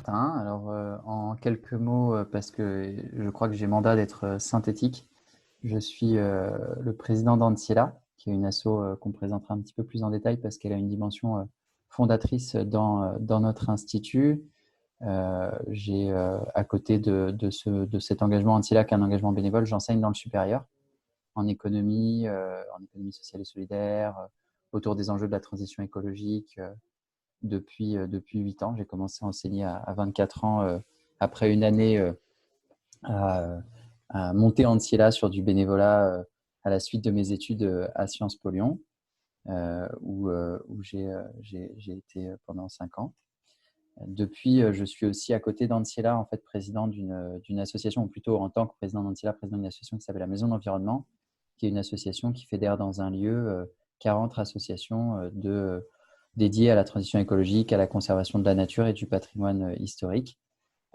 Martin. Alors, en quelques mots, parce que je crois que j'ai mandat d'être synthétique, je suis le président d'Anciela, qui est une asso qu'on présentera un petit peu plus en détail parce qu'elle a une dimension fondatrice dans notre institut. J'ai à côté de cet engagement Anciela, qui est un engagement bénévole, j'enseigne dans le supérieur en économie sociale et solidaire, autour des enjeux de la transition écologique. Depuis 8 ans. J'ai commencé à enseigner à 24 ans après une année à, à monter Anciela sur du bénévolat à la suite de mes études à Sciences Po Lyon, où j'ai été pendant 5 ans. Depuis, je suis aussi à côté d'Anciela, en fait, président d'une association, ou plutôt en tant que président d'Anciela, président d'une association qui s'appelle la Maison d'Environnement, qui est une association qui fédère dans un lieu 40 associations dédiées à la transition écologique, à la conservation de la nature et du patrimoine historique.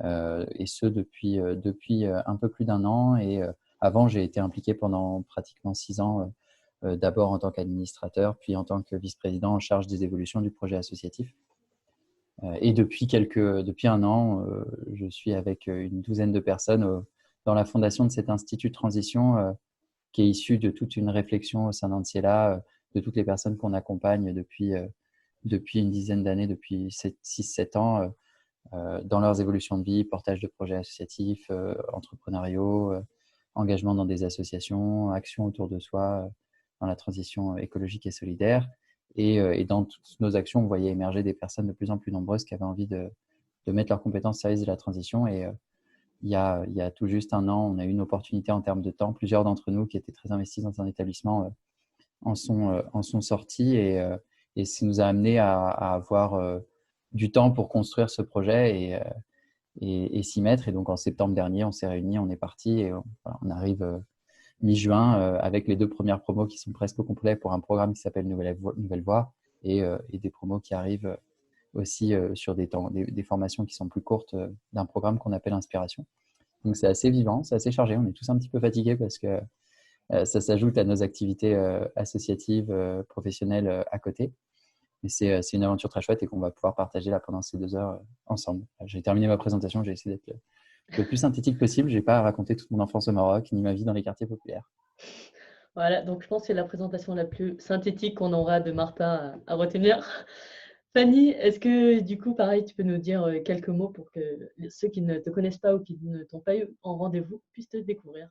Et ce, depuis un peu plus d'un an. Et avant, j'ai été impliqué pendant pratiquement 6 ans, d'abord en tant qu'administrateur, puis en tant que vice-président en charge des évolutions du projet associatif. Et depuis un an, je suis avec une douzaine de personnes dans la fondation de cet institut de transition qui est issu de toute une réflexion au sein d'Anciela, de toutes les personnes qu'on accompagne depuis une dizaine d'années, depuis 6-7 ans, dans leurs évolutions de vie, portage de projets associatifs, entrepreneuriaux, engagement dans des associations, action autour de soi, dans la transition écologique et solidaire. Et dans toutes nos actions, on voyait émerger des personnes de plus en plus nombreuses qui avaient envie de mettre leurs compétences au service de la transition. Et il y a tout juste un an, on a eu une opportunité en termes de temps. Plusieurs d'entre nous qui étaient très investis dans un établissement en sont sortis. Et ça nous a amené à avoir du temps pour construire ce projet et s'y mettre. Et donc, en septembre dernier, on s'est réunis, on est parti et on arrive mi-juin avec les 2 premières promos qui sont presque au complet pour un programme qui s'appelle Nouvelle Voie et des promos qui arrivent aussi sur des formations qui sont plus courtes d'un programme qu'on appelle Inspiration. Donc, c'est assez vivant, c'est assez chargé. On est tous un petit peu fatigués parce que ça s'ajoute à nos activités associatives, professionnelles à côté. Mais c'est une aventure très chouette et qu'on va pouvoir partager là pendant ces 2 heures ensemble. J'ai terminé ma présentation, j'ai essayé d'être le plus synthétique possible. Je n'ai pas raconté toute mon enfance au Maroc, ni ma vie dans les quartiers populaires. Voilà, donc je pense que c'est la présentation la plus synthétique qu'on aura de Martin à retenir. Fanny, est-ce que du coup, pareil, tu peux nous dire quelques mots pour que ceux qui ne te connaissent pas ou qui ne t'ont pas eu en rendez-vous puissent te découvrir?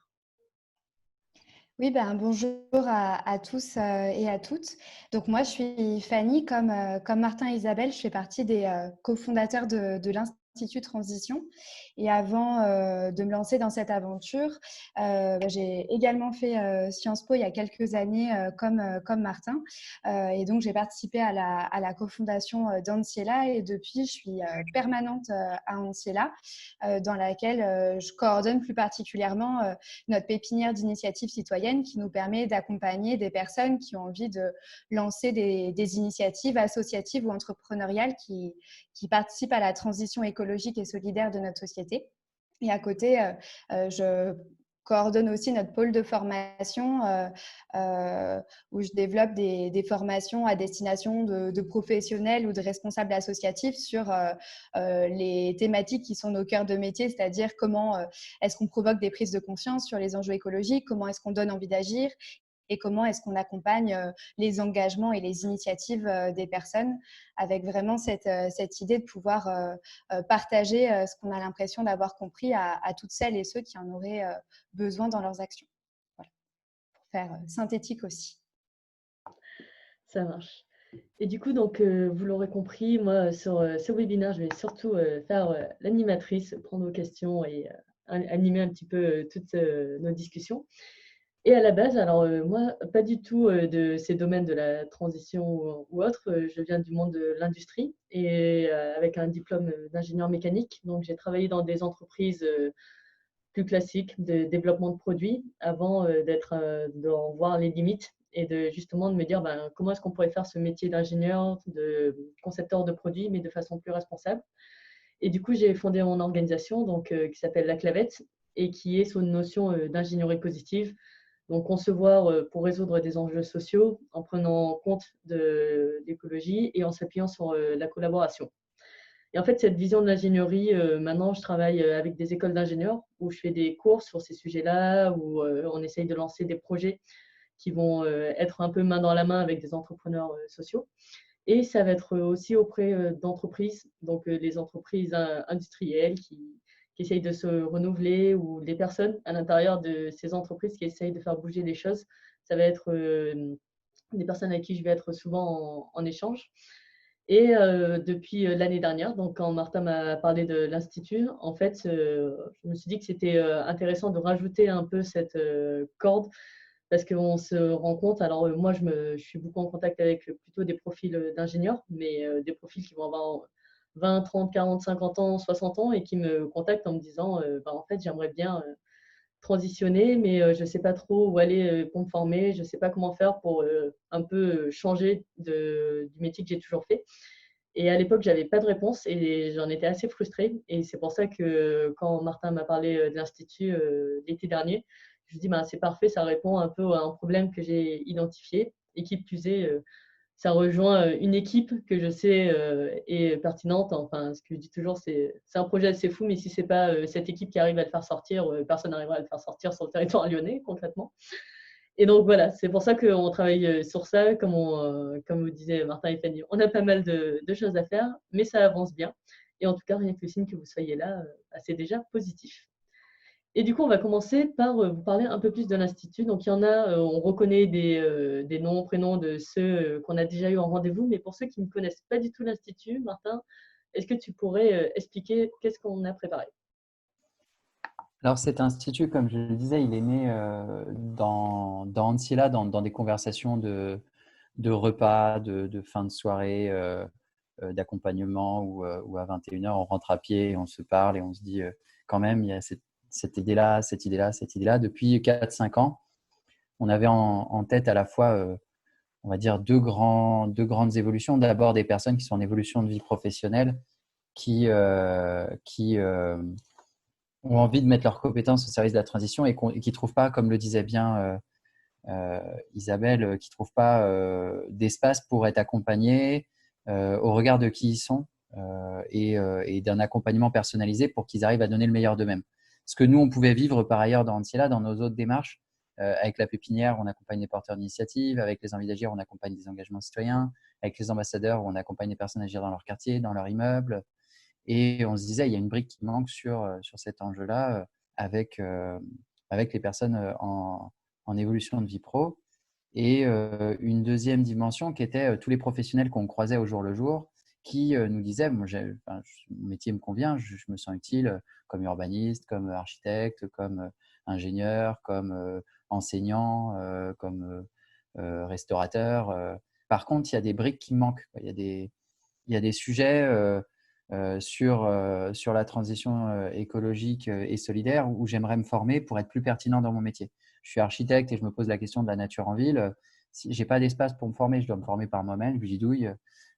Oui, ben, bonjour à tous et à toutes. Donc moi, je suis Fanny, comme Martin et Isabelle, je fais partie des cofondateurs de l'Institut Transition. Et avant de me lancer dans cette aventure, j'ai également fait Sciences Po il y a quelques années, comme Martin. Et donc, j'ai participé à la cofondation d'Anciela et depuis, je suis permanente à Anciela, dans laquelle je coordonne plus particulièrement notre pépinière d'initiatives citoyennes qui nous permet d'accompagner des personnes qui ont envie de lancer des initiatives associatives ou entrepreneuriales qui participent à la transition écologique et solidaire de notre société. Et à côté, je coordonne aussi notre pôle de formation où je développe des formations à destination de professionnels ou de responsables associatifs sur les thématiques qui sont nos cœurs de métier, c'est-à-dire comment est-ce qu'on provoque des prises de conscience sur les enjeux écologiques, comment est-ce qu'on donne envie d'agir et comment est-ce qu'on accompagne les engagements et les initiatives des personnes avec vraiment cette idée de pouvoir partager ce qu'on a l'impression d'avoir compris à toutes celles et ceux qui en auraient besoin dans leurs actions. Voilà, pour faire synthétique aussi. Ça marche. Et du coup, donc, vous l'aurez compris, moi, sur ce webinaire, je vais surtout faire l'animatrice, prendre vos questions et animer un petit peu toutes nos discussions. Et à la base, alors moi, pas du tout de ces domaines de la transition ou autre. Je viens du monde de l'industrie et avec un diplôme d'ingénieur mécanique. Donc, j'ai travaillé dans des entreprises plus classiques de développement de produits avant d'en voir les limites et justement de me dire comment est-ce qu'on pourrait faire ce métier d'ingénieur, de concepteur de produits, mais de façon plus responsable. Et du coup, j'ai fondé mon organisation qui s'appelle La Clavette et qui est sous une notion d'ingénierie positive. Donc, concevoir pour résoudre des enjeux sociaux en prenant compte de l'écologie et en s'appuyant sur la collaboration. Et en fait, cette vision de l'ingénierie, maintenant, je travaille avec des écoles d'ingénieurs où je fais des cours sur ces sujets-là, où on essaye de lancer des projets qui vont être un peu main dans la main avec des entrepreneurs sociaux. Et ça va être aussi auprès d'entreprises, donc les entreprises industrielles qui essayent de se renouveler ou les personnes à l'intérieur de ces entreprises qui essayent de faire bouger les choses. Ça va être des personnes avec qui je vais être souvent en échange. Et depuis l'année dernière, donc quand Martin m'a parlé de l'Institut, en fait, je me suis dit que c'était intéressant de rajouter un peu cette corde parce qu'on se rend compte, alors moi je suis beaucoup en contact avec plutôt des profils d'ingénieurs, mais des profils qui vont avoir 20, 30, 40, 50 ans, 60 ans et qui me contactent en me disant bah, en fait j'aimerais bien transitionner, mais je ne sais pas trop où aller pour me former, je ne sais pas comment faire pour un peu changer du métier que j'ai toujours fait. Et à l'époque, j'avais pas de réponse et j'en étais assez frustrée. Et c'est pour ça que quand Martin m'a parlé de l'Institut l'été dernier, je me dis bah, c'est parfait, ça répond un peu à un problème que j'ai identifié. Et qui plus est, ça rejoint une équipe que je sais est pertinente. Enfin, ce que je dis toujours, c'est un projet assez fou, mais si c'est pas cette équipe qui arrive à le faire sortir, personne n'arrivera à le faire sortir sur le territoire lyonnais, concrètement. Et donc voilà, c'est pour ça qu'on travaille sur ça, comme vous disiez Martin et Fanny. On a pas mal de choses à faire, mais ça avance bien. Et en tout cas, rien que le signe que vous soyez là, c'est déjà positif. Et du coup, on va commencer par vous parler un peu plus de l'Institut. Donc, il y en a, on reconnaît des noms, prénoms de ceux qu'on a déjà eu en rendez-vous, mais pour ceux qui ne connaissent pas du tout l'Institut, Martin, est-ce que tu pourrais expliquer qu'est-ce qu'on a préparé? Alors cet institut, comme je le disais, il est né dans Ancilla, dans des conversations de repas, de fin de soirée, d'accompagnement où à 21h, on rentre à pied et on se parle et on se dit quand même, il y a cette idée-là, cette idée-là, cette idée-là. Depuis 4-5 ans, on avait en tête à la fois, on va dire, deux grandes évolutions. D'abord, des personnes qui sont en évolution de vie professionnelle, qui ont envie de mettre leurs compétences au service de la transition et qui ne trouvent pas, comme le disait bien Isabelle, qui ne trouvent pas d'espace pour être accompagnés au regard de qui ils sont et d'un accompagnement personnalisé pour qu'ils arrivent à donner le meilleur d'eux-mêmes. Ce que nous, on pouvait vivre par ailleurs dans Anciela, dans nos autres démarches, avec la pépinière, on accompagne les porteurs d'initiatives, avec les envies d'agir, on accompagne des engagements citoyens, avec les ambassadeurs, on accompagne les personnes à agir dans leur quartier, dans leur immeuble. Et on se disait, il y a une brique qui manque sur cet enjeu-là avec les personnes en évolution de vie pro. Et une deuxième dimension qui était tous les professionnels qu'on croisait au jour le jour qui nous disaient, mon métier me convient, je me sens utile comme urbaniste, comme architecte, comme ingénieur, comme enseignant, comme restaurateur. Par contre, il y a des briques qui manquent. Il y a des sujets sur la transition écologique et solidaire où j'aimerais me former pour être plus pertinent dans mon métier. Je suis architecte et je me pose la question de la nature en ville. Si je n'ai pas d'espace pour me former, je dois me former par moi-même, je bidouille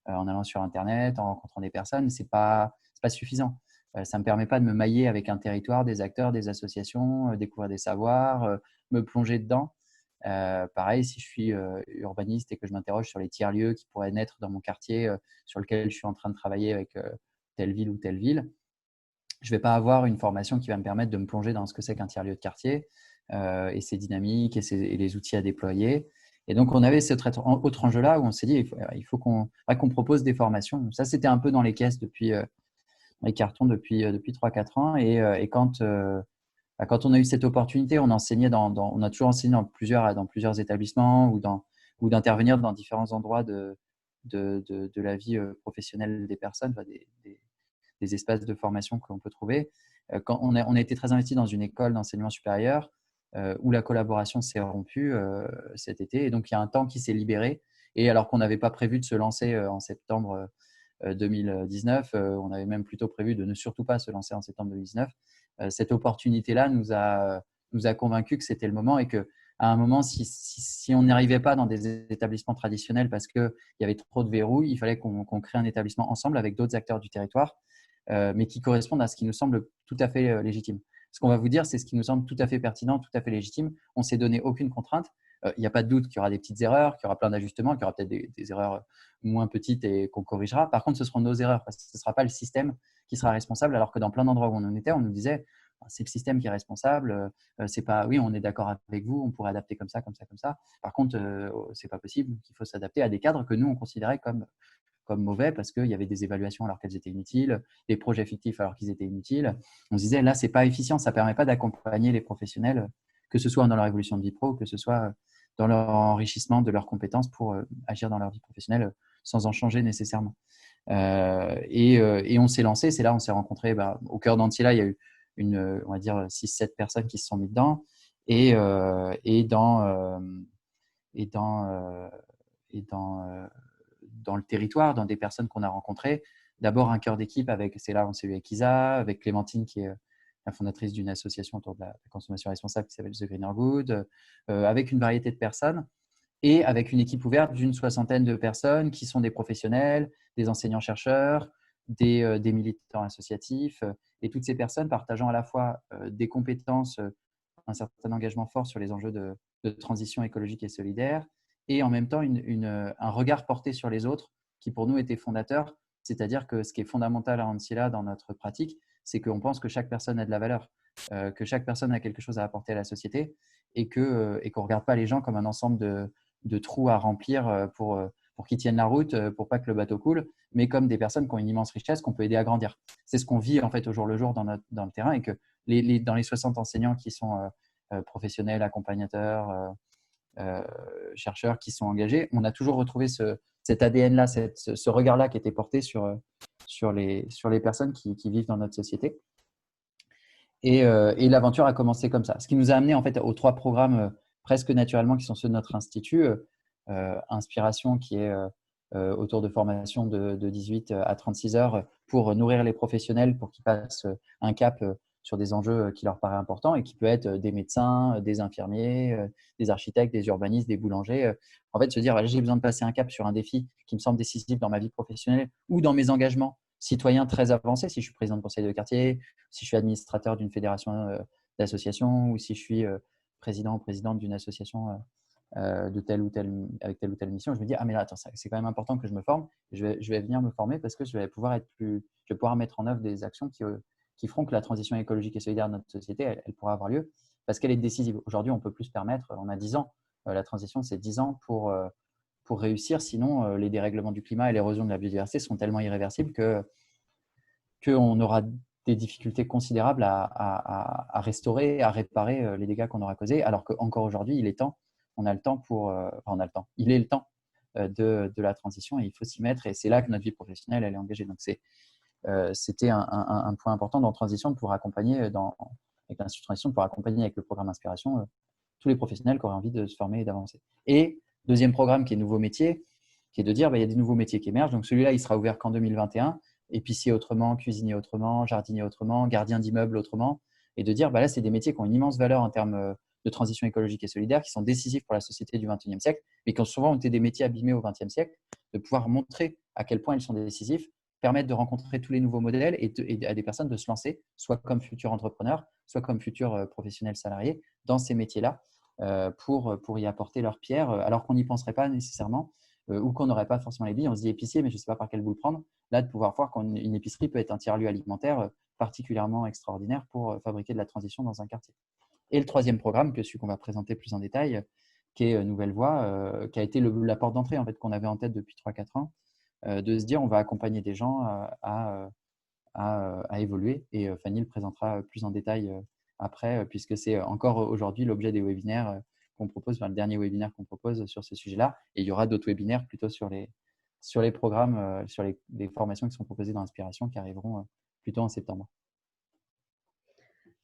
en allant sur Internet, en rencontrant des personnes. Ce n'est pas suffisant. Ça ne me permet pas de me mailler avec un territoire, des acteurs, des associations, découvrir des savoirs, me plonger dedans. Pareil, si je suis urbaniste et que je m'interroge sur les tiers-lieux qui pourraient naître dans mon quartier sur lequel je suis en train de travailler avec telle ville ou telle ville, je ne vais pas avoir une formation qui va me permettre de me plonger dans ce que c'est qu'un tiers-lieu de quartier et ses dynamiques et les outils à déployer. Et donc, on avait cet autre enjeu-là où on s'est dit il faut qu'on propose des formations. Ça, c'était un peu dans les caisses depuis les cartons depuis 3-4 ans. Et quand on a eu cette opportunité, on a toujours enseigné dans plusieurs établissements ou d'intervenir dans différents endroits de la vie professionnelle des personnes, des espaces de formation que l'on peut trouver. Quand on a été très investi dans une école d'enseignement supérieur où la collaboration s'est rompue cet été. Et donc, il y a un temps qui s'est libéré. Et alors qu'on n'avait pas prévu de se lancer en septembre 2019, on avait même plutôt prévu de ne surtout pas se lancer en septembre 2019. Cette opportunité-là nous a convaincus que c'était le moment et qu'à un moment, si on n'y arrivait pas dans des établissements traditionnels parce qu'il y avait trop de verrous, il fallait qu'on crée un établissement ensemble avec d'autres acteurs du territoire, mais qui correspondent à ce qui nous semble tout à fait légitime. Ce qu'on va vous dire, c'est ce qui nous semble tout à fait pertinent, tout à fait légitime. On ne s'est donné aucune contrainte. il n'y a pas de doute qu'il y aura des petites erreurs, qu'il y aura plein d'ajustements, qu'il y aura peut-être des erreurs moins petites et qu'on corrigera. Par contre, ce seront nos erreurs parce que ce ne sera pas le système qui sera responsable, alors que dans plein d'endroits où on en était, on nous disait c'est le système qui est responsable, c'est pas, oui, on est d'accord avec vous, on pourrait adapter comme ça, comme ça, comme ça. Par contre, c'est pas possible, il faut s'adapter à des cadres que nous, on considérait comme mauvais parce qu'il y avait des évaluations alors qu'elles étaient inutiles, des projets fictifs alors qu'ils étaient inutiles. On se disait, là, c'est pas efficient, ça ne permet pas d'accompagner les professionnels, que ce soit dans leur évolution de vie pro, que ce soit dans leur enrichissement de leurs compétences pour agir dans leur vie professionnelle sans en changer nécessairement. Et on s'est lancé, c'est là on s'est rencontrés. Au cœur d'Antilla, il y a eu on va dire 6-7 personnes qui se sont mis dedans. Et dans le territoire, dans des personnes qu'on a rencontrées. D'abord un cœur d'équipe c'est là on s'est eu avec Isa, avec Clémentine qui est la fondatrice d'une association autour de la consommation responsable qui s'appelle The Greener Good, avec une variété de personnes et avec une équipe ouverte d'une 60aine de personnes qui sont des professionnels, des enseignants-chercheurs, des militants associatifs et toutes ces personnes partageant à la fois des compétences, un certain engagement fort sur les enjeux de transition écologique et solidaire, et en même temps un regard porté sur les autres qui pour nous était fondateur. C'est-à-dire que ce qui est fondamental à Antilla dans notre pratique, c'est qu'on pense que chaque personne a de la valeur, que chaque personne a quelque chose à apporter à la société et qu'on ne regarde pas les gens comme un ensemble de trous à remplir pour qu'ils tiennent la route, pour pas que le bateau coule, mais comme des personnes qui ont une immense richesse qu'on peut aider à grandir. C'est ce qu'on vit en fait au jour le jour dans le terrain, et que dans les 60 enseignants qui sont professionnels, accompagnateurs, chercheurs qui sont engagés, on a toujours retrouvé cet ADN-là, ce regard-là qui était porté sur les personnes qui vivent dans notre société. Et l'aventure a commencé comme ça. Ce qui nous a amené en fait aux 3 programmes presque naturellement qui sont ceux de notre institut. Inspiration qui est autour de formation de 18 à 36 heures pour nourrir les professionnels pour qu'ils passent un cap sur des enjeux qui leur paraissent importants et qui peut être des médecins, des infirmiers, des architectes, des urbanistes, des boulangers. En fait, se dire, j'ai besoin de passer un cap sur un défi qui me semble décisif dans ma vie professionnelle ou dans mes engagements citoyens très avancés, si je suis président de conseil de quartier, si je suis administrateur d'une fédération d'associations ou si je suis président ou présidente d'une association avec telle ou telle mission, je me dis, ah mais là, attends, c'est quand même important que je me forme. Je vais venir me former parce que je vais pouvoir mettre en œuvre des actions qui feront que la transition écologique et solidaire de notre société, elle pourra avoir lieu parce qu'elle est décisive. Aujourd'hui, on ne peut plus se permettre, on a 10 ans. La transition, c'est 10 ans pour réussir. Sinon, les dérèglements du climat et l'érosion de la biodiversité sont tellement irréversibles qu'on aura des difficultés considérables à restaurer, à réparer les dégâts qu'on aura causés. Alors qu'encore aujourd'hui, il est temps. On a le temps on a le temps. Il est le temps de la transition et il faut s'y mettre. Et c'est là que notre vie professionnelle, elle est engagée. Donc, c'était un point important dans Transition pour accompagner, avec l'Institut Transition, pour accompagner avec le programme Inspiration tous les professionnels qui auraient envie de se former et d'avancer. Et deuxième programme qui est Nouveaux métiers, qui est de dire il y a des nouveaux métiers qui émergent. Donc, celui-là, il sera ouvert qu'en 2021. Épicier autrement, cuisinier autrement, jardinier autrement, gardien d'immeuble autrement. Et de dire là, c'est des métiers qui ont une immense valeur en termes de transition écologique et solidaire, qui sont décisifs pour la société du XXIe siècle, mais qui ont souvent été des métiers abîmés au XXe siècle, de pouvoir montrer à quel point ils sont décisifs, permettre de rencontrer tous les nouveaux modèles et à des personnes de se lancer, soit comme futurs entrepreneurs, soit comme futurs professionnels salariés, dans ces métiers-là, pour y apporter leur pierre, alors qu'on n'y penserait pas nécessairement, ou qu'on n'aurait pas forcément les billes. On se dit épicier, mais je ne sais pas par quel bout le prendre. Là, de pouvoir voir qu'une épicerie peut être un tiers-lieu alimentaire particulièrement extraordinaire pour fabriquer de la transition dans un quartier. Et le troisième programme, que celui qu'on va présenter plus en détail, qui est Nouvelle Voie, qui a été la porte d'entrée en fait, qu'on avait en tête depuis 3-4 ans, de se dire on va accompagner des gens à évoluer. Et Fanny le présentera plus en détail après, puisque c'est encore aujourd'hui l'objet des webinaires qu'on propose, le dernier webinaire qu'on propose sur ce sujet-là. Et il y aura d'autres webinaires plutôt sur les programmes, sur les formations qui sont proposées dans Inspiration qui arriveront plutôt en septembre.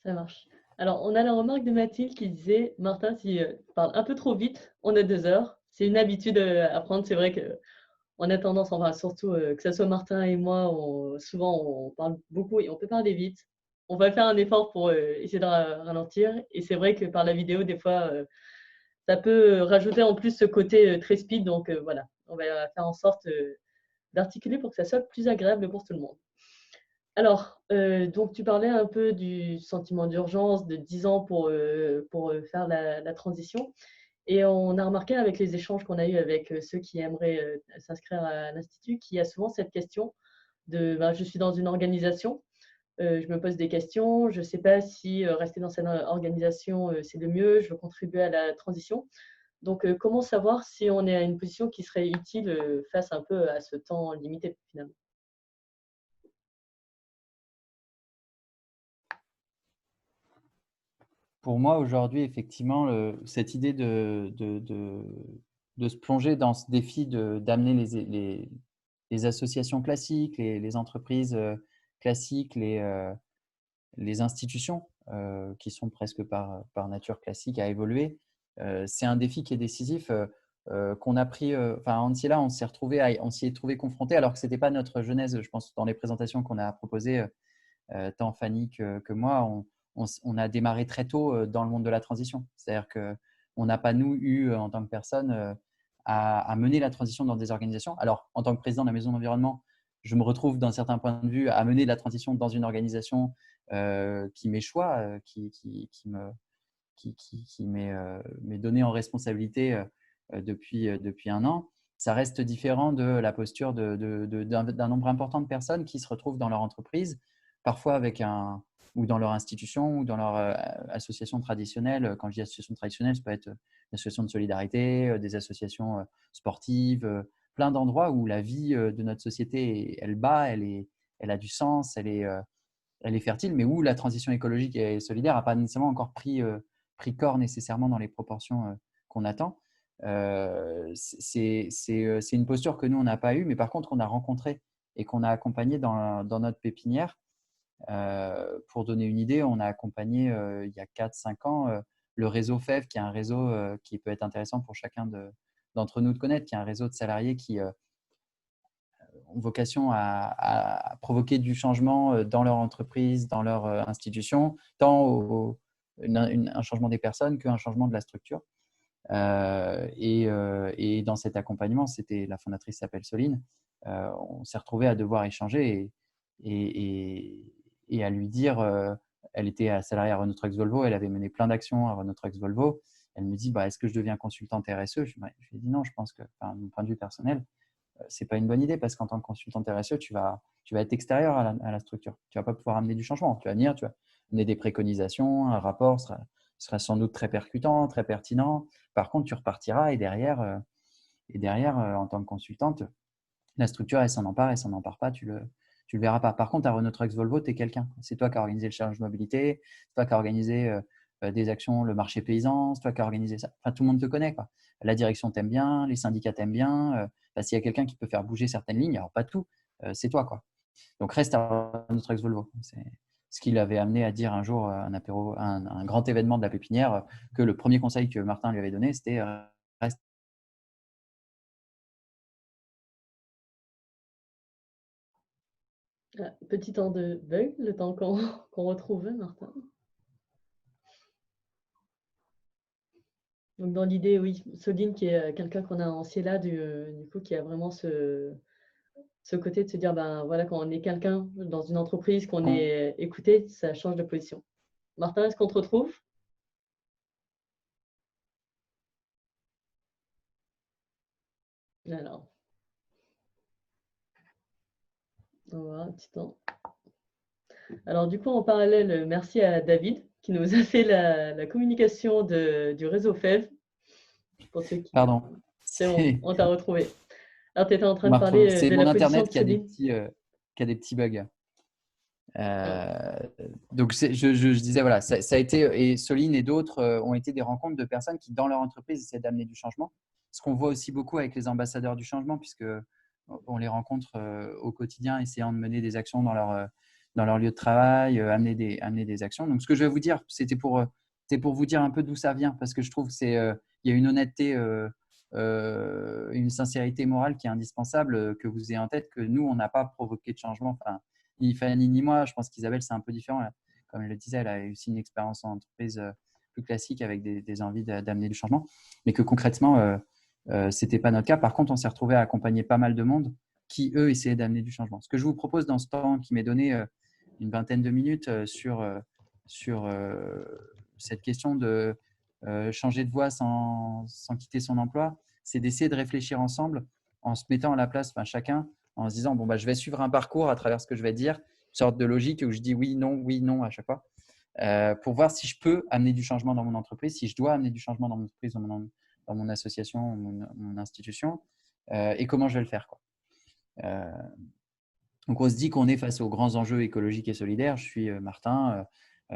Ça marche. Alors, on a la remarque de Mathilde qui disait « Martin, si tu parles un peu trop vite, on a 2 heures. » C'est une habitude à prendre. C'est vrai qu'on a tendance, enfin, surtout que ce soit Martin et moi, souvent on parle beaucoup et on peut parler vite. On va faire un effort pour essayer de ralentir. Et c'est vrai que par la vidéo, des fois, ça peut rajouter en plus ce côté très speed. Donc voilà, on va faire en sorte d'articuler pour que ça soit plus agréable pour tout le monde. Alors, donc tu parlais un peu du sentiment d'urgence de 10 ans pour faire la transition. Et on a remarqué avec les échanges qu'on a eus avec ceux qui aimeraient s'inscrire à l'Institut qu'il y a souvent cette question de je suis dans une organisation, je me pose des questions, je ne sais pas si rester dans cette organisation, c'est le mieux, je veux contribuer à la transition. Donc, comment savoir si on est à une position qui serait utile face un peu à ce temps limité finalement? Pour moi, aujourd'hui, effectivement, cette idée de se plonger dans ce défi d'amener les associations classiques, les entreprises classiques, les institutions qui sont presque par nature classiques à évoluer, c'est un défi qui est décisif, qu'on a pris. Enfin, Ancilla, on s'y est trouvé confronté alors que ce n'était pas notre genèse, je pense, dans les présentations qu'on a proposées. Tant Fanny que moi, on a démarré très tôt dans le monde de la transition. C'est-à-dire qu'on n'a pas, nous, eu en tant que personne à mener la transition dans des organisations. Alors, en tant que président de la Maison de l'Environnement, je me retrouve d'un certain point de vue à mener la transition dans une organisation qui m'échoit, qui m'est donné en responsabilité depuis un an. Ça reste différent de la posture d'un nombre important de personnes qui se retrouvent dans leur entreprise, parfois ou dans leur institution ou dans leur association traditionnelle. Quand je dis association traditionnelle, ça peut être des associations de solidarité, des associations sportives, plein d'endroits où la vie de notre société, elle bat, elle a du sens, elle est fertile, mais où la transition écologique et solidaire n'a pas nécessairement encore pris corps nécessairement dans les proportions qu'on attend. C'est une posture que nous, on n'a pas eue, mais par contre, on a rencontré et qu'on a accompagné dans notre pépinière. Pour donner une idée, on a accompagné il y a 4-5 ans le réseau FEV, qui est un réseau qui peut être intéressant pour chacun d'entre nous de connaître, qui est un réseau de salariés qui ont vocation à provoquer du changement dans leur entreprise, dans leur institution, tant un changement des personnes qu'un changement de la structure. Et dans cet accompagnement, la fondatrice s'appelle Soline, on s'est retrouvé à devoir échanger et à lui dire, elle était salariée à Renault Trucks Volvo, elle avait mené plein d'actions à Renault Trucks Volvo. Elle me dit, est-ce que je deviens consultante RSE? Je lui ai dit non, je pense que, de mon point de vue personnel, c'est pas une bonne idée parce qu'en tant que consultant RSE, tu vas être extérieur à la structure. Tu vas pas pouvoir amener du changement. Tu vas venir, tu vas amener des préconisations, un rapport sera sans doute très percutant, très pertinent. Par contre, tu repartiras et derrière, en tant que consultante, la structure, elle s'en empare pas, tu le verras pas. Par contre, à Renault Trucks Volvo, tu es quelqu'un. C'est toi qui as organisé le challenge mobilité, c'est toi qui as organisé des actions, le marché paysan, c'est toi qui as organisé ça. Enfin, tout le monde te connaît, quoi. La direction t'aime bien, les syndicats t'aiment bien. S'il y a quelqu'un qui peut faire bouger certaines lignes, alors pas tout, c'est toi, quoi. Donc, reste à Renault Trucks Volvo. C'est ce qui l'avait amené à dire un jour un apéro, un grand événement de la pépinière, que le premier conseil que Martin lui avait donné, c'était reste. Petit temps de bug, le temps qu'on retrouve Martin. Donc dans l'idée, oui, Soline qui est quelqu'un qu'on a en CELA, du coup, qui a vraiment ce côté de se dire, voilà, quand on est quelqu'un dans une entreprise, qu'on est écouté, ça change de position. Martin, est-ce qu'on te retrouve? Alors, on va voir un petit temps. Alors du coup, en parallèle, merci à David qui nous a fait la communication du réseau FEV. Pour ceux qui... Pardon. C'est bon, on t'a retrouvé. Alors, tu étais en train de parler C'est de mon la position Internet de qui a des petits bugs. Donc, je disais, voilà, ça a été, et Soline et d'autres ont été des rencontres de personnes qui, dans leur entreprise, essaient d'amener du changement. Ce qu'on voit aussi beaucoup avec les ambassadeurs du changement, puisque on les rencontre au quotidien, essayant de mener des actions dans leur lieu de travail, amener des actions. Donc, ce que je vais vous dire, c'était pour vous dire un peu d'où ça vient, parce que je trouve qu'il y a une honnêteté, une sincérité morale qui est indispensable, que vous ayez en tête que nous, on n'a pas provoqué de changement. Enfin, ni Fanny ni moi, je pense qu'Isabelle, c'est un peu différent. Comme elle le disait, elle a eu aussi une expérience en entreprise plus classique avec des envies d'amener du changement, mais que concrètement, ce n'était pas notre cas. Par contre, on s'est retrouvé à accompagner pas mal de monde qui, eux, essayaient d'amener du changement. Ce que je vous propose dans ce temps qui m'est donné une vingtaine de minutes sur cette question de changer de voie sans quitter son emploi, c'est d'essayer de réfléchir ensemble en se mettant à la place, chacun, en se disant, bon, je vais suivre un parcours à travers ce que je vais dire, une sorte de logique où je dis oui, non à chaque fois, pour voir si je peux amener du changement dans mon entreprise, si je dois amener du changement dans mon entreprise, dans mon association, mon institution, et comment je vais le faire, quoi. Donc, on se dit qu'on est face aux grands enjeux écologiques et solidaires. Je suis Martin,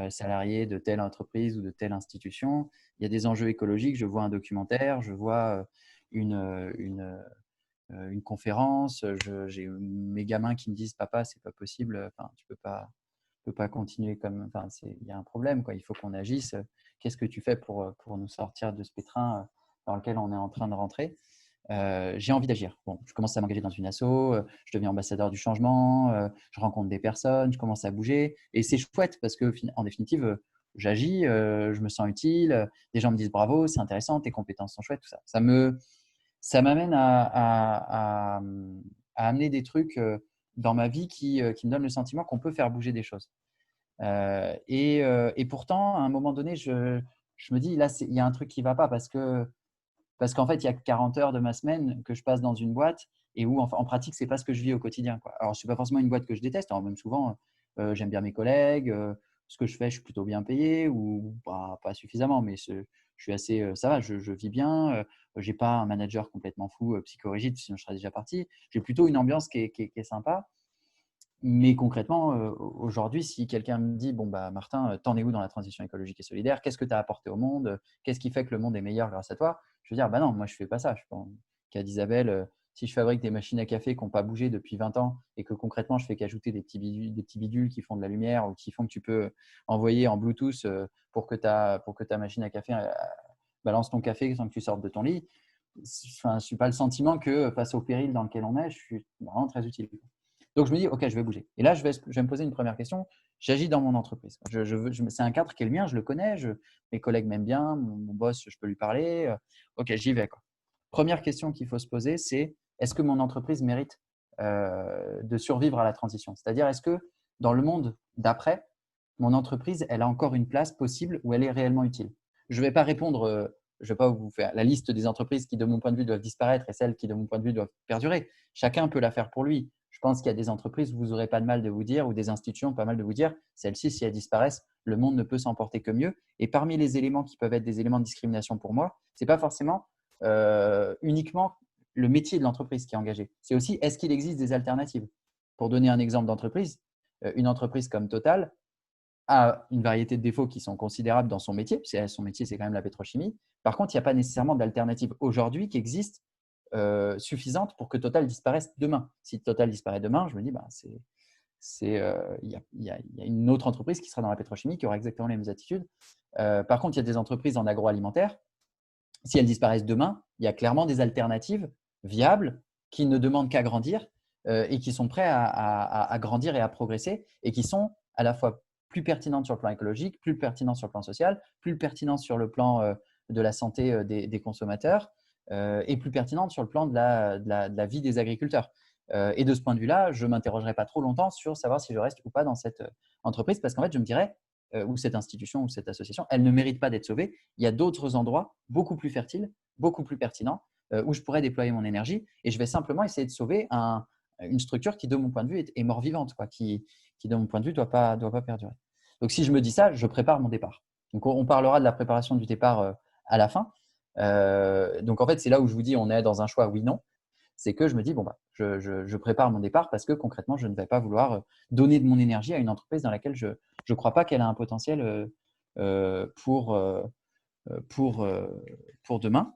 salarié de telle entreprise ou de telle institution. Il y a des enjeux écologiques. Je vois un documentaire, je vois une conférence. J'ai mes gamins qui me disent « Papa, c'est pas possible. Tu peux pas continuer comme… il y a un problème, quoi. Il faut qu'on agisse. Qu'est-ce que tu fais pour nous sortir de ce pétrin dans lequel on est en train de rentrer ?» J'ai envie d'agir. Bon, je commence à m'engager dans une asso, je deviens ambassadeur du changement, je rencontre des personnes, je commence à bouger et c'est chouette parce que en définitive, j'agis, je me sens utile, des gens me disent bravo, c'est intéressant, tes compétences sont chouettes, tout ça. Ça m'amène à amener des trucs dans ma vie qui me donnent le sentiment qu'on peut faire bouger des choses. Et pourtant, à un moment donné, je me dis là, il y a un truc qui ne va pas parce qu'en fait, il y a 40 heures de ma semaine que je passe dans une boîte et où, en pratique, ce n'est pas ce que je vis au quotidien, quoi. Alors, ce n'est pas forcément une boîte que je déteste. Alors, même souvent, j'aime bien mes collègues. Ce que je fais, je suis plutôt bien payé ou pas suffisamment, mais je suis assez, ça va, je vis bien. Je n'ai pas un manager complètement fou, psychorigide, sinon je serais déjà parti. J'ai plutôt une ambiance qui est sympa. Mais concrètement, aujourd'hui, si quelqu'un me dit « Bon, Martin, t'en es où dans la transition écologique et solidaire? Qu'est-ce que tu as apporté au monde? Qu'est-ce qui fait que le monde est meilleur grâce à toi ?» Je veux dire, non, moi, je ne fais pas ça. Je pense qu'à d'Isabelle, si je fabrique des machines à café qui n'ont pas bougé depuis 20 ans et que concrètement, je fais qu'ajouter des petits bidules qui font de la lumière ou qui font que tu peux envoyer en Bluetooth pour que ta machine à café balance ton café sans que tu sortes de ton lit, je n'ai pas le sentiment que face au péril dans lequel on est, je suis vraiment très utile. Donc, je me dis, OK, je vais bouger. Et là, je vais me poser une première question. J'agis dans mon entreprise. C'est un cadre qui est le mien, je le connais. Mes collègues m'aiment bien, mon boss, je peux lui parler. OK, j'y vais, quoi. Première question qu'il faut se poser, c'est est-ce que mon entreprise mérite de survivre à la transition? C'est-à-dire, est-ce que dans le monde d'après, mon entreprise, elle a encore une place possible où elle est réellement utile? Je ne vais pas répondre, je ne vais pas vous faire la liste des entreprises qui, de mon point de vue, doivent disparaître et celles qui, de mon point de vue, doivent perdurer. Chacun peut la faire pour lui. Je pense qu'il y a des entreprises où vous n'aurez pas de mal de vous dire, ou des institutions pas mal de vous dire, celles-ci, si elles disparaissent, le monde ne peut s'en porter que mieux. Et parmi les éléments qui peuvent être des éléments de discrimination pour moi, ce n'est pas forcément uniquement le métier de l'entreprise qui est engagé. C'est aussi, est-ce qu'il existe des alternatives? Pour donner un exemple d'entreprise, une entreprise comme Total a une variété de défauts qui sont considérables dans son métier. Son métier, c'est quand même la pétrochimie. Par contre, il n'y a pas nécessairement d'alternative aujourd'hui qui existe suffisante pour que Total disparaisse demain. Si Total disparaît demain, je me dis, il y a une autre entreprise qui sera dans la pétrochimie qui aura exactement les mêmes attitudes. Par contre, il y a des entreprises en agroalimentaire. Si elles disparaissent demain, il y a clairement des alternatives viables qui ne demandent qu'à grandir et qui sont prêts à grandir et à progresser et qui sont à la fois plus pertinentes sur le plan écologique, plus pertinentes sur le plan social, plus pertinentes sur le plan de la santé des consommateurs et plus pertinentes sur le plan de la vie des agriculteurs. Et de ce point de vue-là, je ne m'interrogerai pas trop longtemps sur savoir si je reste ou pas dans cette entreprise parce qu'en fait, je me dirais, ou cette institution ou cette association, elle ne mérite pas d'être sauvée. Il y a d'autres endroits beaucoup plus fertiles, beaucoup plus pertinents où je pourrais déployer mon énergie et je vais simplement essayer de sauver une structure qui, de mon point de vue, est mort-vivante, quoi, qui, de mon point de vue, ne doit pas perdurer. Donc, si je me dis ça, je prépare mon départ. Donc, on parlera de la préparation du départ à la fin. Donc, en fait, c'est là où je vous dis on est dans un choix oui-non. C'est que je me dis, je prépare mon départ parce que concrètement, je ne vais pas vouloir donner de mon énergie à une entreprise dans laquelle je ne crois pas qu'elle a un potentiel pour demain.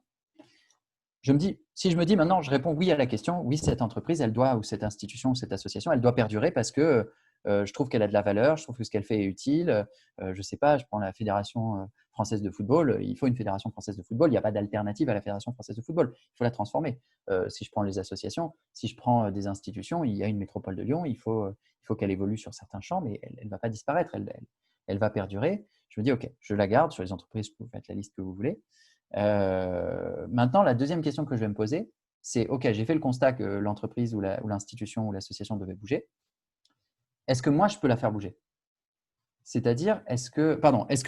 Si je me dis maintenant, je réponds oui à la question, oui, cette entreprise, elle doit, ou cette institution, ou cette association, elle doit perdurer parce que je trouve qu'elle a de la valeur, je trouve que ce qu'elle fait est utile. Je ne sais pas, je prends la Fédération française de football, il faut une Fédération française de football, il n'y a pas d'alternative à la Fédération française de football, il faut la transformer. Si je prends les associations, si je prends des institutions, il y a une métropole de Lyon, il faut qu'elle évolue sur certains champs, mais elle ne va pas disparaître, elle va perdurer. Je me dis, OK, je la garde sur les entreprises, vous faites la liste que vous voulez. Maintenant, la deuxième question que je vais me poser, c'est OK, j'ai fait le constat que l'entreprise ou l'institution ou l'association devait bouger. Est-ce que moi, je peux la faire bouger? C'est-à-dire, est-ce que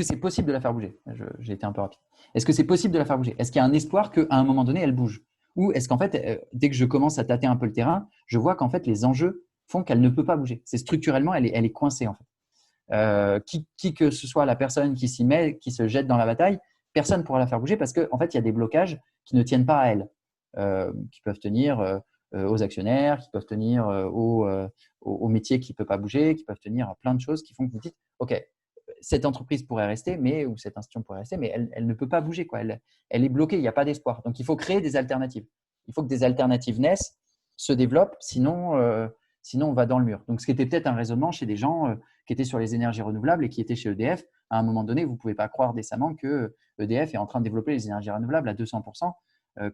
c'est possible de la faire bouger? J'ai été un peu rapide. Est-ce que c'est possible de la faire bouger? Est-ce qu'il y a un espoir qu'à un moment donné, elle bouge? Ou est-ce qu'en fait, dès que je commence à tâter un peu le terrain, je vois qu'en fait, les enjeux font qu'elle ne peut pas bouger. C'est structurellement, elle est coincée en fait. Qui que ce soit la personne qui s'y met, qui se jette dans la bataille, personne ne pourra la faire bouger parce qu'en fait, il y a des blocages qui ne tiennent pas à elle, qui peuvent tenir aux actionnaires, qui peuvent tenir au métier qui ne peut pas bouger, qui peuvent tenir à plein de choses qui font que vous dites, OK, cette entreprise pourrait rester, ou cette institution pourrait rester, mais elle ne peut pas bouger, quoi. Elle est bloquée, il n'y a pas d'espoir. Donc, il faut créer des alternatives. Il faut que des alternatives naissent, se développent, sinon on va dans le mur. Donc, ce qui était peut-être un raisonnement chez des gens qui étaient sur les énergies renouvelables et qui étaient chez EDF, à un moment donné, vous ne pouvez pas croire décemment que EDF est en train de développer les énergies renouvelables à 200%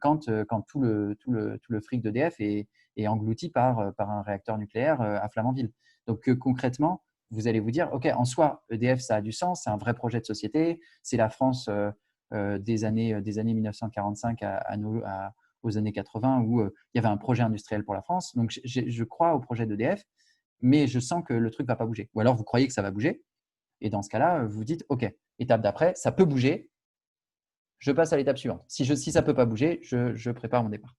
quand tout le fric d'EDF est englouti par un réacteur nucléaire à Flamanville. Donc, concrètement, vous allez vous dire, OK, en soi, EDF, ça a du sens, c'est un vrai projet de société, c'est la France des années 1945 aux années 80 où il y avait un projet industriel pour la France. Donc, je crois au projet d'EDF, mais je sens que le truc ne va pas bouger. Ou alors, vous croyez que ça va bouger, et dans ce cas-là, vous dites, OK, étape d'après, ça peut bouger, je passe à l'étape suivante. Si ça ne peut pas bouger, je prépare mon départ.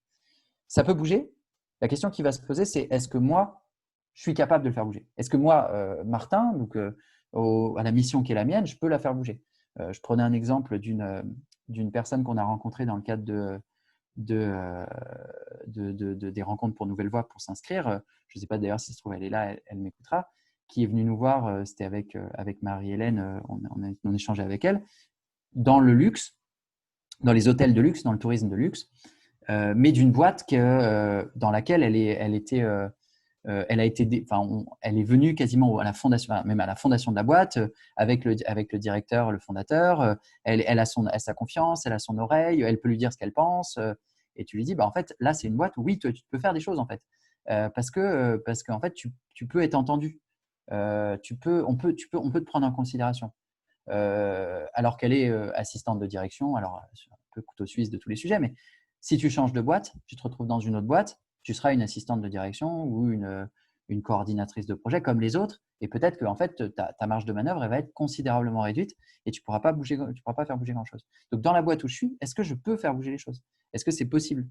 Ça peut bouger. La question qui va se poser, c'est est-ce que moi, je suis capable de le faire bouger? Est-ce que moi, Martin, donc, à la mission qui est la mienne, je peux la faire bouger? Je prenais un exemple d'une personne qu'on a rencontrée dans le cadre des rencontres pour Nouvelle Voie pour s'inscrire. Je ne sais pas d'ailleurs si ça se trouve, elle est là, elle m'écoutera, qui est venue nous voir, c'était avec Marie-Hélène, on échangeait avec elle, dans le luxe, dans les hôtels de luxe, dans le tourisme de luxe, mais d'une boîte dans laquelle elle est venue quasiment à la fondation, même à la fondation de la boîte, avec le directeur, le fondateur. Elle a sa confiance, elle a son oreille, elle peut lui dire ce qu'elle pense. Et tu lui dis, en fait, là, c'est une boîte où oui, tu peux faire des choses en fait, parce qu'en fait, tu peux être entendu. On peut te prendre en considération. Alors qu'elle est assistante de direction, alors c'est un peu couteau suisse de tous les sujets, mais si tu changes de boîte, tu te retrouves dans une autre boîte, tu seras une assistante de direction ou une coordinatrice de projet comme les autres, et peut-être que en fait, ta marge de manœuvre elle va être considérablement réduite et tu ne pourras pas faire bouger grand-chose. Donc, dans la boîte où je suis, est-ce que je peux faire bouger les choses? Est-ce que c'est possible?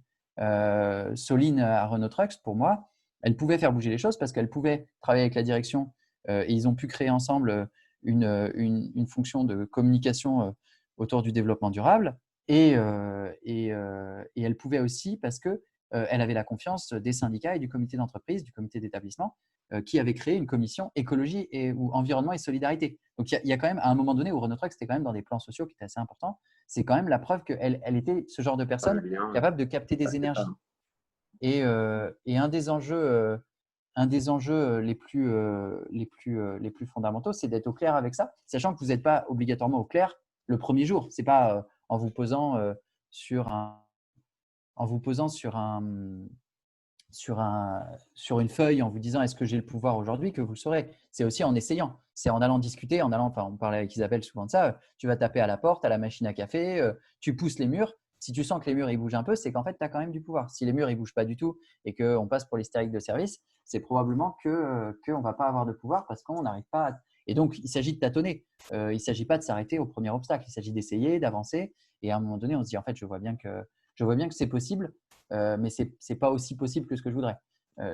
Soline à Renault Trucks, pour moi, elle pouvait faire bouger les choses parce qu'elle pouvait travailler avec la direction et ils ont pu créer ensemble une fonction de communication autour du développement durable et elle pouvait aussi parce que elle avait la confiance des syndicats et du comité d'entreprise, du comité d'établissement qui avait créé une commission écologie ou environnement et solidarité. Donc, il y a quand même à un moment donné où Renault Trucks était quand même dans des plans sociaux qui étaient assez importants. C'est quand même la preuve qu'elle était ce genre de personne capable de capter des énergies. Et un des enjeux les plus fondamentaux, c'est d'être au clair avec ça, sachant que vous n'êtes pas obligatoirement au clair le premier jour. Ce n'est pas en vous posant sur une feuille en vous disant est-ce que j'ai le pouvoir aujourd'hui que vous le saurez. C'est aussi en essayant. C'est en allant discuter, on parlait avec Isabelle souvent de ça, tu vas taper à la porte, à la machine à café, tu pousses les murs. Si tu sens que les murs ils bougent un peu, c'est qu'en fait, tu as quand même du pouvoir. Si les murs ne bougent pas du tout et qu'on passe pour l'hystérique de service, c'est probablement qu'on ne va pas avoir de pouvoir parce qu'on n'arrive pas à… Et donc, il s'agit de tâtonner. Il ne s'agit pas de s'arrêter au premier obstacle. Il s'agit d'essayer, d'avancer. Et à un moment donné, on se dit, en fait, je vois bien que c'est possible, mais ce n'est pas aussi possible que ce que je voudrais.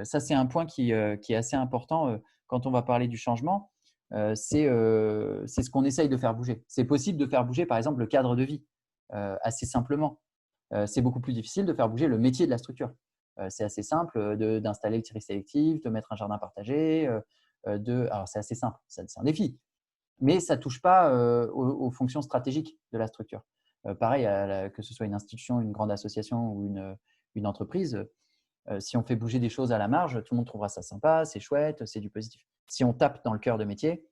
Ça, c'est un point qui est assez important quand on va parler du changement. C'est ce qu'on essaye de faire bouger. C'est possible de faire bouger, par exemple, le cadre de vie assez simplement. C'est beaucoup plus difficile de faire bouger le métier de la structure. C'est assez simple d'installer le tri sélectif, de mettre un jardin partagé. Alors, c'est assez simple, c'est un défi, mais ça ne touche pas aux fonctions stratégiques de la structure. Pareil, que ce soit une institution, une grande association ou une entreprise, si on fait bouger des choses à la marge, tout le monde trouvera ça sympa, c'est chouette, c'est du positif. Si on tape dans le cœur de métier,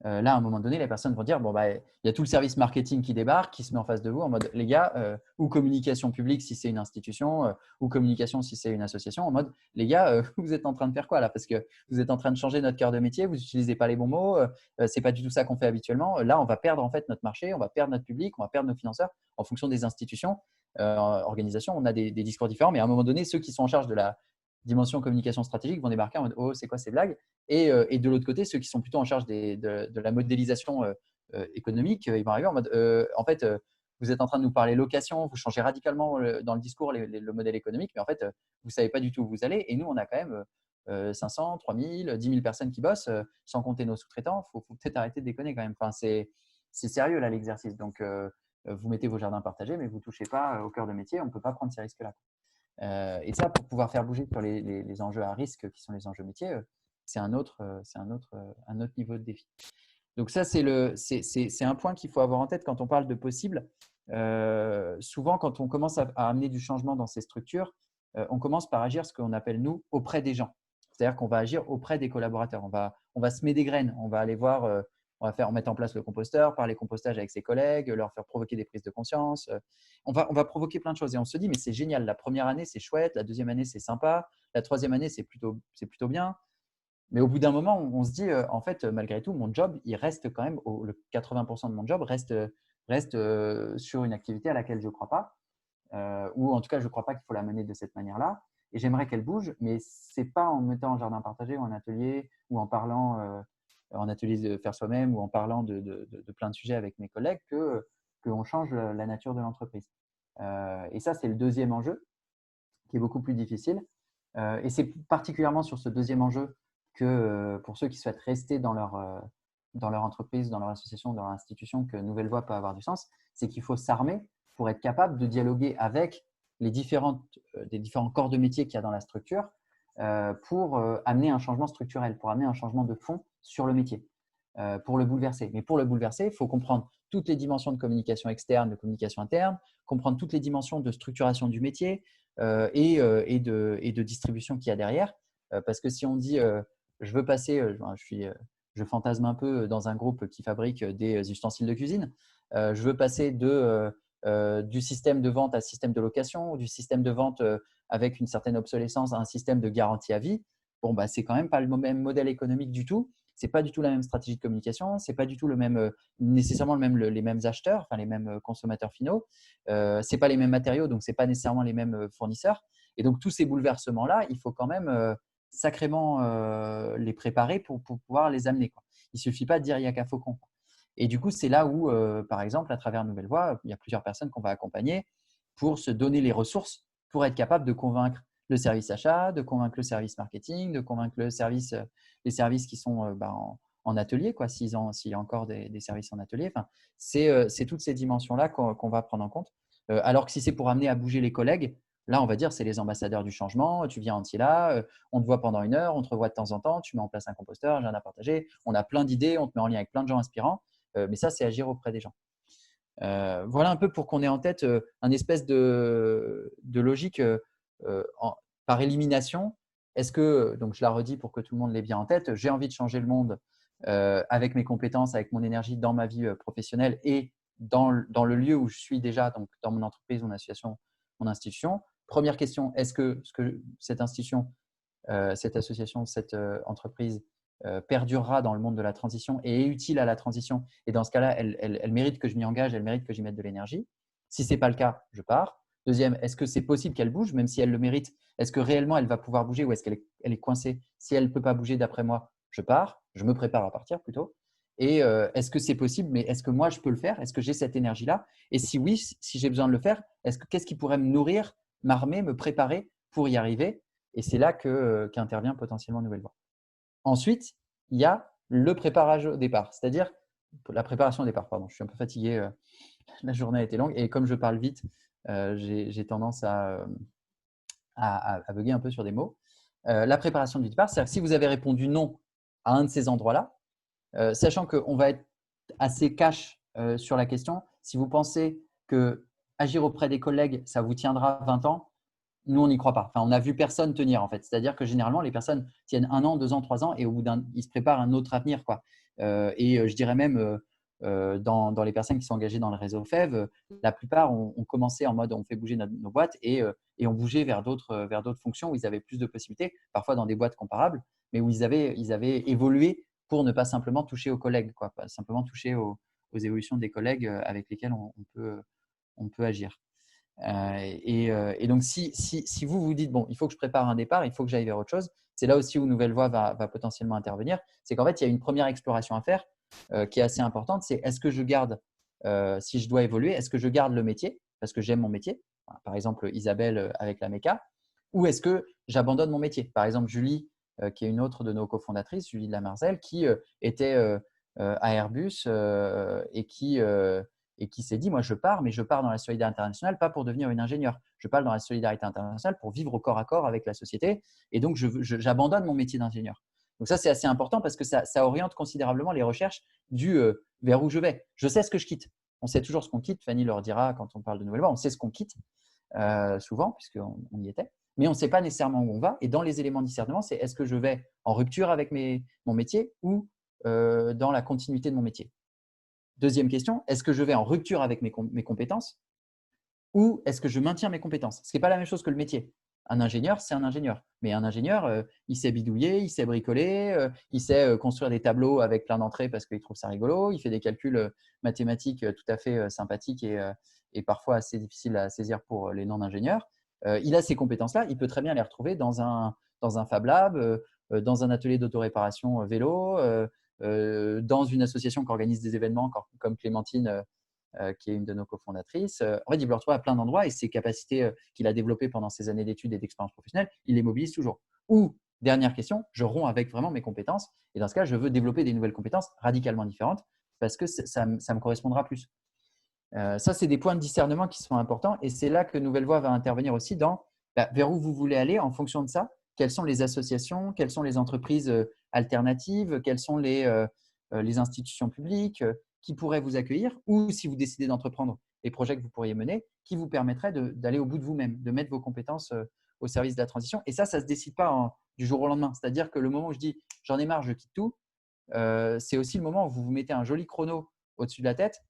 là, à un moment donné, les personnes vont dire il y a tout le service marketing qui débarque, qui se met en face de vous en mode les gars, ou communication publique si c'est une institution, ou communication si c'est une association, en mode les gars, vous êtes en train de faire quoi là? Parce que vous êtes en train de changer notre cœur de métier, vous n'utilisez pas les bons mots, c'est pas du tout ça qu'on fait habituellement. Là, on va perdre en fait notre marché, on va perdre notre public, on va perdre nos financeurs en fonction des institutions, organisations. On a des discours différents, mais à un moment donné, ceux qui sont en charge de dimension communication stratégique vont débarquer en mode « Oh, c'est quoi ces blagues ?» Et de l'autre côté, ceux qui sont plutôt en charge de la modélisation économique, ils vont arriver en mode en fait, vous êtes en train de nous parler location, vous changez radicalement dans le discours le modèle économique, mais en fait, vous ne savez pas du tout où vous allez. Et nous, on a quand même 500, 3000, 10 000 personnes qui bossent, sans compter nos sous-traitants. Il faut peut-être arrêter de déconner quand même. Enfin, c'est sérieux là l'exercice. Donc, vous mettez vos jardins partagés, mais vous ne touchez pas au cœur de métier. On ne peut pas prendre ces risques-là. Et ça, pour pouvoir faire bouger sur les enjeux à risque qui sont les enjeux métiers, c'est un autre niveau de défi. Donc ça, c'est un point qu'il faut avoir en tête quand on parle de possible. Souvent, quand on commence à amener du changement dans ces structures, on commence par agir ce qu'on appelle, nous, auprès des gens. C'est-à-dire qu'on va agir auprès des collaborateurs. On va semer des graines. On va aller voir, on va mettre en place le composteur, parler compostage avec ses collègues, leur faire provoquer des prises de conscience. On va provoquer plein de choses. Et on se dit, mais c'est génial. La première année, c'est chouette. La deuxième année, c'est sympa. La troisième année, c'est plutôt bien. Mais au bout d'un moment, on se dit, en fait, malgré tout, mon job, il reste quand même, le 80% de mon job reste sur une activité à laquelle je ne crois pas. Ou en tout cas, je ne crois pas qu'il faut la mener de cette manière-là. Et j'aimerais qu'elle bouge, mais ce n'est pas en mettant en jardin partagé ou en atelier ou en parlant en atelier de faire soi-même ou en parlant de plein de sujets avec mes collègues qu'on change la nature de l'entreprise. Et ça, c'est le deuxième enjeu qui est beaucoup plus difficile. Et c'est particulièrement sur ce deuxième enjeu que pour ceux qui souhaitent rester dans leur entreprise, dans leur association, dans leur institution, que Nouvelle Voie peut avoir du sens, c'est qu'il faut s'armer pour être capable de dialoguer avec les différents corps de métier qu'il y a dans la structure pour amener un changement structurel, pour amener un changement de fond sur le métier, pour le bouleverser. Mais pour le bouleverser, il faut comprendre toutes les dimensions de communication externe, de communication interne, comprendre toutes les dimensions de structuration du métier et de distribution qu'il y a derrière. Parce que si on dit je veux passer, je fantasme un peu dans un groupe qui fabrique des ustensiles de cuisine, je veux passer du système de vente à système de location, du système de vente avec une certaine obsolescence à un système de garantie à vie. Bon, bah, c'est quand même pas le même modèle économique du tout. C'est pas du tout la même stratégie de communication. C'est pas du tout nécessairement les mêmes acheteurs, enfin les mêmes consommateurs finaux. C'est pas les mêmes matériaux, donc c'est pas nécessairement les mêmes fournisseurs. Et donc tous ces bouleversements-là, il faut quand même sacrément les préparer pour pouvoir les amener, quoi. Il ne suffit pas de dire il n'y a qu'à Faucon. Et du coup, c'est là où, par exemple, à travers Nouvelle Voie, il y a plusieurs personnes qu'on va accompagner pour se donner les ressources pour être capable de convaincre le service achat, de convaincre le service marketing, de convaincre les services qui sont en atelier, quoi, s'il y a encore des services en atelier. Enfin, c'est toutes ces dimensions-là qu'on va prendre en compte. Alors que si c'est pour amener à bouger les collègues, là, on va dire, c'est les ambassadeurs du changement. Tu viens entier là, on te voit pendant 1 heure, on te revoit de temps en temps, tu mets en place un composteur, un jardin partagé, on a plein d'idées, on te met en lien avec plein de gens inspirants. Mais ça, c'est agir auprès des gens. Voilà un peu pour qu'on ait en tête un espèce de logique par élimination. Est-ce que, donc je la redis pour que tout le monde l'ait bien en tête, j'ai envie de changer le monde avec mes compétences, avec mon énergie dans ma vie professionnelle et dans le lieu où je suis déjà, donc dans mon entreprise, mon association, mon institution. Première question, est-ce que cette institution, cette association, cette entreprise perdurera dans le monde de la transition et est utile à la transition? Et dans ce cas-là, elle mérite que je m'y engage, elle mérite que j'y mette de l'énergie. Si ce n'est pas le cas, je pars. Deuxième, est-ce que c'est possible qu'elle bouge, même si elle le mérite? Est-ce que réellement elle va pouvoir bouger ou est-ce qu'elle est coincée? Si elle ne peut pas bouger d'après moi, je pars, je me prépare à partir plutôt. Et est-ce que c'est possible, mais est-ce que moi je peux le faire? Est-ce que j'ai cette énergie-là? Et si oui, si j'ai besoin de le faire, qu'est-ce qui pourrait me nourrir, m'armer, me préparer pour y arriver? Et c'est là qu'intervient potentiellement Nouvelle Voie. Ensuite, il y a le préparage au départ, c'est-à-dire la préparation au départ. Pardon, je suis un peu fatigué, la journée a été longue et comme je parle vite, j'ai tendance à bugger un peu sur des mots. La préparation du départ, c'est-à-dire que si vous avez répondu non à un de ces endroits-là, sachant qu'on va être assez cash sur la question, si vous pensez que agir auprès des collègues, ça vous tiendra 20 ans, nous, on n'y croit pas. Enfin, on n'a vu personne tenir, en fait. C'est-à-dire que généralement, les personnes tiennent 1 an, 2 ans, 3 ans et au bout ils se préparent un autre avenir, quoi. Je dirais même, dans les personnes qui sont engagées dans le réseau FEV, la plupart ont commencé en mode on fait bouger nos boîtes et ont bougé vers d'autres fonctions où ils avaient plus de possibilités, parfois dans des boîtes comparables, mais où ils avaient évolué pour ne pas simplement toucher aux collègues, quoi, pas simplement toucher aux évolutions des collègues avec lesquels on peut agir. Et donc, si vous vous dites, bon, il faut que je prépare un départ, il faut que j'aille vers autre chose, c'est là aussi où Nouvelle Voie va potentiellement intervenir. C'est qu'en fait, il y a une première exploration à faire qui est assez importante. C'est est-ce que je garde, si je dois évoluer, est-ce que je garde le métier parce que j'aime mon métier, par exemple Isabelle avec la MECA, ou est-ce que j'abandonne mon métier? Par exemple, Julie, qui est une autre de nos cofondatrices, Julie de la Marzel, qui était à Airbus et qui s'est dit, moi, je pars, mais je pars dans la solidarité internationale, pas pour devenir une ingénieure. Je pars dans la solidarité internationale pour vivre au corps à corps avec la société. Et donc, j'abandonne mon métier d'ingénieur. Donc ça, c'est assez important parce que ça oriente considérablement les recherches vers où je vais. Je sais ce que je quitte. On sait toujours ce qu'on quitte. Fanny leur dira quand on parle de Nouvelle Voie, on sait ce qu'on quitte souvent, puisqu'on y était. Mais on ne sait pas nécessairement où on va. Et dans les éléments de discernement, c'est est-ce que je vais en rupture avec mon métier ou dans la continuité de mon métier. Deuxième question, est-ce que je vais en rupture avec mes compétences ou est-ce que je maintiens mes compétences? Ce qui n'est pas la même chose que le métier. Un ingénieur, c'est un ingénieur. Mais un ingénieur, il sait bidouiller, il sait bricoler, il sait construire des tableaux avec plein d'entrées parce qu'il trouve ça rigolo. Il fait des calculs mathématiques tout à fait sympathiques et parfois assez difficiles à saisir pour les non-ingénieurs. Il a ces compétences-là. Il peut très bien les retrouver dans un Fab Lab, dans un atelier d'autoréparation vélo, dans une association qui organise des événements comme Clémentine, qui est une de nos cofondatrices. En fait, il peut le retrouver à plein d'endroits et ses capacités qu'il a développées pendant ses années d'études et d'expérience professionnelle, il les mobilise toujours. Ou, dernière question, je romps avec vraiment mes compétences et dans ce cas, je veux développer des nouvelles compétences radicalement différentes parce que ça me correspondra plus. Ça, c'est des points de discernement qui sont importants et c'est là que Nouvelle Voie va intervenir aussi dans vers où vous voulez aller en fonction de ça. Quelles sont les associations, quelles sont les entreprises alternatives, quelles sont les institutions publiques qui pourraient vous accueillir ou si vous décidez d'entreprendre les projets que vous pourriez mener, qui vous permettraient d'aller au bout de vous-même, de mettre vos compétences au service de la transition. Et ça ne se décide pas du jour au lendemain. C'est-à-dire que le moment où je dis j'en ai marre, je quitte tout, c'est aussi le moment où vous vous mettez un joli chrono au-dessus de la tête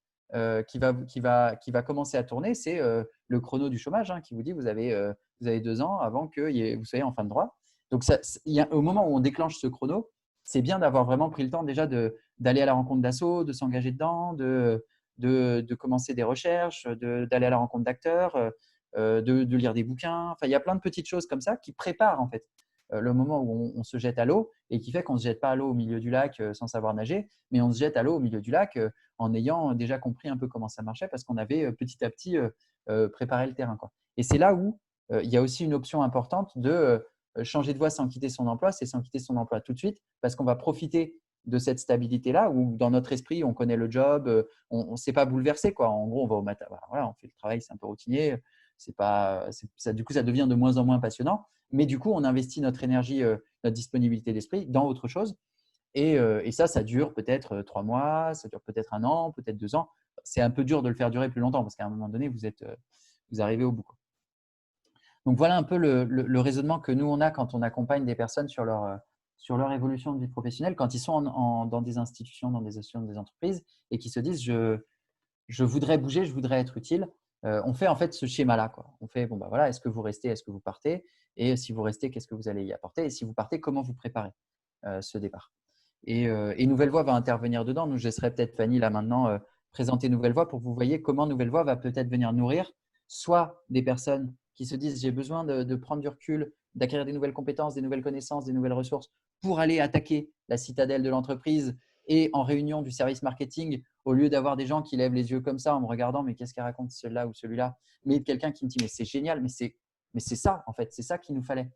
qui va commencer à tourner. C'est le chrono du chômage qui vous dit vous avez 2 ans avant que vous soyez en fin de droit. Donc, au moment où on déclenche ce chrono, c'est bien d'avoir vraiment pris le temps déjà d'aller à la rencontre d'assos, de s'engager dedans, de commencer des recherches, d'aller à la rencontre d'acteurs, de lire des bouquins. Enfin, il y a plein de petites choses comme ça qui préparent en fait le moment où on se jette à l'eau et qui fait qu'on ne se jette pas à l'eau au milieu du lac sans savoir nager, mais on se jette à l'eau au milieu du lac en ayant déjà compris un peu comment ça marchait parce qu'on avait petit à petit préparé le terrain, quoi. Et c'est là où il y a aussi une option importante de changer de voie sans quitter son emploi, c'est sans quitter son emploi tout de suite parce qu'on va profiter de cette stabilité-là où dans notre esprit, on connaît le job, on ne s'est pas bouleversé, quoi. En gros, on va au matin, voilà, on fait le travail, c'est un peu routinier. Du coup, ça devient de moins en moins passionnant. Mais du coup, on investit notre énergie, notre disponibilité d'esprit dans autre chose. Et ça dure peut-être 3 mois, ça dure peut-être 1 an, peut-être 2 ans. C'est un peu dur de le faire durer plus longtemps parce qu'à un moment donné, vous arrivez au bout. Donc, voilà un peu le raisonnement que nous, on a quand on accompagne des personnes sur leur évolution de vie professionnelle, quand ils sont dans des institutions, dans des associations, des entreprises et qui se disent je voudrais bouger, je voudrais être utile. On fait en fait ce schéma-là, quoi. On fait bon, bah voilà, est-ce que vous restez, est-ce que vous partez? Et si vous restez, qu'est-ce que vous allez y apporter? Et si vous partez, comment vous préparez ce départ? Et Nouvelle Voie va intervenir dedans. Nous, je laisserai peut-être Fanny là maintenant présenter Nouvelle Voie pour que vous voyez comment Nouvelle Voie va peut-être venir nourrir soit des personnes qui se disent j'ai besoin de prendre du recul, d'acquérir des nouvelles compétences, des nouvelles connaissances, des nouvelles ressources pour aller attaquer la citadelle de l'entreprise et en réunion du service marketing, au lieu d'avoir des gens qui lèvent les yeux comme ça en me regardant, mais qu'est-ce qu'elle raconte celui-là ou celui-là, mais quelqu'un qui me dit mais c'est génial, mais c'est ça en fait, c'est ça qu'il nous fallait.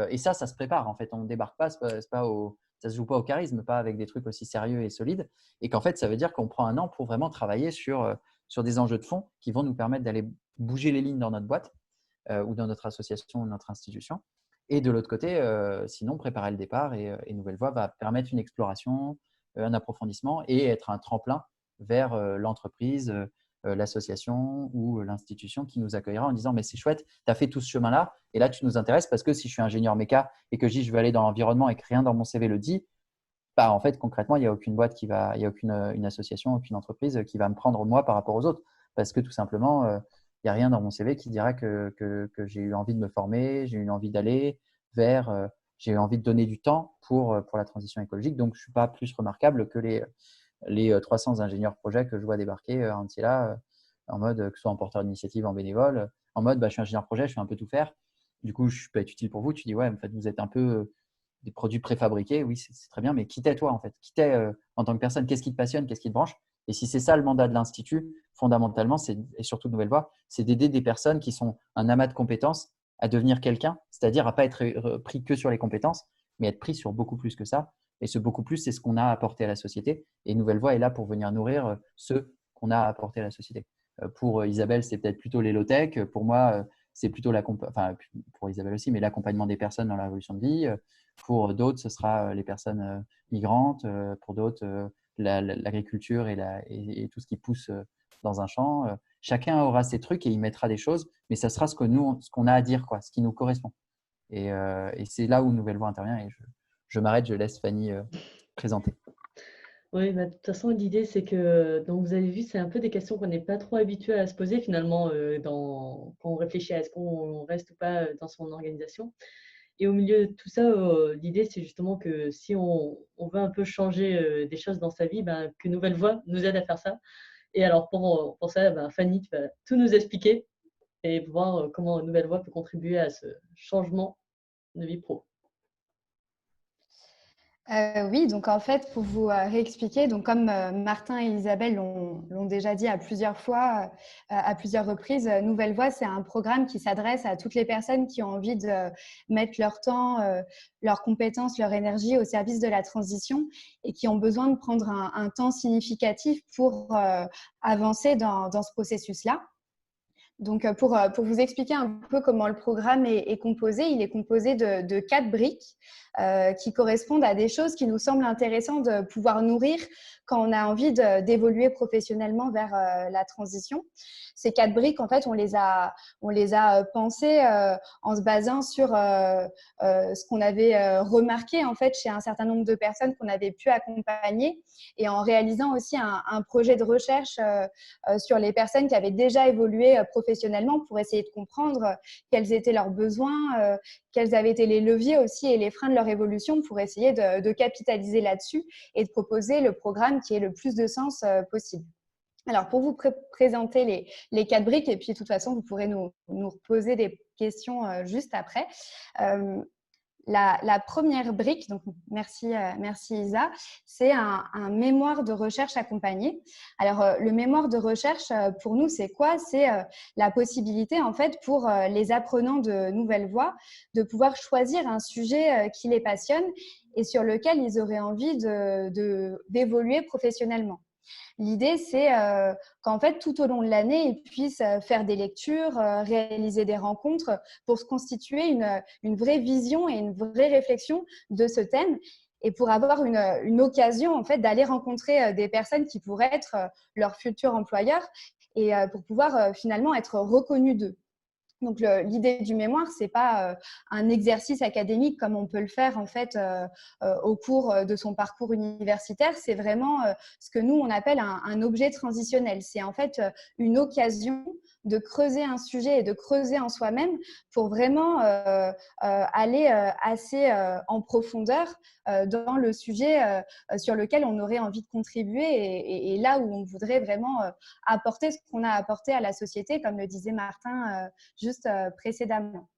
Et ça se prépare en fait, on ne débarque pas, ça se joue pas au charisme, pas avec des trucs aussi sérieux et solides, et qu'en fait ça veut dire qu'on prend 1 an pour vraiment travailler sur des enjeux de fond qui vont nous permettre d'aller bouger les lignes dans notre boîte ou dans notre association ou notre institution. Et de l'autre côté, sinon, préparer le départ et Nouvelle Voie va permettre une exploration, un approfondissement et être un tremplin vers l'entreprise, l'association ou l'institution qui nous accueillera en disant mais c'est chouette, tu as fait tout ce chemin-là et là tu nous intéresses parce que si je suis ingénieur méca et que je dis je veux aller dans l'environnement et que rien dans mon CV le dit, bah, en fait concrètement il n'y a aucune boîte il n'y a aucune une association, aucune entreprise qui va me prendre moi par rapport aux autres parce que tout simplement il n'y a rien dans mon CV qui dira que j'ai eu envie de me former, j'ai eu envie d'aller vers, j'ai eu envie de donner du temps pour la transition écologique. Donc, je ne suis pas plus remarquable que les 300 ingénieurs projets que je vois débarquer à Antiella en mode que ce soit en porteur d'initiative, en bénévole, en mode je suis ingénieur projet, je fais un peu tout faire. Du coup, je peux être utile pour vous. Tu dis ouais, en fait, vous êtes un peu des produits préfabriqués. Oui, c'est très bien, mais qui t'es toi en fait? Qui t'es en tant que personne? Qu'est-ce qui te passionne? Qu'est-ce qui te branche? Et si c'est ça le mandat de l'Institut, fondamentalement, et surtout de Nouvelle Voie, c'est d'aider des personnes qui sont un amas de compétences à devenir quelqu'un, c'est-à-dire à pas être pris que sur les compétences, mais être pris sur beaucoup plus que ça. Et ce beaucoup plus, c'est ce qu'on a apporté à la société. Et Nouvelle Voie est là pour venir nourrir ce qu'on a apporté à la société. Pour Isabelle, c'est peut-être plutôt les low-tech. Pour moi, c'est plutôt pour Isabelle aussi, mais l'accompagnement des personnes dans la révolution de vie. Pour d'autres, ce sera les personnes migrantes. Pour d'autres, l'agriculture et tout ce qui pousse dans un champ. Chacun aura ses trucs et il mettra des choses, mais ça sera ce qu'on a à dire, quoi, ce qui nous correspond. Et c'est là où Nouvelle Voie intervient. Et je m'arrête, je laisse Fanny présenter. Oui, de toute façon, l'idée, c'est que, donc vous avez vu, c'est un peu des questions qu'on n'est pas trop habitué à se poser finalement quand on réfléchit à est-ce qu'on reste ou pas dans son organisation. Et au milieu de tout ça, l'idée, c'est justement que si on veut un peu changer des choses dans sa vie, que Nouvelle Voie nous aide à faire ça. Et alors, pour ça, Fanny, tu vas tout nous expliquer et voir comment Nouvelle Voie peut contribuer à ce changement de vie pro. Oui, donc en fait, pour vous réexpliquer, donc comme Martin et Isabelle l'ont déjà dit à plusieurs fois, à plusieurs reprises, Nouvelle Voie, c'est un programme qui s'adresse à toutes les personnes qui ont envie de mettre leur temps, leurs compétences, leur énergie au service de la transition et qui ont besoin de prendre un temps significatif pour avancer dans ce processus-là. Donc, pour vous expliquer un peu comment le programme est composé, il est composé de 4 briques qui correspondent à des choses qui nous semblent intéressantes de pouvoir nourrir quand on a envie d'évoluer professionnellement vers la transition. Ces 4 briques, en fait, on les a pensées en se basant sur ce qu'on avait remarqué en fait chez un certain nombre de personnes qu'on avait pu accompagner et en réalisant aussi un projet de recherche sur les personnes qui avaient déjà évolué professionnellement pour essayer de comprendre quels étaient leurs besoins, quels avaient été les leviers aussi et les freins de leur évolution pour essayer de capitaliser là-dessus et de proposer le programme qui ait le plus de sens possible. Alors, pour vous présenter les 4 briques, et puis de toute façon, vous pourrez nous poser des questions juste après. La première brique, donc merci Isa, c'est un mémoire de recherche accompagné. Alors, le mémoire de recherche, pour nous, c'est quoi? C'est la possibilité, en fait, pour les apprenants de Nouvelle Voie de pouvoir choisir un sujet qui les passionne et sur lequel ils auraient envie d'évoluer professionnellement. L'idée, c'est qu'en fait, tout au long de l'année, ils puissent faire des lectures, réaliser des rencontres pour se constituer une vraie vision et une vraie réflexion de ce thème et pour avoir une occasion en fait, d'aller rencontrer des personnes qui pourraient être leurs futurs employeurs et pour pouvoir finalement être reconnus d'eux. Donc, l'idée du mémoire, ce n'est pas un exercice académique comme on peut le faire en fait au cours de son parcours universitaire. C'est vraiment ce que nous, on appelle un objet transitionnel. C'est en fait une occasion de creuser un sujet et de creuser en soi-même pour vraiment aller assez en profondeur dans le sujet sur lequel on aurait envie de contribuer et là où on voudrait vraiment apporter ce qu'on a apporté à la société, comme le disait Martin juste précédemment.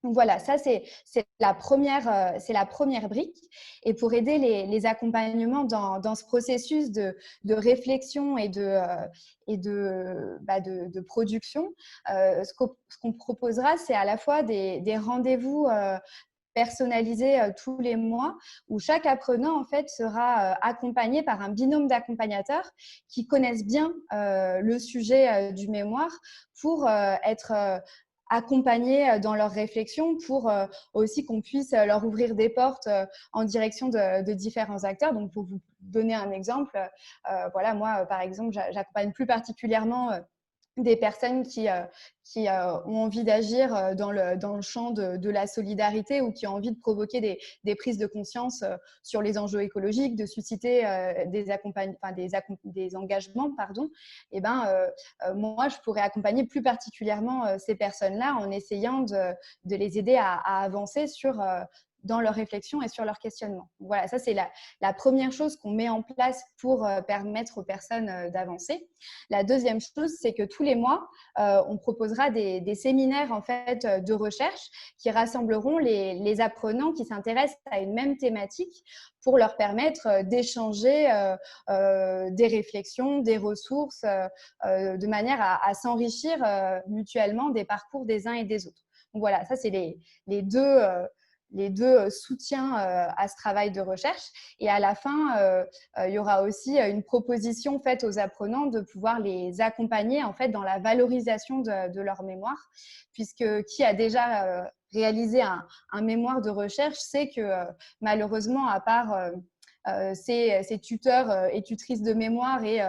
Donc voilà, ça c'est la première brique. Et pour aider les accompagnements dans ce processus de réflexion et de production, ce qu'on proposera, c'est à la fois des rendez-vous personnalisé tous les mois où chaque apprenant en fait sera accompagné par un binôme d'accompagnateurs qui connaissent bien le sujet du mémoire pour être accompagnés dans leur réflexion pour aussi qu'on puisse leur ouvrir des portes en direction de différents acteurs. Donc, pour vous donner un exemple, voilà, moi, par exemple, j'accompagne plus particulièrement des personnes qui ont envie d'agir dans le champ de la solidarité ou qui ont envie de provoquer des prises de conscience sur les enjeux écologiques, de susciter des engagements. Et moi, je pourrais accompagner plus particulièrement ces personnes-là en essayant de les aider à avancer sur dans leur réflexion et sur leur questionnement. Voilà, ça c'est la première chose qu'on met en place pour permettre aux personnes d'avancer. La deuxième chose, c'est que tous les mois, on proposera des séminaires en fait de recherche qui rassembleront les apprenants qui s'intéressent à une même thématique pour leur permettre d'échanger des réflexions, des ressources, de manière à s'enrichir mutuellement des parcours des uns et des autres. Donc voilà, ça c'est les deux soutiens à ce travail de recherche. Et à la fin, il y aura aussi une proposition faite aux apprenants de pouvoir les accompagner en fait dans la valorisation de leur mémoire, puisque qui a déjà réalisé un mémoire de recherche sait que malheureusement, à part ses tuteurs et tutrices de mémoire et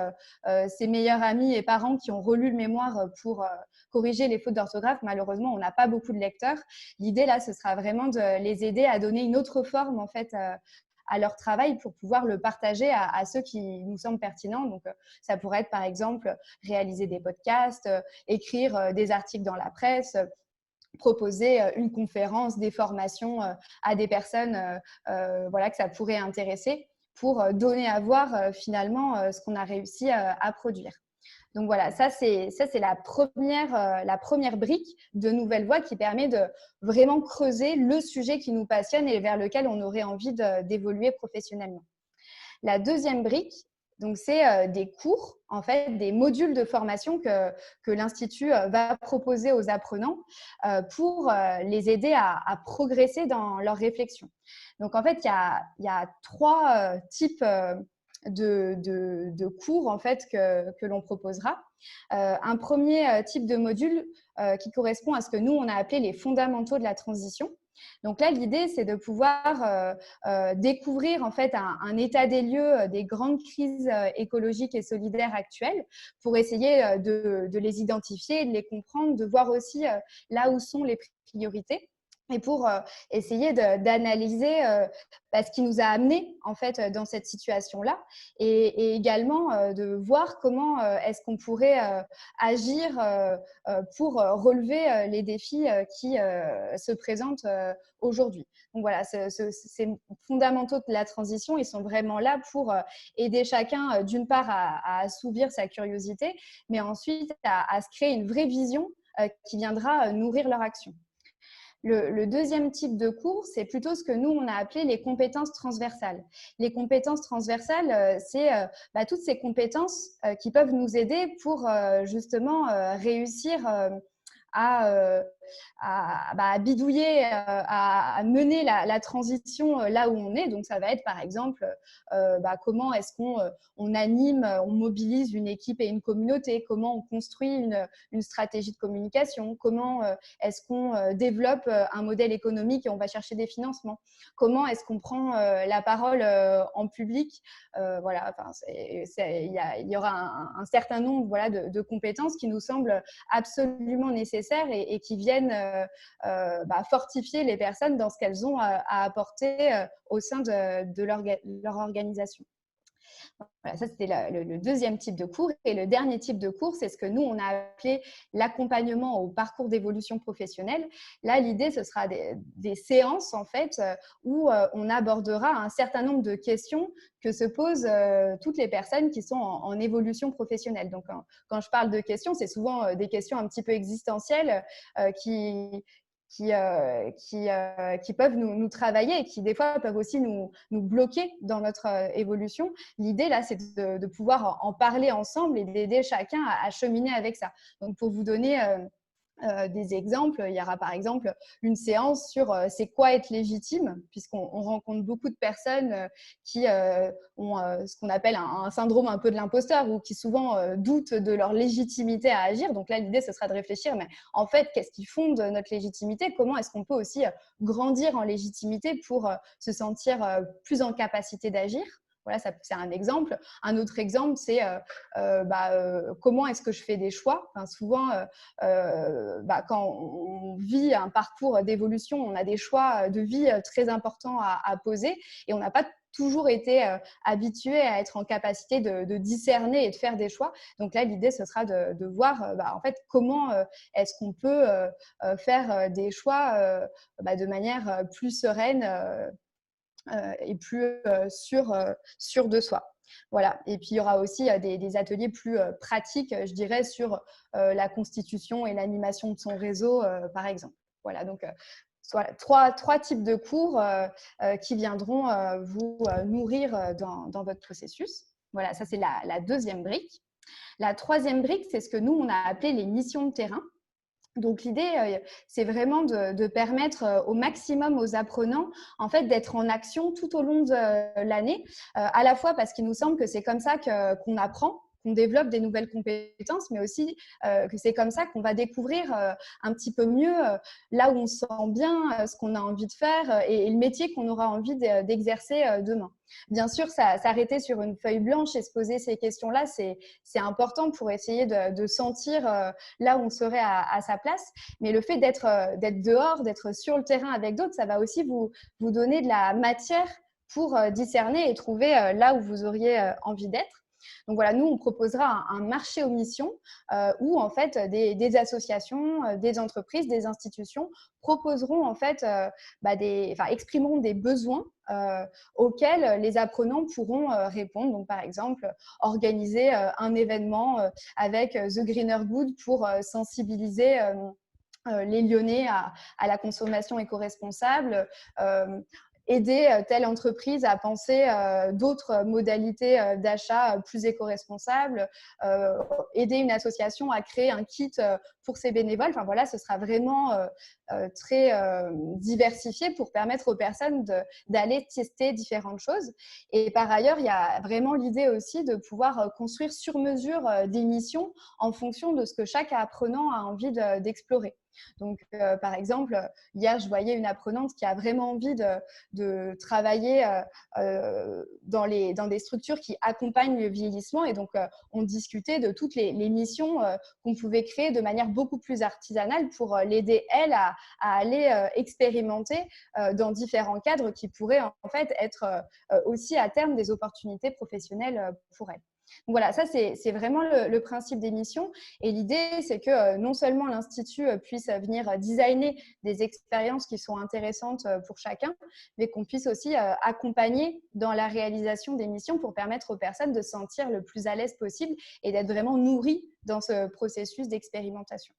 ses meilleurs amis et parents qui ont relu le mémoire pour corriger les fautes d'orthographe, malheureusement, on n'a pas beaucoup de lecteurs. L'idée, là, ce sera vraiment de les aider à donner une autre forme, en fait, à leur travail pour pouvoir le partager à ceux qui nous semblent pertinents. Donc, ça pourrait être, par exemple, réaliser des podcasts, écrire des articles dans la presse, proposer une conférence, des formations à des personnes voilà, que ça pourrait intéresser pour donner à voir finalement ce qu'on a réussi à produire. Donc voilà, ça c'est la première brique de Nouvelle Voie qui permet de vraiment creuser le sujet qui nous passionne et vers lequel on aurait envie d'évoluer professionnellement. La deuxième brique, donc c'est des cours, en fait, des modules de formation que l'Institut va proposer aux apprenants pour les aider à progresser dans leur réflexion. Donc en fait, il y a trois types de cours en fait que l'on proposera. Un premier type de module qui correspond à ce que nous on a appelé les fondamentaux de la transition. Donc là, l'idée, c'est de pouvoir découvrir en fait un état des lieux des grandes crises écologiques et solidaires actuelles pour essayer de les identifier, de les comprendre, de voir aussi là où sont les priorités. Et pour essayer d'analyser ce qui nous a amenés en fait dans cette situation-là, et également de voir comment est-ce qu'on pourrait agir pour relever les défis qui se présentent aujourd'hui. Donc voilà, ces fondamentaux de la transition, ils sont vraiment là pour aider chacun d'une part à assouvir sa curiosité, mais ensuite à se créer une vraie vision qui viendra nourrir leur action. Le deuxième type de cours, c'est plutôt ce que nous, on a appelé les compétences transversales. Les compétences transversales, c'est toutes ces compétences qui peuvent nous aider pour justement réussir à bidouiller, à mener la transition là où on est. Donc, ça va être par exemple comment est-ce qu'on anime, on mobilise une équipe et une communauté, comment on construit une stratégie de communication, comment est-ce qu'on développe un modèle économique et on va chercher des financements, comment est-ce qu'on prend la parole en public. Voilà, il y aura un certain nombre voilà, de compétences qui nous semblent absolument nécessaires et qui viennent fortifier les personnes dans ce qu'elles ont à apporter au sein de leur organisation. Voilà, ça, c'était le deuxième type de cours. Et le dernier type de cours, c'est ce que nous, on a appelé l'accompagnement au parcours d'évolution professionnelle. Là, l'idée, ce sera des séances, en fait, où on abordera un certain nombre de questions que se posent toutes les personnes qui sont en évolution professionnelle. Donc, quand je parle de questions, c'est souvent des questions un petit peu existentielles qui peuvent nous travailler et qui, des fois, peuvent aussi nous bloquer dans notre évolution. L'idée, là, c'est de pouvoir en parler ensemble et d'aider chacun à cheminer avec ça. Donc, pour vous donner des exemples, il y aura par exemple une séance sur c'est quoi être légitime, puisqu'on rencontre beaucoup de personnes qui ont ce qu'on appelle un syndrome un peu de l'imposteur ou qui souvent doutent de leur légitimité à agir. Donc là, l'idée, ce sera de réfléchir, mais en fait, qu'est-ce qui fonde notre légitimité? Comment est-ce qu'on peut aussi grandir en légitimité pour se sentir plus en capacité d'agir? Voilà, c'est un exemple. Un autre exemple, c'est comment est-ce que je fais des choix. Enfin, souvent, quand on vit un parcours d'évolution, on a des choix de vie très importants à poser et on n'a pas toujours été habitués à être en capacité de discerner et de faire des choix. Donc là, l'idée, ce sera de voir en fait, comment est-ce qu'on peut faire des choix de manière plus sereine et plus sûre de soi. Voilà. Et puis, il y aura aussi des ateliers plus pratiques, je dirais, sur la constitution et l'animation de son réseau, par exemple. Voilà, donc voilà, trois types de cours qui viendront vous nourrir dans votre processus. Voilà, ça, c'est la deuxième brique. La troisième brique, c'est ce que nous, on a appelé les missions de terrain. Donc, l'idée, c'est vraiment de permettre au maximum aux apprenants en fait, d'être en action tout au long de l'année, à la fois parce qu'il nous semble que c'est comme ça qu'on apprend, qu'on développe des nouvelles compétences, mais aussi que c'est comme ça qu'on va découvrir un petit peu mieux là où on se sent bien, ce qu'on a envie de faire et le métier qu'on aura envie d'exercer demain. Bien sûr, s'arrêter sur une feuille blanche et se poser ces questions-là, c'est important pour essayer de sentir là où on serait à sa place. Mais le fait d'être dehors, d'être sur le terrain avec d'autres, ça va aussi vous donner de la matière pour discerner et trouver là où vous auriez envie d'être. Donc voilà, nous, on proposera un marché aux missions où en fait des associations, des entreprises, des institutions proposeront en fait, exprimeront des besoins auxquels les apprenants pourront répondre. Donc par exemple, organiser un événement avec The Greener Good pour sensibiliser les Lyonnais à la consommation éco-responsable, aider telle entreprise à penser d'autres modalités d'achat plus éco-responsables, aider une association à créer un kit pour ses bénévoles. Enfin voilà, ce sera vraiment très diversifié pour permettre aux personnes d'aller tester différentes choses. Et par ailleurs, il y a vraiment l'idée aussi de pouvoir construire sur mesure des missions en fonction de ce que chaque apprenant a envie d'explorer. Donc, par exemple, hier, je voyais une apprenante qui a vraiment envie de travailler dans des structures qui accompagnent le vieillissement. Et donc, on discutait de toutes les missions qu'on pouvait créer de manière beaucoup plus artisanale pour l'aider, elle, à aller expérimenter dans différents cadres qui pourraient en fait être aussi à terme des opportunités professionnelles pour elle. Donc voilà, ça c'est vraiment le principe des missions. Et l'idée, c'est que non seulement l'Institut puisse venir designer des expériences qui sont intéressantes pour chacun, mais qu'on puisse aussi accompagner dans la réalisation des missions pour permettre aux personnes de se sentir le plus à l'aise possible et d'être vraiment nourries dans ce processus d'expérimentation.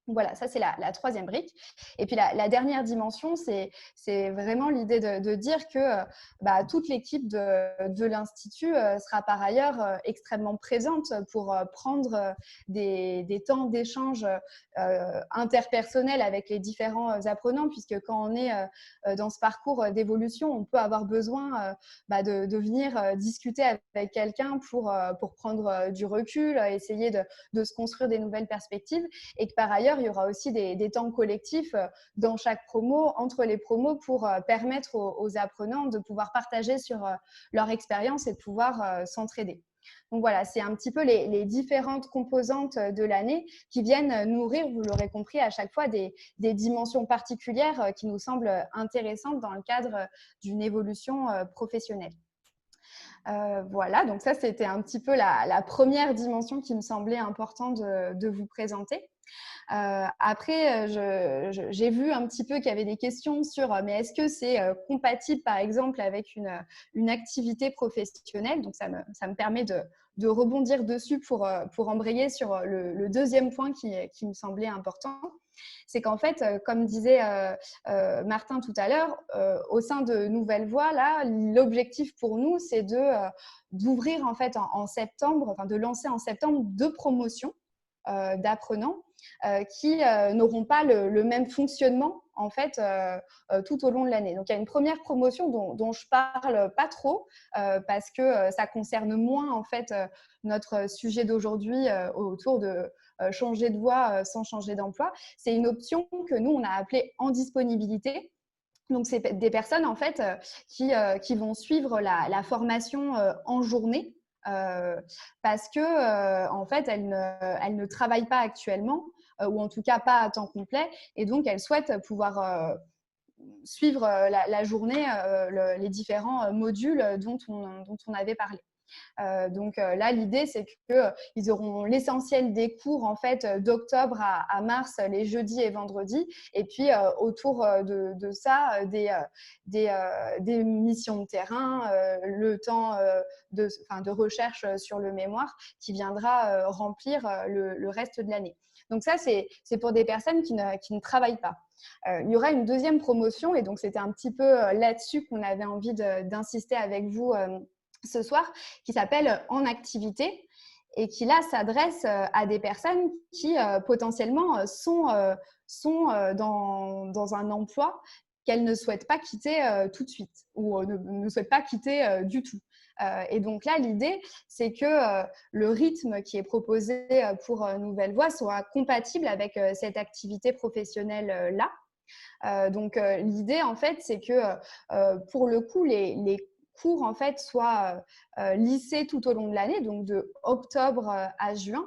Voilà, ça c'est la troisième brique. Et puis la dernière dimension, c'est vraiment l'idée de dire que toute l'équipe de l'Institut sera par ailleurs extrêmement présente pour prendre des temps d'échange interpersonnels avec les différents apprenants, puisque quand on est dans ce parcours d'évolution, on peut avoir besoin de venir discuter avec quelqu'un pour prendre du recul, essayer de se construire des nouvelles perspectives, et que par ailleurs, il y aura aussi des temps collectifs dans chaque promo, entre les promos, pour permettre aux apprenants de pouvoir partager sur leur expérience et de pouvoir s'entraider. Donc voilà, c'est un petit peu les différentes composantes de l'année qui viennent nourrir, vous l'aurez compris, à chaque fois des dimensions particulières qui nous semblent intéressantes dans le cadre d'une évolution professionnelle. Voilà, donc ça, c'était un petit peu la première dimension qui me semblait important de vous présenter. Après, j'ai vu un petit peu qu'il y avait des questions sur mais est-ce que c'est compatible par exemple avec une activité professionnelle? Donc ça me permet de rebondir dessus pour embrayer sur le deuxième point qui me semblait important. C'est qu'en fait, comme disait Martin tout à l'heure, au sein de Nouvelle Voie, là, l'objectif pour nous, c'est d'ouvrir en fait en septembre, enfin de lancer en septembre 2 promotions d'apprenants qui n'auront pas le même fonctionnement en fait tout au long de l'année. Donc il y a une première promotion dont je parle pas trop parce que ça concerne moins en fait notre sujet d'aujourd'hui autour de changer de voie sans changer d'emploi. C'est une option que nous on a appelée en disponibilité. Donc, c'est des personnes en fait qui vont suivre la formation en journée parce que en fait, elles ne travaillent pas actuellement ou en tout cas pas à temps complet, et donc elles souhaitent pouvoir suivre la journée, les différents modules dont on avait parlé. Donc là, l'idée, c'est qu'ils auront l'essentiel des cours en fait d'octobre à mars, les jeudis et vendredis. Et puis, autour de ça, des missions de terrain, le temps de recherche sur le mémoire qui viendra remplir le reste de l'année. Donc ça, c'est pour des personnes qui ne travaillent pas. Il y aura une deuxième promotion et donc c'était un petit peu là-dessus qu'on avait envie d'insister avec vous ce soir, qui s'appelle En activité et qui là s'adresse à des personnes qui potentiellement sont dans un emploi qu'elles ne souhaitent pas quitter tout de suite ou ne souhaitent pas quitter du tout. Et donc là, l'idée, c'est que le rythme qui est proposé pour Nouvelle Voie soit compatible avec cette activité professionnelle-là. Donc, l'idée, en fait, c'est que pour le coup, les cours, en fait, soient lissés tout au long de l'année, donc de octobre à juin,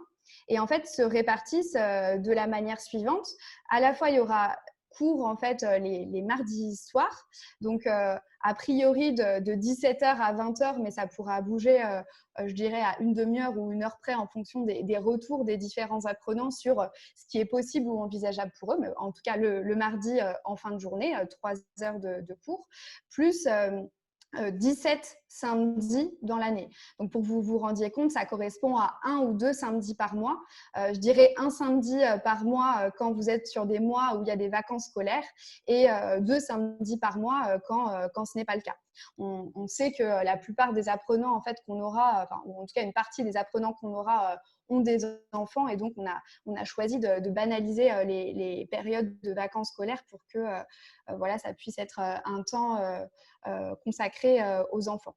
et en fait, se répartissent de la manière suivante. À la fois, il y aura cours, en fait, les mardis soirs, donc a priori de 17h à 20h, mais ça pourra bouger, je dirais, à une demi-heure ou une heure près en fonction des retours des différents apprenants sur ce qui est possible ou envisageable pour eux. Mais en tout cas, le mardi en fin de journée, 3 heures de cours, plus 17 samedis dans l'année. Donc, pour que vous vous rendiez compte, ça correspond à 1 ou 2 samedis par mois. Je dirais un samedi par mois quand vous êtes sur des mois où il y a des vacances scolaires et 2 samedis par mois quand ce n'est pas le cas. On sait que la plupart des apprenants en fait, qu'on aura, ou en tout cas une partie des apprenants qu'on aura ont des enfants et donc on a choisi de banaliser les périodes de vacances scolaires pour que voilà, ça puisse être un temps consacré aux enfants.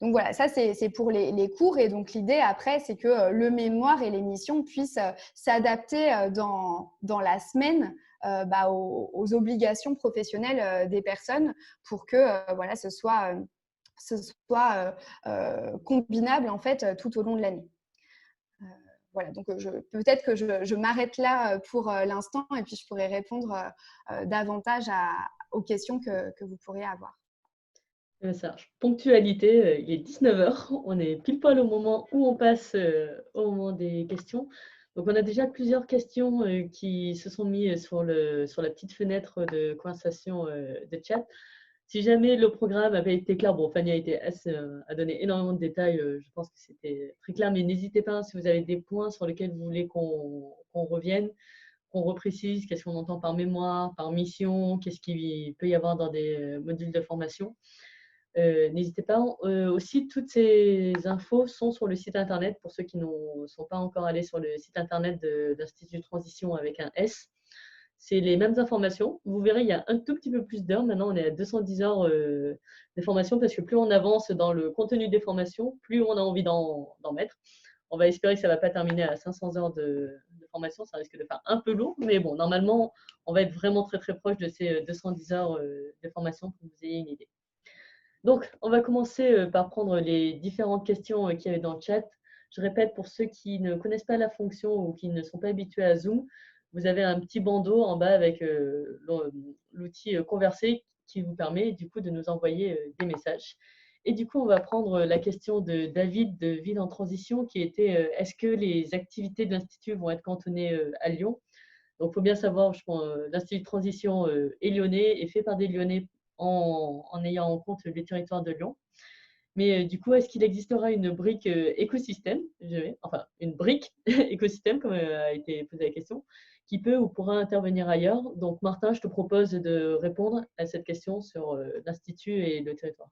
Donc voilà, ça c'est pour les cours et donc l'idée après c'est que le mémoire et les missions puissent s'adapter dans la semaine aux obligations professionnelles des personnes pour que voilà, ce soit combinable en fait tout au long de l'année. Voilà, donc peut-être que je m'arrête là pour l'instant et puis je pourrais répondre davantage aux questions que vous pourriez avoir. Ça marche. Ponctualité, il est 19h, on est pile poil au moment où on passe au moment des questions. Donc on a déjà plusieurs questions qui se sont mises sur la petite fenêtre de conversation de chat. Si jamais le programme avait été clair, bon, Fanny a donné énormément de détails, je pense que c'était très clair, mais n'hésitez pas si vous avez des points sur lesquels vous voulez qu'on revienne, qu'on reprécise, qu'est-ce qu'on entend par mémoire, par mission, qu'est-ce qu'il peut y avoir dans des modules de formation. N'hésitez pas. Aussi, toutes ces infos sont sur le site internet pour ceux qui ne sont pas encore allés sur le site internet de l'Institut de Transition avec un S. C'est les mêmes informations. Vous verrez, il y a un tout petit peu plus d'heures. Maintenant, on est à 210 heures de formation parce que plus on avance dans le contenu des formations, plus on a envie d'en mettre. On va espérer que ça ne va pas terminer à 500 heures de formation. Ça risque de faire un peu lourd. Mais bon, normalement, on va être vraiment très, très proche de ces 210 heures de formation pour que vous ayez une idée. Donc, on va commencer par prendre les différentes questions qu'il y avait dans le chat. Je répète, pour ceux qui ne connaissent pas la fonction ou qui ne sont pas habitués à Zoom, vous avez un petit bandeau en bas avec l'outil Converser qui vous permet du coup de nous envoyer des messages. Et du coup, on va prendre la question de David de Ville en Transition qui était est-ce que les activités de l'Institut vont être cantonnées à Lyon? Donc, il faut bien savoir, l'Institut de Transition est lyonnais et fait par des Lyonnais en ayant en compte les territoires de Lyon. Mais du coup, est-ce qu'il existera une brique écosystème, enfin une brique écosystème, comme a été posée la question, qui peut ou pourra intervenir ailleurs? Donc Martin, je te propose de répondre à cette question sur l'Institut et le territoire.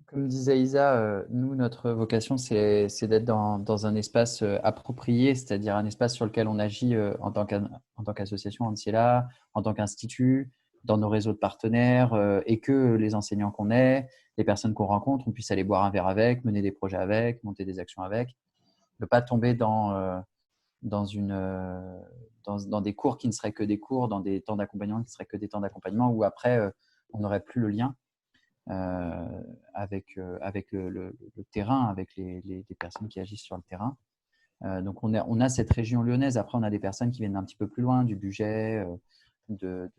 Comme disait Isa, nous, notre vocation, c'est d'être dans un espace approprié, c'est-à-dire un espace sur lequel on agit en tant qu'association Anciela, en tant qu'institut, dans nos réseaux de partenaires, et que les enseignants qu'on est, les personnes qu'on rencontre, on puisse aller boire un verre avec, mener des projets avec, monter des actions avec. Ne pas tomber dans des cours qui ne seraient que des cours, dans des temps d'accompagnement qui ne seraient que des temps d'accompagnement, où après, on n'aurait plus le lien avec le terrain, avec les personnes qui agissent sur le terrain. Donc, on a cette région lyonnaise. Après, on a des personnes qui viennent un petit peu plus loin, du Bugey, de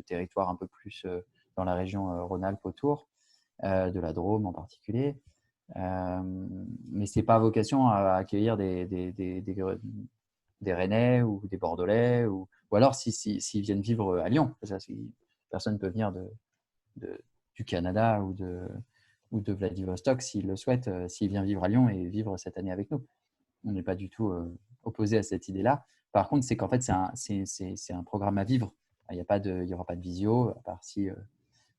territoires un peu plus dans la région Rhône-Alpes autour, de la Drôme en particulier. Mais ce n'est pas vocation à accueillir des Rennais ou des Bordelais, ou alors s'ils viennent vivre à Lyon. Personne ne peut venir du Canada ou de Vladivostok s'il le souhaite, s'il vient vivre à Lyon et vivre cette année avec nous. On n'est pas du tout opposé à cette idée-là. Par contre, c'est qu'en fait, c'est un programme à vivre. Il n'y aura pas de visio, à part si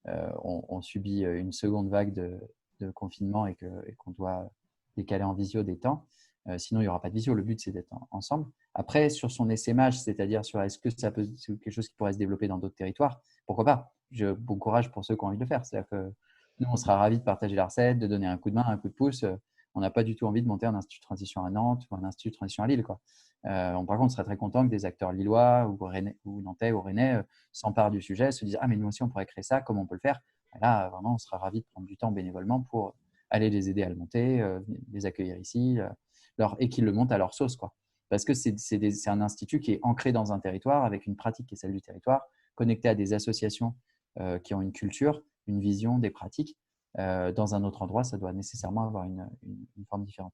on subit une seconde vague de confinement et qu'on doit décaler en visio des temps. Sinon, il n'y aura pas de visio. Le but, c'est d'être ensemble. Après, sur son essaimage, c'est-à-dire sur est-ce que c'est quelque chose qui pourrait se développer dans d'autres territoires, pourquoi pas. Bon courage pour ceux qui ont envie de le faire. C'est-à-dire que nous, on sera ravis de partager la recette, de donner un coup de main, un coup de pouce. On n'a pas du tout envie de monter un institut de transition à Nantes ou un institut de transition à Lille, quoi. Par contre, on serait très content que des acteurs lillois ou nantais ou rennais s'emparent du sujet, se disent « Ah, mais nous aussi, on pourrait créer ça, comment on peut le faire ?» Et là, vraiment, on sera ravis de prendre du temps bénévolement pour aller les aider à le monter, les accueillir ici, et qu'ils le montent à leur sauce, quoi. Parce que c'est un institut qui est ancré dans un territoire, avec une pratique qui est celle du territoire, connecté à des associations qui ont une culture, une vision, des pratiques. Dans un autre endroit, ça doit nécessairement avoir une forme différente.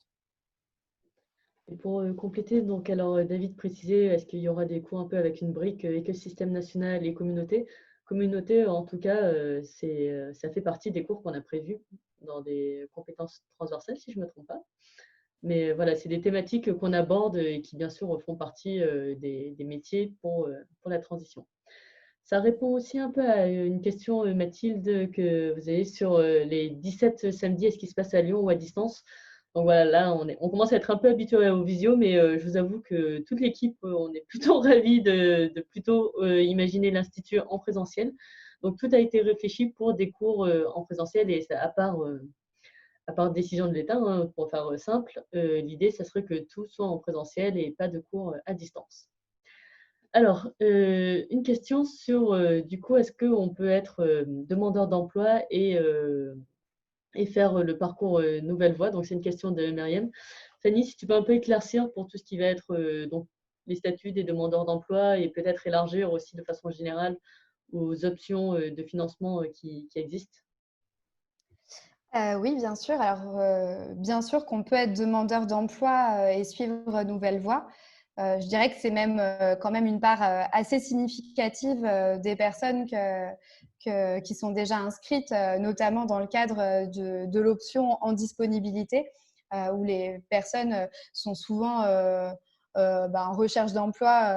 Et pour compléter, donc alors David précisait, est-ce qu'il y aura des cours un peu avec une brique écosystème national et communauté? Communauté, en tout cas, ça fait partie des cours qu'on a prévus dans des compétences transversales, si je ne me trompe pas. Mais voilà, c'est des thématiques qu'on aborde et qui, bien sûr, font partie des métiers pour la transition. Ça répond aussi un peu à une question, Mathilde, que vous avez sur les 17 samedis, est-ce qu'il se passe à Lyon ou à distance? Donc voilà, là, on commence à être un peu habitué aux visio, mais je vous avoue que toute l'équipe, on est plutôt ravis de plutôt imaginer l'Institut en présentiel. Donc tout a été réfléchi pour des cours en présentiel et ça, à part décision de l'État, hein, pour faire simple, l'idée, ça serait que tout soit en présentiel et pas de cours à distance. Alors, une question sur, du coup, est-ce qu'on peut être demandeur d'emploi et faire le parcours Nouvelle Voie? Donc, c'est une question de Myriam. Fanny, si tu peux un peu éclaircir pour tout ce qui va être donc, les statuts des demandeurs d'emploi et peut-être élargir aussi de façon générale aux options de financement qui existent. Oui, bien sûr. Alors, bien sûr qu'on peut être demandeur d'emploi et suivre Nouvelle Voie. Je dirais que c'est même quand même une part assez significative des personnes qui sont déjà inscrites, notamment dans le cadre de l'option en disponibilité, où les personnes sont souvent en recherche d'emploi,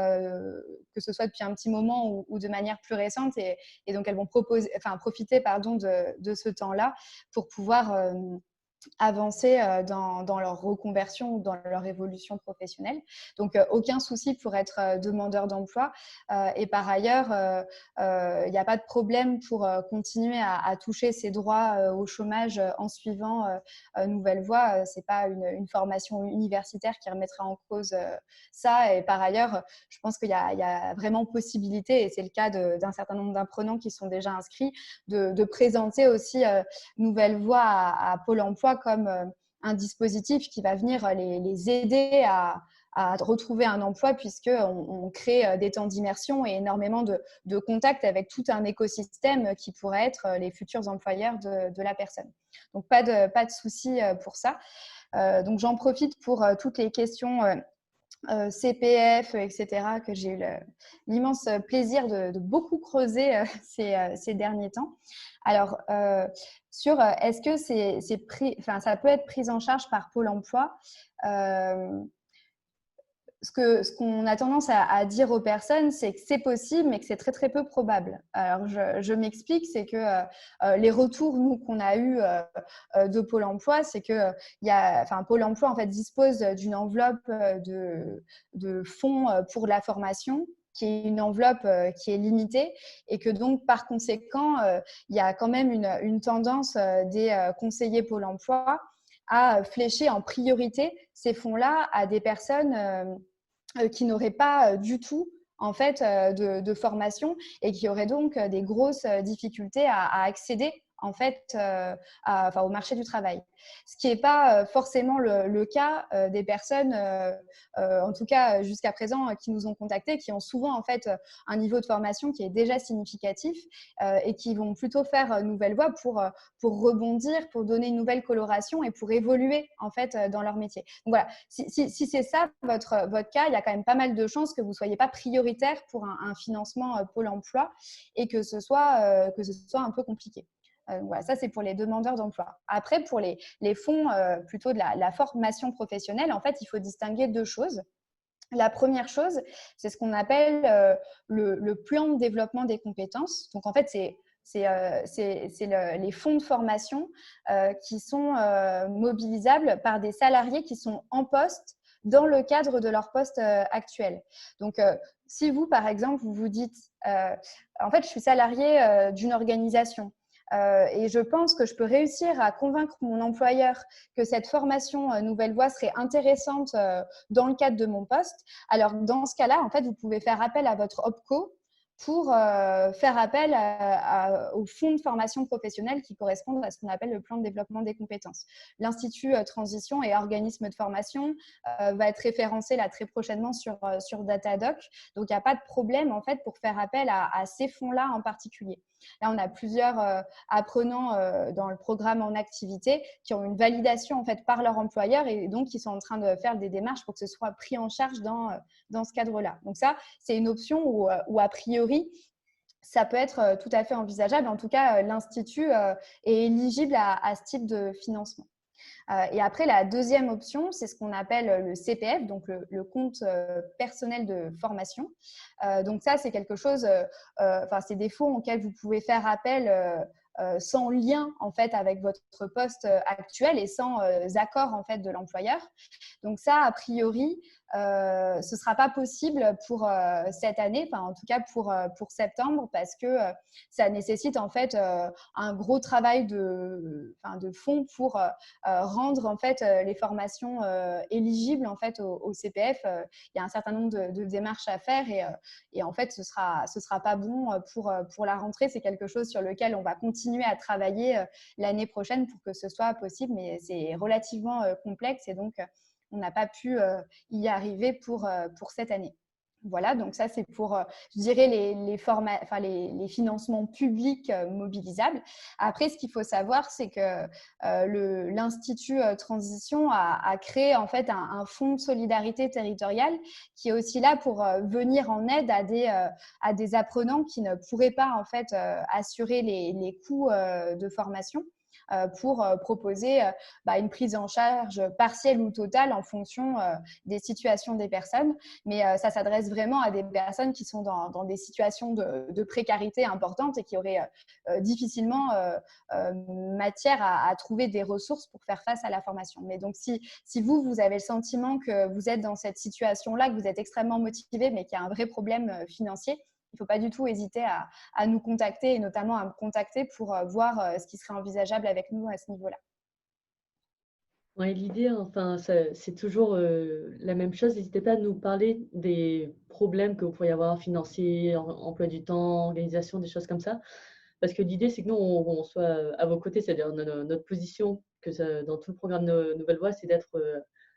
que ce soit depuis un petit moment ou de manière plus récente. Et donc, elles vont profiter de ce temps-là pour pouvoir avancer dans leur reconversion ou dans leur évolution professionnelle. Donc, aucun souci pour être demandeur d'emploi. Et par ailleurs, il n'y a pas de problème pour continuer à toucher ses droits au chômage en suivant Nouvelle Voie. Ce n'est pas une formation universitaire qui remettra en cause ça. Et par ailleurs, je pense qu'il y a vraiment possibilité, et c'est le cas d'un certain nombre d'apprenants qui sont déjà inscrits, de présenter aussi Nouvelle Voie à Pôle emploi comme un dispositif qui va venir les aider à retrouver un emploi, puisqu'on crée des temps d'immersion et énormément de contacts avec tout un écosystème qui pourrait être les futurs employeurs de la personne. Donc, pas de souci pour ça. Donc, j'en profite pour toutes les questions CPF, etc., que j'ai eu l'immense plaisir de beaucoup creuser ces derniers temps. Alors, sur est-ce que ça peut être pris en charge par Pôle emploi, ce qu'on a tendance à dire aux personnes, c'est que c'est possible, mais que c'est très, très peu probable. Alors, je m'explique, c'est que les retours, nous, qu'on a eus de Pôle emploi, c'est que Pôle emploi, en fait, dispose d'une enveloppe de fonds pour la formation, qui est une enveloppe qui est limitée, et que donc, par conséquent, il y a quand même une tendance des conseillers Pôle emploi à flécher en priorité ces fonds-là à des personnes qui n'auraient pas du tout en fait de formation et qui auraient donc des grosses difficultés à accéder en fait au marché du travail. Ce qui n'est pas forcément le cas des personnes, en tout cas jusqu'à présent, qui nous ont contactés, qui ont souvent en fait un niveau de formation qui est déjà significatif et qui vont plutôt faire nouvelle voie pour rebondir, pour donner une nouvelle coloration et pour évoluer en fait dans leur métier. Donc voilà, si c'est ça votre cas, il y a quand même pas mal de chances que vous ne soyez pas prioritaire pour un financement Pôle emploi et que ce soit un peu compliqué. Voilà, ça, c'est pour les demandeurs d'emploi. Après, pour les fonds plutôt de la formation professionnelle, en fait, il faut distinguer deux choses. La première chose, c'est ce qu'on appelle le plan de développement des compétences. Donc, en fait, c'est les fonds de formation qui sont mobilisables par des salariés qui sont en poste dans le cadre de leur poste actuel. Donc, si vous, par exemple, vous vous dites en fait, je suis salarié d'une organisation et je pense que je peux réussir à convaincre mon employeur que cette formation Nouvelle Voie serait intéressante dans le cadre de mon poste. Alors, dans ce cas-là, en fait, vous pouvez faire appel à votre OPCO pour faire appel aux fonds de formation professionnelle qui correspondent à ce qu'on appelle le plan de développement des compétences. L'Institut Transition et organismes de formation va être référencé là très prochainement sur Datadoc. Donc, il n'y a pas de problème en fait pour faire appel à ces fonds-là en particulier. Là, on a plusieurs apprenants dans le programme en activité qui ont une validation en fait par leur employeur et donc qui sont en train de faire des démarches pour que ce soit pris en charge dans ce cadre-là. Donc ça, c'est une option où a priori, ça peut être tout à fait envisageable. En tout cas, l'Institut est éligible à ce type de financement. Et après, la deuxième option, c'est ce qu'on appelle le CPF, donc le compte personnel de formation. Donc ça, c'est quelque chose, c'est des fonds auxquels vous pouvez faire appel sans lien en fait avec votre poste actuel et sans accord en fait de l'employeur. Donc ça, a priori, ce ne sera pas possible pour cette année, en tout cas pour septembre, parce que ça nécessite en fait un gros travail de fond pour rendre en fait les formations éligibles en fait au CPF. Il y a un certain nombre de démarches à faire et en fait ce sera pas bon pour la rentrée. C'est quelque chose sur lequel on va continuer à travailler l'année prochaine pour que ce soit possible, mais c'est relativement complexe et donc on n'a pas pu y arriver pour cette année. Voilà, donc ça c'est pour, je dirais, les financements publics mobilisables. Après, ce qu'il faut savoir, c'est que l'Institut Transition a créé en fait un fonds de solidarité territoriale qui est aussi là pour venir en aide à des apprenants qui ne pourraient pas en fait assurer les coûts de formation. Pour proposer une prise en charge partielle ou totale en fonction des situations des personnes. Mais ça s'adresse vraiment à des personnes qui sont dans des situations de précarité importantes et qui auraient difficilement matière à trouver des ressources pour faire face à la formation. Mais donc, si vous avez le sentiment que vous êtes dans cette situation-là, que vous êtes extrêmement motivé, mais qu'il y a un vrai problème financier, il ne faut pas du tout hésiter à nous contacter et notamment à me contacter pour voir ce qui serait envisageable avec nous à ce niveau-là. Ouais, l'idée, c'est toujours la même chose. N'hésitez pas à nous parler des problèmes que vous pourriez avoir financiers, emploi du temps, organisation, des choses comme ça. Parce que l'idée, c'est que nous, on soit à vos côtés, c'est-à-dire notre position dans tout le programme Nouvelle Voie, c'est d'être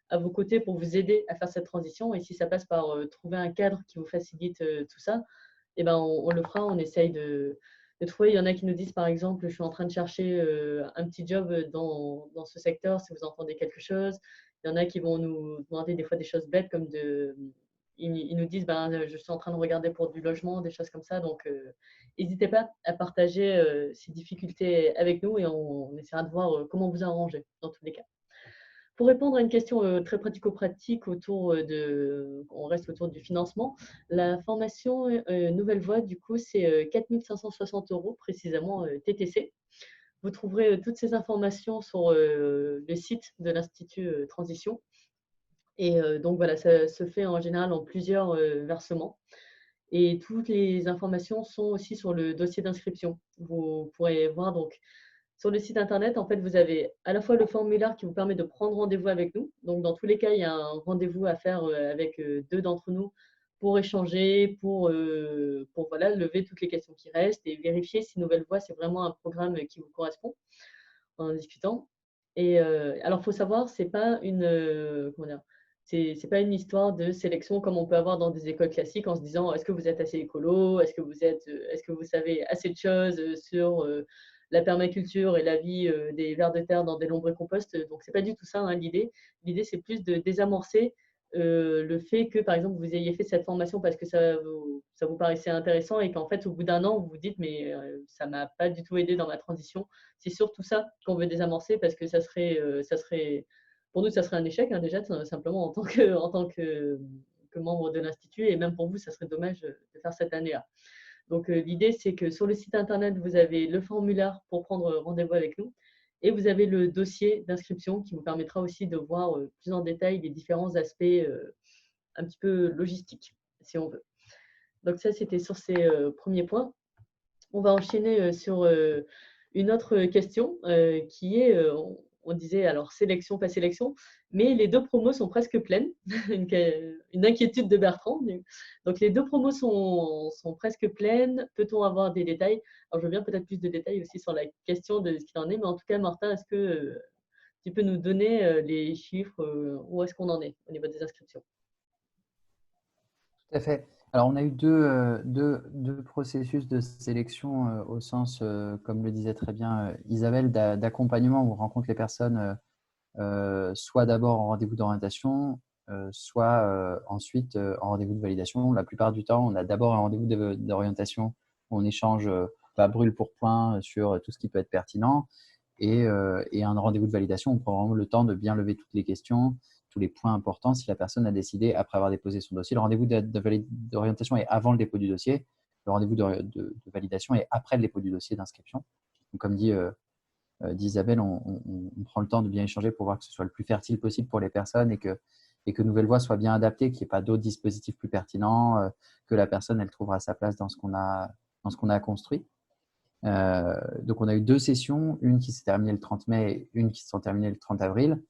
à vos côtés pour vous aider à faire cette transition. Et si ça passe par trouver un cadre qui vous facilite tout ça, eh ben, on le fera, on essaye de trouver. Il y en a qui nous disent, par exemple, je suis en train de chercher un petit job dans ce secteur, si vous entendez quelque chose. Il y en a qui vont nous demander des fois des choses bêtes comme ils nous disent, je suis en train de regarder pour du logement, des choses comme ça. Donc, n'hésitez pas à partager ces difficultés avec nous et on essaiera de voir comment vous arranger dans tous les cas. Pour répondre à une question très pratico-pratique on reste autour du financement, la formation Nouvelle Voie, du coup, c'est 4 560 € précisément TTC. Vous trouverez toutes ces informations sur le site de l'Institut Transition. Et donc voilà, ça se fait en général en plusieurs versements. Et toutes les informations sont aussi sur le dossier d'inscription. Vous pourrez voir donc sur le site internet, en fait, vous avez à la fois le formulaire qui vous permet de prendre rendez-vous avec nous. Donc, dans tous les cas, il y a un rendez-vous à faire avec deux d'entre nous pour échanger, pour voilà, lever toutes les questions qui restent et vérifier si Nouvelle Voie, c'est vraiment un programme qui vous correspond en discutant. Et alors, il faut savoir, c'est pas une, comment dire, c'est pas une histoire de sélection comme on peut avoir dans des écoles classiques en se disant est-ce que vous êtes assez écolo, est-ce que vous savez assez de choses sur la permaculture et la vie des vers de terre dans des lombricomposts. Donc, c'est pas du tout ça hein, l'idée. L'idée, c'est plus de désamorcer le fait que, par exemple, vous ayez fait cette formation parce que ça vous paraissait intéressant et qu'en fait, au bout d'un an, vous vous dites, mais ça ne m'a pas du tout aidé dans ma transition. C'est surtout ça qu'on veut désamorcer parce que pour nous, ça serait un échec, hein, déjà, simplement que membre de l'Institut. Et même pour vous, ça serait dommage de faire cette année-là. Donc, l'idée, c'est que sur le site internet, vous avez le formulaire pour prendre rendez-vous avec nous. Et vous avez le dossier d'inscription qui vous permettra aussi de voir plus en détail les différents aspects un petit peu logistiques, si on veut. Donc, ça, c'était sur ces premiers points. On va enchaîner sur une autre question qui est, on disait alors sélection, pas sélection, mais les deux promos sont presque pleines. Une inquiétude de Bertrand. Donc les deux promos sont presque pleines. Peut-on avoir des détails? Alors je veux bien peut-être plus de détails aussi sur la question de ce qu'il en est, mais en tout cas, Martin, est-ce que tu peux nous donner les chiffres, où est-ce qu'on en est au niveau des inscriptions? Tout à fait. Alors, on a eu deux processus de sélection au sens, comme le disait très bien Isabelle, d'accompagnement où on rencontre les personnes soit d'abord en rendez-vous d'orientation, soit ensuite en rendez-vous de validation. La plupart du temps, on a d'abord un rendez-vous d'orientation où on échange brûle pour point sur tout ce qui peut être pertinent et un rendez-vous de validation, on prend vraiment le temps de bien lever toutes les questions, tous les points importants si la personne a décidé, après avoir déposé son dossier. Le rendez-vous d'orientation est avant le dépôt du dossier. Le rendez-vous de validation est après le dépôt du dossier d'inscription. Donc, comme dit Isabelle, on prend le temps de bien échanger pour voir que ce soit le plus fertile possible pour les personnes et que Nouvelle Voie soit bien adaptée, qu'il n'y ait pas d'autres dispositifs plus pertinents, que la personne elle trouvera sa place dans ce qu'on a construit. Donc, on a eu deux sessions, une qui s'est terminée le 30 mai et une qui s'est terminée le 30 avril.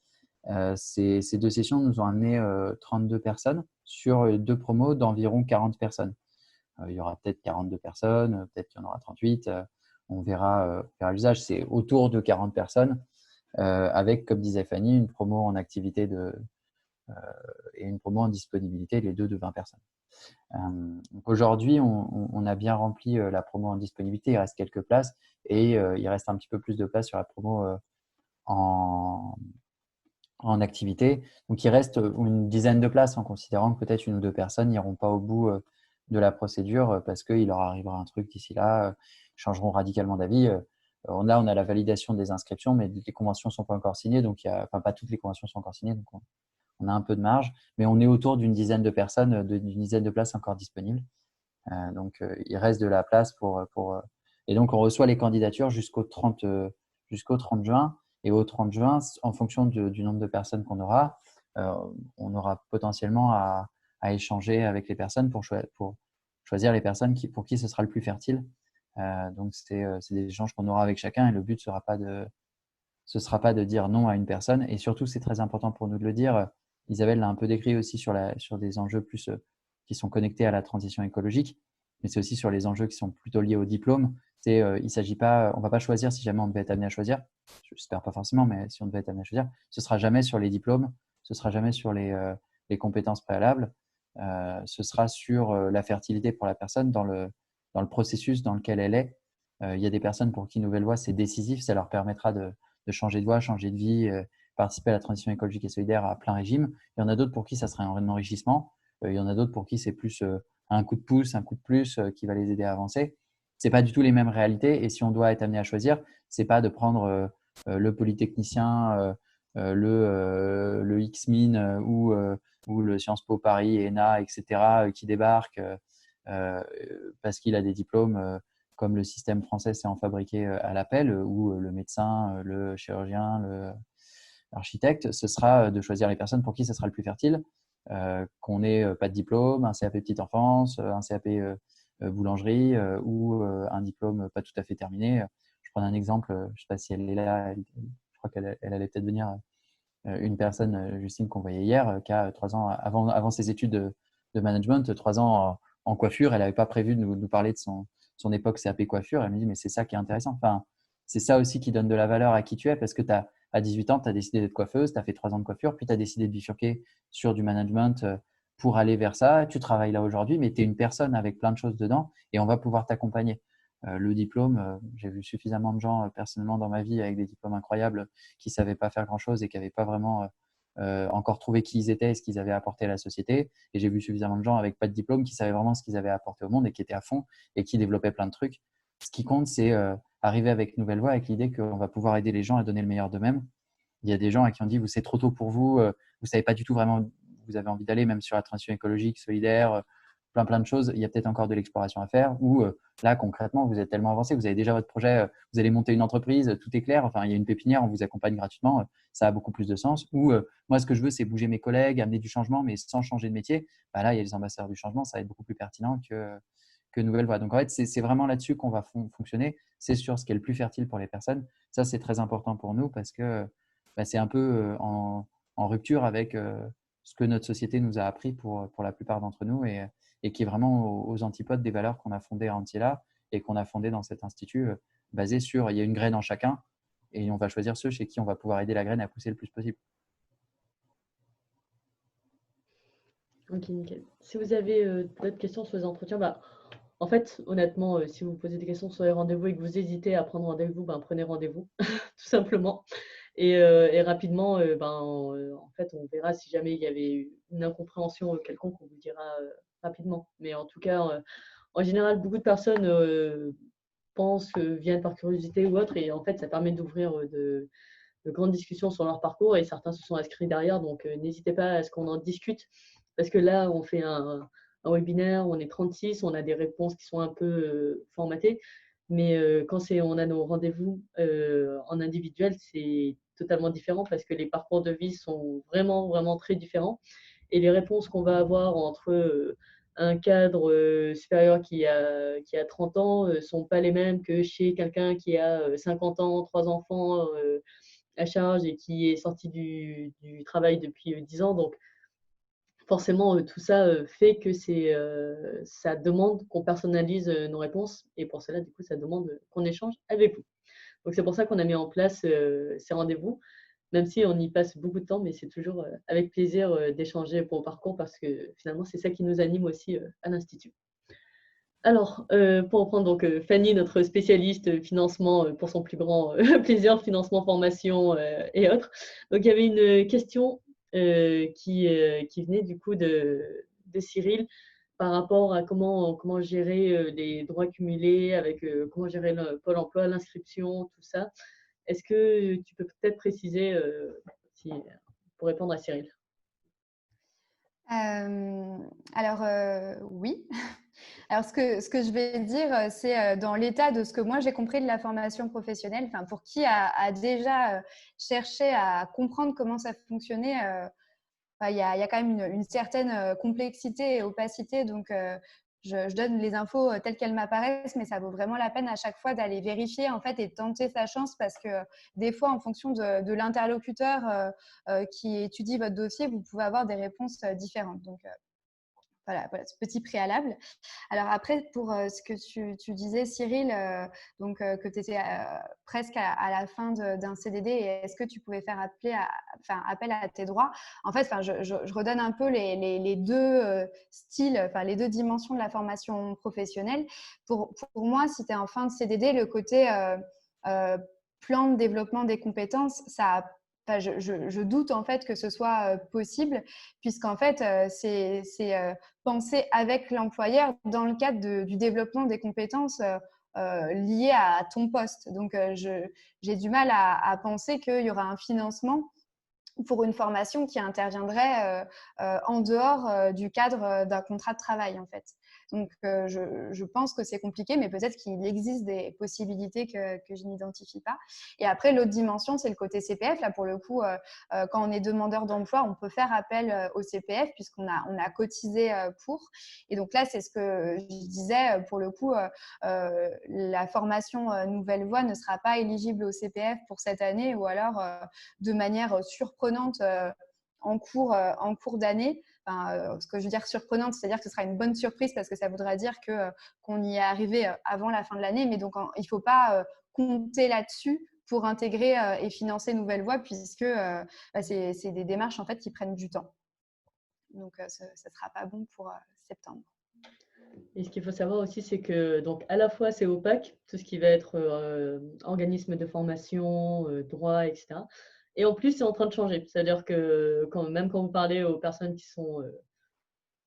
Ces deux sessions nous ont amené 32 personnes sur deux promos d'environ 40 personnes. Il y aura peut-être 42 personnes, peut-être qu'il y en aura 38. On verra l'usage. C'est autour de 40 personnes avec, comme disait Fanny, une promo en activité et une promo en disponibilité, les deux de 20 personnes. Donc aujourd'hui, on a bien rempli la promo en disponibilité. Il reste quelques places et il reste un petit peu plus de place sur la promo en activité. Donc, il reste une dizaine de places en considérant que peut-être une ou deux personnes n'iront pas au bout de la procédure parce qu'il leur arrivera un truc d'ici là, changeront radicalement d'avis. On a la validation des inscriptions, mais les conventions ne sont pas encore signées. Donc, pas toutes les conventions sont encore signées. Donc, on a un peu de marge, mais on est autour d'une dizaine de personnes, d'une dizaine de places encore disponibles. Donc, il reste de la place et donc, on reçoit les candidatures jusqu'au 30 juin. Et au 30 juin, en fonction du nombre de personnes qu'on aura, on aura potentiellement à échanger avec les personnes pour choisir les personnes pour qui ce sera le plus fertile. Donc, c'est des échanges qu'on aura avec chacun et le but ce sera pas de dire non à une personne. Et surtout, c'est très important pour nous de le dire. Isabelle l'a un peu décrit aussi sur des enjeux plus qui sont connectés à la transition écologique, mais c'est aussi sur les enjeux qui sont plutôt liés au diplôme. Il s'agit pas, on va pas choisir si jamais on devait être amené à choisir. Je n'espère pas forcément, mais si on devait être amené à choisir, ce sera jamais sur les diplômes, ce sera jamais sur les compétences préalables. Ce sera sur la fertilité pour la personne dans le processus dans lequel elle est. Il y a des personnes pour qui Nouvelle Voie, c'est décisif, ça leur permettra de changer de voie, changer de vie, participer à la transition écologique et solidaire à plein régime. Il y en a d'autres pour qui ça serait un enrichissement. Il y en a d'autres pour qui c'est plus un coup de pouce, un coup de plus qui va les aider à avancer. Ce n'est pas du tout les mêmes réalités. Et si on doit être amené à choisir, ce n'est pas de prendre le polytechnicien, le X-Min ou le Sciences Po Paris, ENA, etc., qui débarque parce qu'il a des diplômes comme le système français sait en fabriquer à l'appel, ou le médecin, le chirurgien, l'architecte. Ce sera de choisir les personnes pour qui ce sera le plus fertile, qu'on n'ait pas de diplôme, un CAP petite enfance, un CAP boulangerie ou un diplôme pas tout à fait terminé. Je prends un exemple, je ne sais pas si elle est là, je crois qu'elle allait peut-être venir, une personne, Justine, qu'on voyait hier, qui a 3 ans avant ses études de management, 3 ans en coiffure. Elle n'avait pas prévu de nous parler de son époque CAP coiffure. Elle me dit, mais c'est ça qui est intéressant. Enfin, c'est ça aussi qui donne de la valeur à qui tu es parce que à 18 ans, tu as décidé d'être coiffeuse, tu as fait 3 ans de coiffure, puis tu as décidé de bifurquer sur du management pour aller vers ça. Tu travailles là aujourd'hui, mais tu es une personne avec plein de choses dedans et on va pouvoir t'accompagner. Le diplôme, j'ai vu suffisamment de gens personnellement dans ma vie avec des diplômes incroyables qui ne savaient pas faire grand-chose et qui n'avaient pas vraiment encore trouvé qui ils étaient et ce qu'ils avaient apporté à la société. Et j'ai vu suffisamment de gens avec pas de diplôme qui savaient vraiment ce qu'ils avaient apporté au monde et qui étaient à fond et qui développaient plein de trucs. Ce qui compte, c'est arriver avec une nouvelle voie, avec l'idée qu'on va pouvoir aider les gens à donner le meilleur d'eux-mêmes. Il y a des gens à qui on dit, c'est trop tôt pour vous, vous ne savez pas du tout vraiment où vous avez envie d'aller, même sur la transition écologique, solidaire, plein de choses. Il y a peut-être encore de l'exploration à faire. Ou là, concrètement, vous êtes tellement avancé, vous avez déjà votre projet, vous allez monter une entreprise, tout est clair. Enfin, il y a une pépinière, on vous accompagne gratuitement. Ça a beaucoup plus de sens. Ou moi, ce que je veux, c'est bouger mes collègues, amener du changement, mais sans changer de métier. Bah, là, il y a les ambassadeurs du changement, ça va être beaucoup plus pertinent que Nouvelle Voie. Donc, en fait, c'est vraiment là-dessus qu'on va fonctionner. C'est sur ce qui est le plus fertile pour les personnes. Ça, c'est très important pour nous parce que c'est un peu en rupture avec ce que notre société nous a appris pour la plupart d'entre nous et qui est vraiment aux antipodes des valeurs qu'on a fondées à Antilla et qu'on a fondées dans cet institut basé sur il y a une graine en chacun et on va choisir ceux chez qui on va pouvoir aider la graine à pousser le plus possible. Ok, nickel. Si vous avez d'autres questions sur les entretiens, en fait, honnêtement, si vous posez des questions sur les rendez-vous et que vous hésitez à prendre rendez-vous, prenez rendez-vous, tout simplement. Et rapidement, en fait, on verra si jamais il y avait une incompréhension quelconque, on vous dira rapidement. Mais en tout cas, en général, beaucoup de personnes pensent que viennent par curiosité ou autre, et en fait, ça permet d'ouvrir de grandes discussions sur leur parcours, et certains se sont inscrits derrière, donc n'hésitez pas à ce qu'on en discute, parce que là, on fait un webinaire, on est 36, on a des réponses qui sont un peu formatées, mais quand on a nos rendez-vous en individuel, c'est totalement différent parce que les parcours de vie sont vraiment, vraiment très différents. Et les réponses qu'on va avoir entre un cadre supérieur qui a 30 ans ne sont pas les mêmes que chez quelqu'un qui a 50 ans, 3 enfants à charge et qui est sorti du travail depuis 10 ans. Donc, forcément, tout ça fait que ça demande qu'on personnalise nos réponses. Et pour cela, du coup, ça demande qu'on échange avec vous. Donc, c'est pour ça qu'on a mis en place ces rendez-vous, même si on y passe beaucoup de temps, mais c'est toujours avec plaisir d'échanger pour le parcours parce que finalement, c'est ça qui nous anime aussi à l'Institut. Alors, pour reprendre donc Fanny, notre spécialiste financement pour son plus grand plaisir, financement, formation et autres. Donc, il y avait une question qui venait du coup de Cyril par rapport à comment gérer les droits cumulés, avec comment gérer le Pôle emploi, l'inscription, tout ça. Est-ce que tu peux peut-être préciser pour répondre à Cyril? Alors, oui. Alors, ce que je vais dire, c'est dans l'état de ce que moi j'ai compris de la formation professionnelle, enfin, pour qui a déjà cherché à comprendre comment ça fonctionnait, il y a quand même une certaine complexité et opacité. Donc, je donne les infos telles qu'elles m'apparaissent, mais ça vaut vraiment la peine à chaque fois d'aller vérifier en fait et de tenter sa chance parce que des fois, en fonction de l'interlocuteur qui étudie votre dossier, vous pouvez avoir des réponses différentes. Donc, voilà, ce petit préalable. Alors après, pour ce que tu disais, Cyril, que tu étais presque à la fin d'un CDD, et est-ce que tu pouvais faire appel à tes droits? En fait, je redonne un peu les deux styles, les deux dimensions de la formation professionnelle. Pour moi, si tu es en fin de CDD, le côté plan de développement des compétences, je doute en fait que ce soit possible, puisqu'en fait, c'est penser avec l'employeur dans le cadre du développement des compétences liées à ton poste. Donc, j'ai du mal à penser qu'il y aura un financement pour une formation qui interviendrait en dehors du cadre d'un contrat de travail, en fait. Donc, je pense que c'est compliqué, mais peut-être qu'il existe des possibilités que je n'identifie pas. Et après, l'autre dimension, c'est le côté CPF. Là, pour le coup, quand on est demandeur d'emploi, on peut faire appel au CPF puisqu'on a cotisé pour. Et donc là, c'est ce que je disais, pour le coup, la formation Nouvelle Voie ne sera pas éligible au CPF pour cette année, ou alors de manière surprenante en cours d'année. ce que je veux dire surprenante, c'est-à-dire que ce sera une bonne surprise parce que ça voudra dire qu'on y est arrivé avant la fin de l'année. Mais donc, il ne faut pas compter là-dessus pour intégrer et financer Nouvelle Voie puisque c'est des démarches en fait qui prennent du temps. Donc, ça ne sera pas bon pour septembre. Et ce qu'il faut savoir aussi, c'est que donc à la fois c'est opaque, tout ce qui va être organisme de formation, droit, etc. Et en plus, c'est en train de changer. C'est-à-dire que même quand vous parlez aux personnes qui sont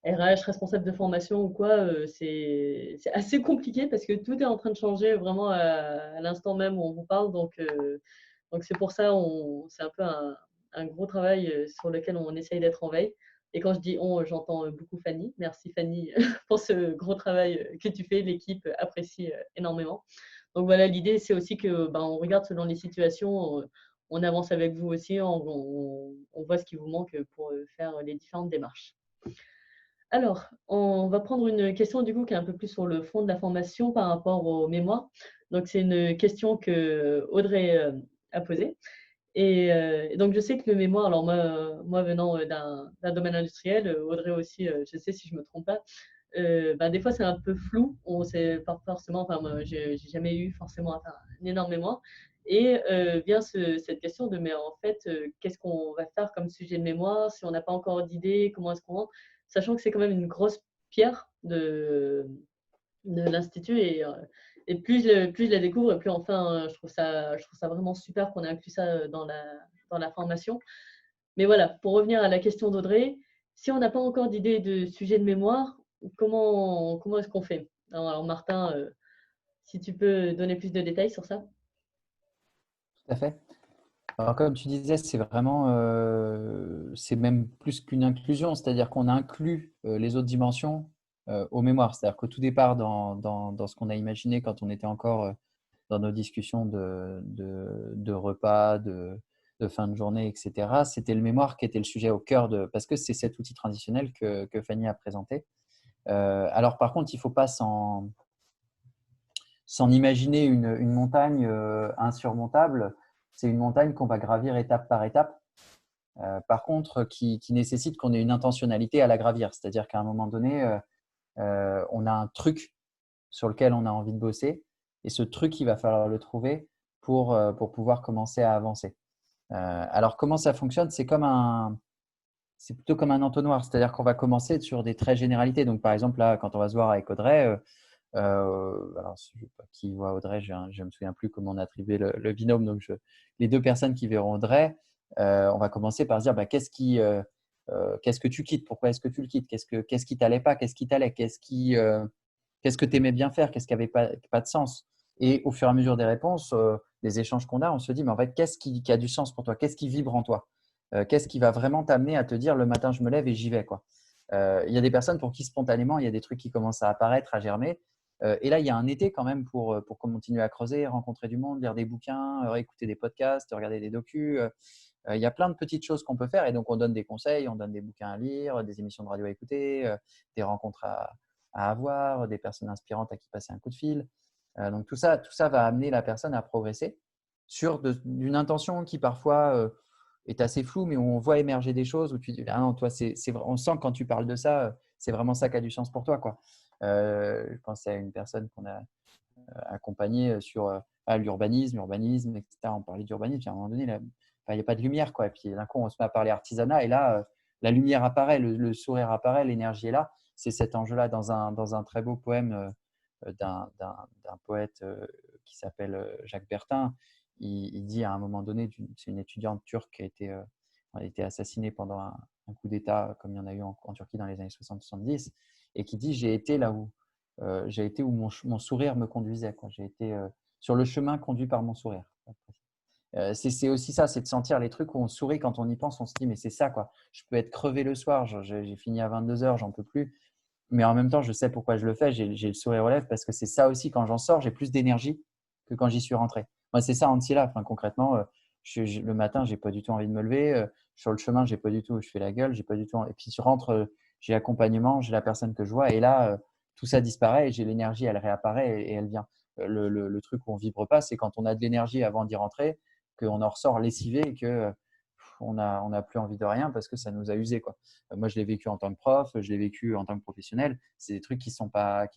RH, responsables de formation ou quoi, c'est assez compliqué parce que tout est en train de changer vraiment à l'instant même où on vous parle. Donc c'est pour ça, c'est un peu un gros travail sur lequel on essaye d'être en veille. Et quand je dis on, j'entends beaucoup Fanny. Merci Fanny pour ce gros travail que tu fais. L'équipe apprécie énormément. Donc voilà, l'idée, c'est aussi que on regarde selon les situations, on avance avec vous aussi, on voit ce qui vous manque pour faire les différentes démarches. Alors, on va prendre une question du coup qui est un peu plus sur le fond de la formation par rapport au mémoire. Donc, c'est une question que Audrey a posée. Et donc, je sais que le mémoire, alors moi venant d'un domaine industriel, Audrey aussi, je sais si je ne me trompe pas, des fois c'est un peu flou. On sait pas forcément, enfin, moi, j'ai jamais eu forcément un énorme mémoire. Et vient cette question de, mais en fait, qu'est-ce qu'on va faire comme sujet de mémoire si on n'a pas encore d'idée, comment est-ce qu'on rentre, sachant que c'est quand même une grosse pierre de l'Institut. Et plus je la découvre, plus enfin, je trouve ça vraiment super qu'on ait inclus ça dans la formation. Mais voilà, pour revenir à la question d'Audrey, si on n'a pas encore d'idée de sujet de mémoire, comment est-ce qu'on fait? Alors Martin, si tu peux donner plus de détails sur ça. Tout à fait. Alors, comme tu disais, c'est vraiment, c'est même plus qu'une inclusion, c'est-à-dire qu'on inclut les autres dimensions aux mémoires. C'est-à-dire qu'au tout départ, dans ce qu'on a imaginé quand on était encore dans nos discussions de repas, de fin de journée, etc., c'était le mémoire qui était le sujet au cœur parce que c'est cet outil transitionnel que Fanny a présenté. Alors, par contre, il ne faut pas s'en imaginer une montagne insurmontable. C'est une montagne qu'on va gravir étape par étape. Par contre, qui nécessite qu'on ait une intentionnalité à la gravir. C'est-à-dire qu'à un moment donné, on a un truc sur lequel on a envie de bosser. Et ce truc, il va falloir le trouver pour pouvoir commencer à avancer. Alors, comment ça fonctionne? C'est plutôt comme un entonnoir. C'est-à-dire qu'on va commencer sur des traits généralités. Donc, par exemple, là, quand on va se voir avec Audrey, alors, qui voit Audrey, je ne me souviens plus comment on a attribué le binôme. Donc, les deux personnes qui verront Audrey, on va commencer par se dire qu'est-ce que tu quittes? Pourquoi est-ce que tu le quittes? Qu'est-ce qui t'allait pas? Qu'est-ce qui t'allait? Qu'est-ce que tu aimais bien faire? Qu'est-ce qui n'avait pas de sens? Et au fur et à mesure des réponses, des échanges qu'on a, on se dit mais en fait, qu'est-ce qui a du sens pour toi? Qu'est-ce qui vibre en toi? Qu'est-ce qui va vraiment t'amener à te dire le matin, je me lève et j'y vais, quoi. Il y a des personnes pour qui spontanément, il y a des trucs qui commencent à apparaître, à germer. Et là, il y a un été quand même pour continuer à creuser, rencontrer du monde, lire des bouquins, écouter des podcasts, regarder des docus. Il y a plein de petites choses qu'on peut faire. Et donc, on donne des conseils, on donne des bouquins à lire, des émissions de radio à écouter, des rencontres à avoir, des personnes inspirantes à qui passer un coup de fil. Donc, tout ça va amener la personne à progresser sur d'une intention qui parfois est assez floue, mais où on voit émerger des choses où tu dis, ah non, toi, on sent que quand tu parles de ça, c'est vraiment ça qui a du sens pour toi, quoi. Je pense à une personne qu'on a accompagnée sur l'urbanisme, etc. On parlait d'urbanisme, puis à un moment donné, il n'y a pas de lumière, quoi. Et puis d'un coup, on se met à parler artisanat, et là, la lumière apparaît, le sourire apparaît, l'énergie est là. C'est cet enjeu-là dans un très beau poème d'un poète qui s'appelle Jacques Bertin. Il dit à un moment donné, c'est une étudiante turque qui a été assassinée pendant un coup d'État, comme il y en a eu en Turquie dans les années 60-70, et qui dit j'ai été là où mon sourire me conduisait, quoi. J'ai été sur le chemin conduit par mon sourire. C'est aussi ça, c'est de sentir les trucs où on sourit quand on y pense, on se dit mais c'est ça, quoi. Je peux être crevé le soir, j'ai fini à 22h, j'en peux plus, mais en même temps je sais pourquoi je le fais, j'ai le sourire aux lèvres parce que c'est ça aussi, quand j'en sors, j'ai plus d'énergie que quand j'y suis rentré. Moi, c'est ça Anti-là. Enfin, concrètement, le matin, j'ai pas du tout envie de me lever. Sur le chemin, j'ai pas du tout, je fais la gueule, j'ai pas du tout. Et puis je rentre, j'ai l'accompagnement, j'ai la personne que je vois, et là, tout ça disparaît et j'ai l'énergie, elle réapparaît et elle vient. Le truc où on vibre pas, c'est quand on a de l'énergie avant d'y rentrer, qu'on en ressort lessivé et que on a plus envie de rien parce que ça nous a usé, quoi. Moi, je l'ai vécu en tant que prof, je l'ai vécu en tant que professionnel. C'est des trucs qui sont pas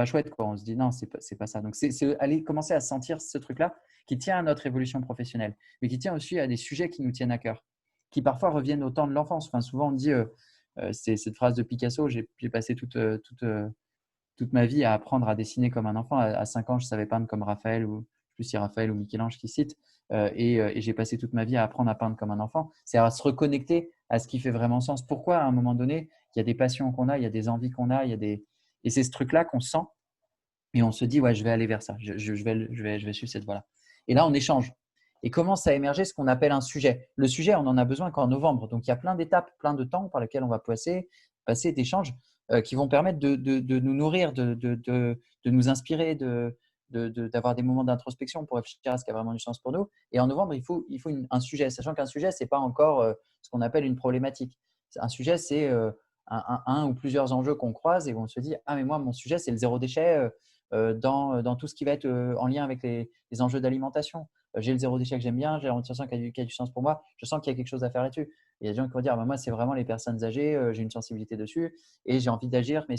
chouettes, quoi. On se dit non, c'est pas ça. Donc, c'est aller commencer à sentir ce truc-là qui tient à notre évolution professionnelle, mais qui tient aussi à des sujets qui nous tiennent à cœur, qui parfois reviennent au temps de l'enfance. Enfin, souvent, on dit, c'est cette phrase de Picasso, j'ai passé toute ma vie à apprendre à dessiner comme un enfant. À 5 ans, je savais peindre comme Raphaël, ou plus si Raphaël ou Michel-Ange qui citent. Et j'ai passé toute ma vie à apprendre à peindre comme un enfant. C'est à se reconnecter à ce qui fait vraiment sens. Pourquoi, à un moment donné, il y a des passions qu'on a, il y a des envies qu'on a, et c'est ce truc-là qu'on sent et on se dit, ouais, je vais aller vers ça, je vais suivre cette voie-là. Et là, on échange. Et commence à émerger ce qu'on appelle un sujet. Le sujet, on en a besoin qu'en novembre. Donc, il y a plein d'étapes, plein de temps par lesquels on va passer d'échanges qui vont permettre de nous nourrir, de nous inspirer, d'avoir des moments d'introspection pour réfléchir à ce qui a vraiment du sens pour nous. Et en novembre, il faut un sujet, sachant qu'un sujet, ce n'est pas encore ce qu'on appelle une problématique. Un sujet, c'est un ou plusieurs enjeux qu'on croise et où on se dit, ah mais moi, mon sujet, c'est le zéro déchet dans tout ce qui va être en lien avec les enjeux d'alimentation. J'ai le zéro déchet que j'aime bien, j'ai l'orientation qui a du sens pour moi, je sens qu'il y a quelque chose à faire là-dessus. Il y a des gens qui vont dire, bah, moi, c'est vraiment les personnes âgées, j'ai une sensibilité dessus et j'ai envie d'agir, mais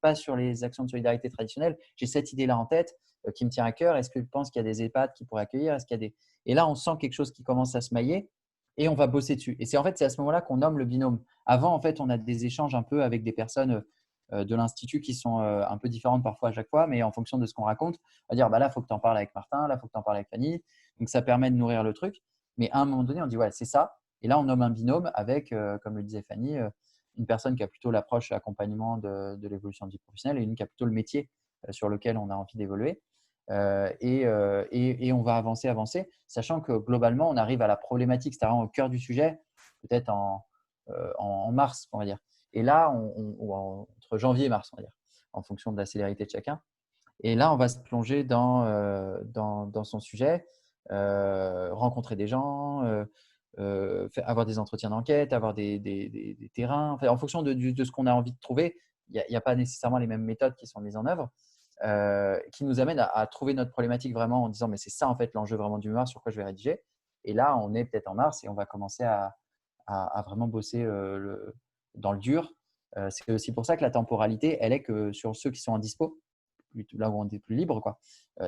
pas sur les actions de solidarité traditionnelles. J'ai cette idée-là en tête qui me tient à cœur. Est-ce que tu penses qu'il y a des EHPAD qui pourraient accueillir? Est-ce qu'il y a des… Et là, on sent quelque chose qui commence à se mailler et on va bosser dessus. Et c'est à ce moment-là qu'on nomme le binôme. Avant, en fait, on a des échanges un peu avec des personnes de l'Institut qui sont un peu différentes parfois à chaque fois, mais en fonction de ce qu'on raconte, on va dire, bah là, il faut que tu en parles avec Martin, là, il faut que tu en parles avec Fanny. Donc, ça permet de nourrir le truc. Mais à un moment donné, on dit, ouais, c'est ça. Et là, on nomme un binôme avec, comme le disait Fanny, une personne qui a plutôt l'approche accompagnement de l'évolution de vie professionnelle et une qui a plutôt le métier sur lequel on a envie d'évoluer. Et on va avancer, sachant que globalement, on arrive à la problématique, c'est-à-dire au cœur du sujet, peut-être en mars, on va dire. Et là, entre janvier et mars, on va dire, en fonction de la célérité de chacun. Et là, on va se plonger dans son sujet, rencontrer des gens, avoir des entretiens d'enquête, avoir des terrains. Enfin, en fonction de ce qu'on a envie de trouver, il n'y a pas nécessairement les mêmes méthodes qui sont mises en œuvre, qui nous amènent à trouver notre problématique vraiment en disant, mais c'est ça en fait l'enjeu vraiment du mémoire, sur quoi je vais rédiger. Et là, on est peut-être en mars et on va commencer à vraiment bosser dans le dur. C'est aussi pour ça que la temporalité, elle est que sur ceux qui sont en dispo, là où on est plus libre, quoi.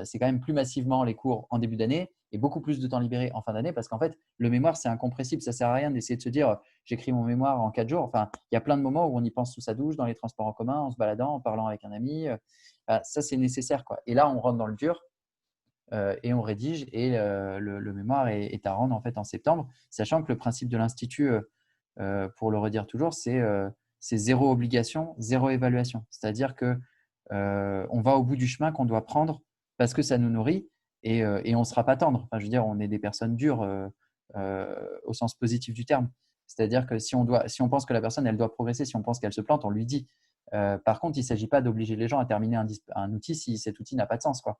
C'est quand même plus massivement les cours en début d'année et beaucoup plus de temps libéré en fin d'année parce qu'en fait, le mémoire, c'est incompressible. Ça ne sert à rien d'essayer de se dire j'écris mon mémoire en 4 jours. Enfin, il y a plein de moments où on y pense sous sa douche, dans les transports en commun, en se baladant, en parlant avec un ami. Ça, c'est nécessaire, quoi. Et là, on rentre dans le dur et on rédige et le mémoire est à rendre en fait en septembre, sachant que le principe de l'Institut, pour le redire toujours, c'est zéro obligation, zéro évaluation. C'est-à-dire que on va au bout du chemin qu'on doit prendre parce que ça nous nourrit et on ne sera pas tendre. Enfin, je veux dire, on est des personnes dures au sens positif du terme. C'est-à-dire que si on pense que la personne, elle doit progresser, si on pense qu'elle se plante, on lui dit. Par contre, il ne s'agit pas d'obliger les gens à terminer un outil si cet outil n'a pas de sens, quoi.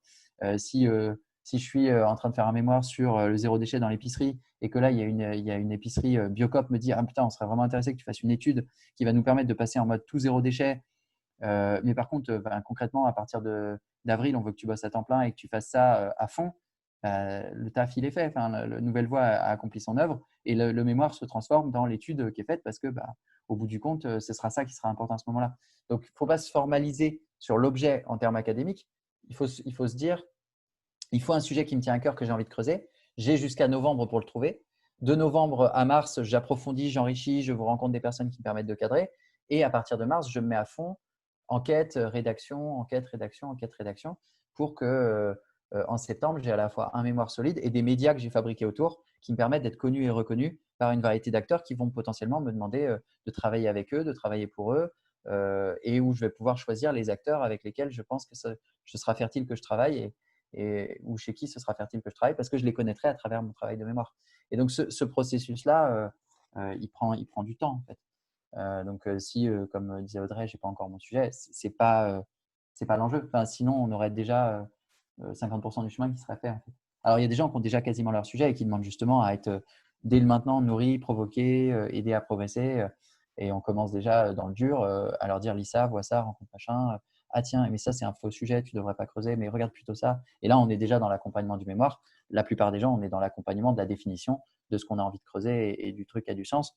Si je suis en train de faire un mémoire sur le zéro déchet dans l'épicerie et que là, il y a une épicerie Biocop me dit « Ah putain, on serait vraiment intéressé que tu fasses une étude qui va nous permettre de passer en mode tout zéro déchet. Mais par contre, concrètement, à partir d'avril, on veut que tu bosses à temps plein et que tu fasses ça à fond. Le taf, il est fait. Enfin, la nouvelle voie a accompli son œuvre et le mémoire se transforme dans l'étude qui est faite parce que, au bout du compte, ce sera ça qui sera important à ce moment-là. Donc, il ne faut pas se formaliser sur l'objet en termes académiques. Il faut se dire, il faut un sujet qui me tient à cœur, que j'ai envie de creuser. J'ai jusqu'à novembre pour le trouver. De novembre à mars, j'approfondis, j'enrichis, je vous rencontre des personnes qui me permettent de cadrer. Et à partir de mars, je me mets à fond enquête, rédaction, enquête, rédaction, pour que en septembre, j'ai à la fois un mémoire solide et des médias que j'ai fabriqués autour qui me permettent d'être connus et reconnus par une variété d'acteurs qui vont potentiellement me demander de travailler avec eux, de travailler pour eux, et où je vais pouvoir choisir les acteurs avec lesquels je pense que ce sera fertile que je travaille ou chez qui ce sera fertile que je travaille parce que je les connaîtrai à travers mon travail de mémoire. Et donc, ce processus-là, il prend du temps, en fait. Donc, si, comme disait Audrey, je n'ai pas encore mon sujet, ce n'est pas l'enjeu. Enfin, sinon, on aurait déjà 50% du chemin qui serait fait, en fait. Alors, il y a des gens qui ont déjà quasiment leur sujet et qui demandent justement à être dès le maintenant nourris, provoqués, aidés à progresser. Et on commence déjà dans le dur à leur dire lis ça, vois ça, rencontre machin. Ah tiens, mais ça, c'est un faux sujet, tu ne devrais pas creuser, mais regarde plutôt ça. Et là, on est déjà dans l'accompagnement du mémoire. La plupart des gens, on est dans l'accompagnement de la définition de ce qu'on a envie de creuser et du truc qui a du sens.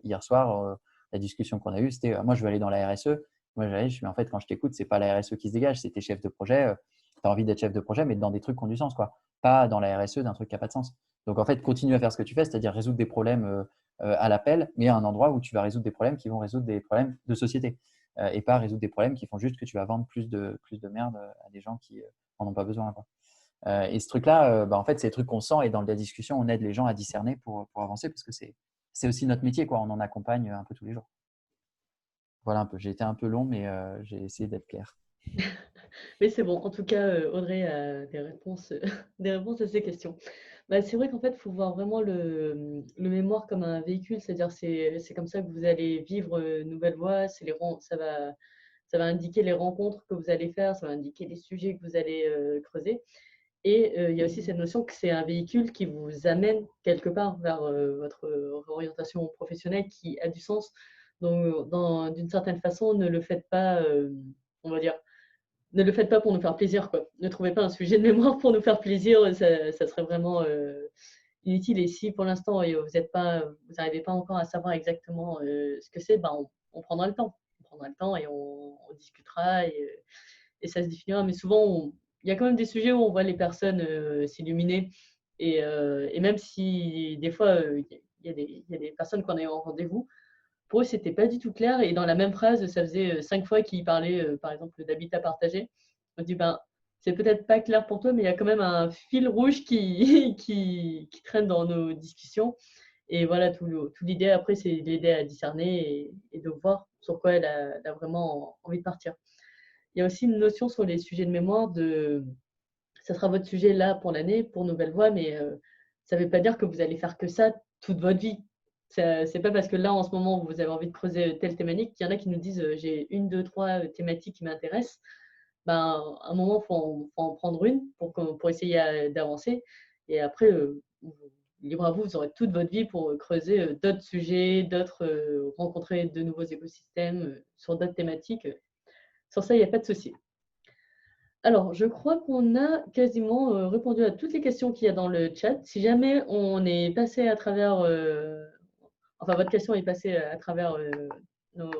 Hier soir, la discussion qu'on a eue, c'était moi, je veux aller dans la RSE. Moi, je suis en fait, quand je t'écoute, c'est pas la RSE qui se dégage, c'est tes chefs de projet. Tu as envie d'être chef de projet, mais dans des trucs qui ont du sens, quoi. Pas dans la RSE d'un truc qui n'a pas de sens. Donc, en fait, continue à faire ce que tu fais, c'est-à-dire résoudre des problèmes à l'appel, mais à un endroit où tu vas résoudre des problèmes qui vont résoudre des problèmes de société et pas résoudre des problèmes qui font juste que tu vas vendre plus de merde à des gens qui en ont pas besoin, quoi. Et ce truc-là, en fait, c'est des trucs qu'on sent et dans la discussion, on aide les gens à discerner pour avancer parce que c'est aussi notre métier, quoi. On en accompagne un peu tous les jours. Voilà un peu. J'ai été un peu long, mais j'ai essayé d'être clair. Mais c'est bon. En tout cas, Audrey a des réponses, des réponses à ces questions. Bah, c'est vrai qu'en fait, il faut voir vraiment le mémoire comme un véhicule. C'est-à-dire, c'est comme ça que vous allez vivre Nouvelle Voie. Ça va indiquer les rencontres que vous allez faire. Ça va indiquer les sujets que vous allez creuser. Et il y a aussi cette notion que c'est un véhicule qui vous amène quelque part vers votre orientation professionnelle qui a du sens. Donc, d'une certaine façon, ne le faites pas, on va dire, ne le faites pas pour nous faire plaisir, quoi. Ne trouvez pas un sujet de mémoire pour nous faire plaisir, ça serait vraiment inutile. Et si pour l'instant vous n'arrivez pas encore à savoir exactement ce que c'est, ben, on prendra le temps. On prendra le temps et on discutera et ça se définira. Mais souvent, il y a quand même des sujets où on voit les personnes s'illuminer. Et même si des fois, il y a des personnes qu'on a eu en rendez-vous, pour eux, c'était pas du tout clair. Et dans la même phrase, ça faisait 5 fois qu'ils parlaient, par exemple, d'habitat partagé. On dit, ben, c'est peut-être pas clair pour toi, mais il y a quand même un fil rouge qui traîne dans nos discussions. Et voilà, tout l'idée après, c'est d'aider à discerner et de voir sur quoi elle a vraiment envie de partir. Il y a aussi une notion sur les sujets de mémoire ça sera votre sujet là pour l'année, pour Nouvelle Voie, mais ça ne veut pas dire que vous allez faire que ça toute votre vie. C'est pas parce que là, en ce moment, vous avez envie de creuser telle thématique qu'il y en a qui nous disent j'ai une, deux, trois thématiques qui m'intéressent. Ben, à un moment, faut en prendre une pour essayer d'avancer. Et après, libre à vous, vous aurez toute votre vie pour creuser d'autres sujets, rencontrer de nouveaux écosystèmes sur d'autres thématiques. Sur ça, il n'y a pas de souci. Alors, je crois qu'on a quasiment répondu à toutes les questions qu'il y a dans le chat. Si jamais on est passé à travers, enfin votre question est passée à travers nos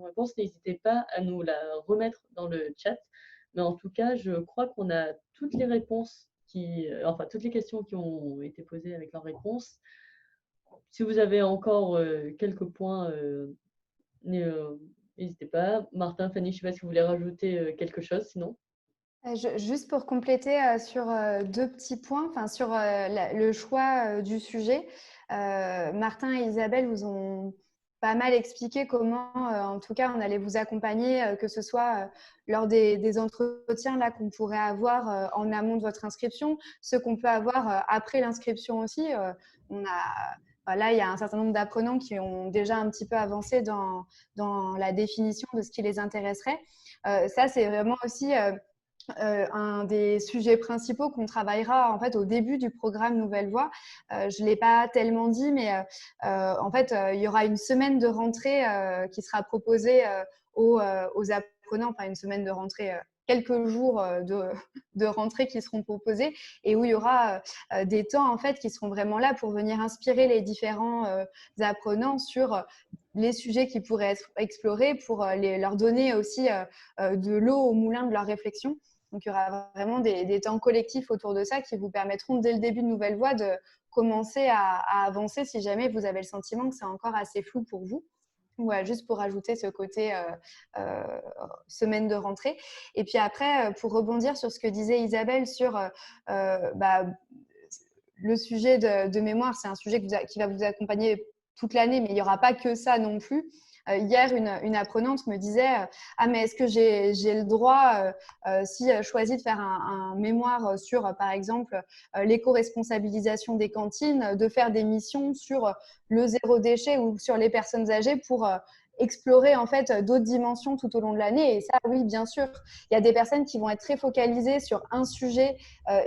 réponses, n'hésitez pas à nous la remettre dans le chat. Mais en tout cas, je crois qu'on a toutes les réponses enfin toutes les questions qui ont été posées avec leurs réponses. Si vous avez encore quelques points, n'hésitez pas. Martin, Fanny, je ne sais pas si vous voulez rajouter quelque chose, sinon. Juste pour compléter sur deux petits points, sur le choix du sujet, Martin et Isabelle vous ont pas mal expliqué comment, en tout cas, on allait vous accompagner, que ce soit lors des entretiens là qu'on pourrait avoir en amont de votre inscription, ceux qu'on peut avoir après l'inscription aussi. Là, il y a un certain nombre d'apprenants qui ont déjà un petit peu avancé dans la définition de ce qui les intéresserait. Ça, c'est vraiment aussi un des sujets principaux qu'on travaillera en fait au début du programme Nouvelle Voie. Je l'ai pas tellement dit, mais en fait, il y aura une semaine de rentrée qui sera proposée aux apprenants, enfin une semaine de rentrée. Quelques jours de rentrée qui seront proposés et où il y aura des temps en fait qui seront vraiment là pour venir inspirer les différents apprenants sur les sujets qui pourraient être explorés pour leur donner aussi de l'eau au moulin de leur réflexion. Donc, il y aura vraiment des temps collectifs autour de ça qui vous permettront, dès le début de Nouvelle Voie, de commencer à avancer si jamais vous avez le sentiment que c'est encore assez flou pour vous. Voilà, juste pour ajouter ce côté semaine de rentrée. Et puis après, pour rebondir sur ce que disait Isabelle sur le sujet de mémoire, c'est un sujet qui va vous accompagner toute l'année, mais il n'y aura pas que ça non plus. Hier, une apprenante me disait ah, mais est-ce que j'ai le droit, si je choisis de faire un mémoire sur, par exemple, l'éco-responsabilisation des cantines, de faire des missions sur le zéro déchet ou sur les personnes âgées pour explorer en fait d'autres dimensions tout au long de l'année. Et ça, oui, bien sûr, il y a des personnes qui vont être très focalisées sur un sujet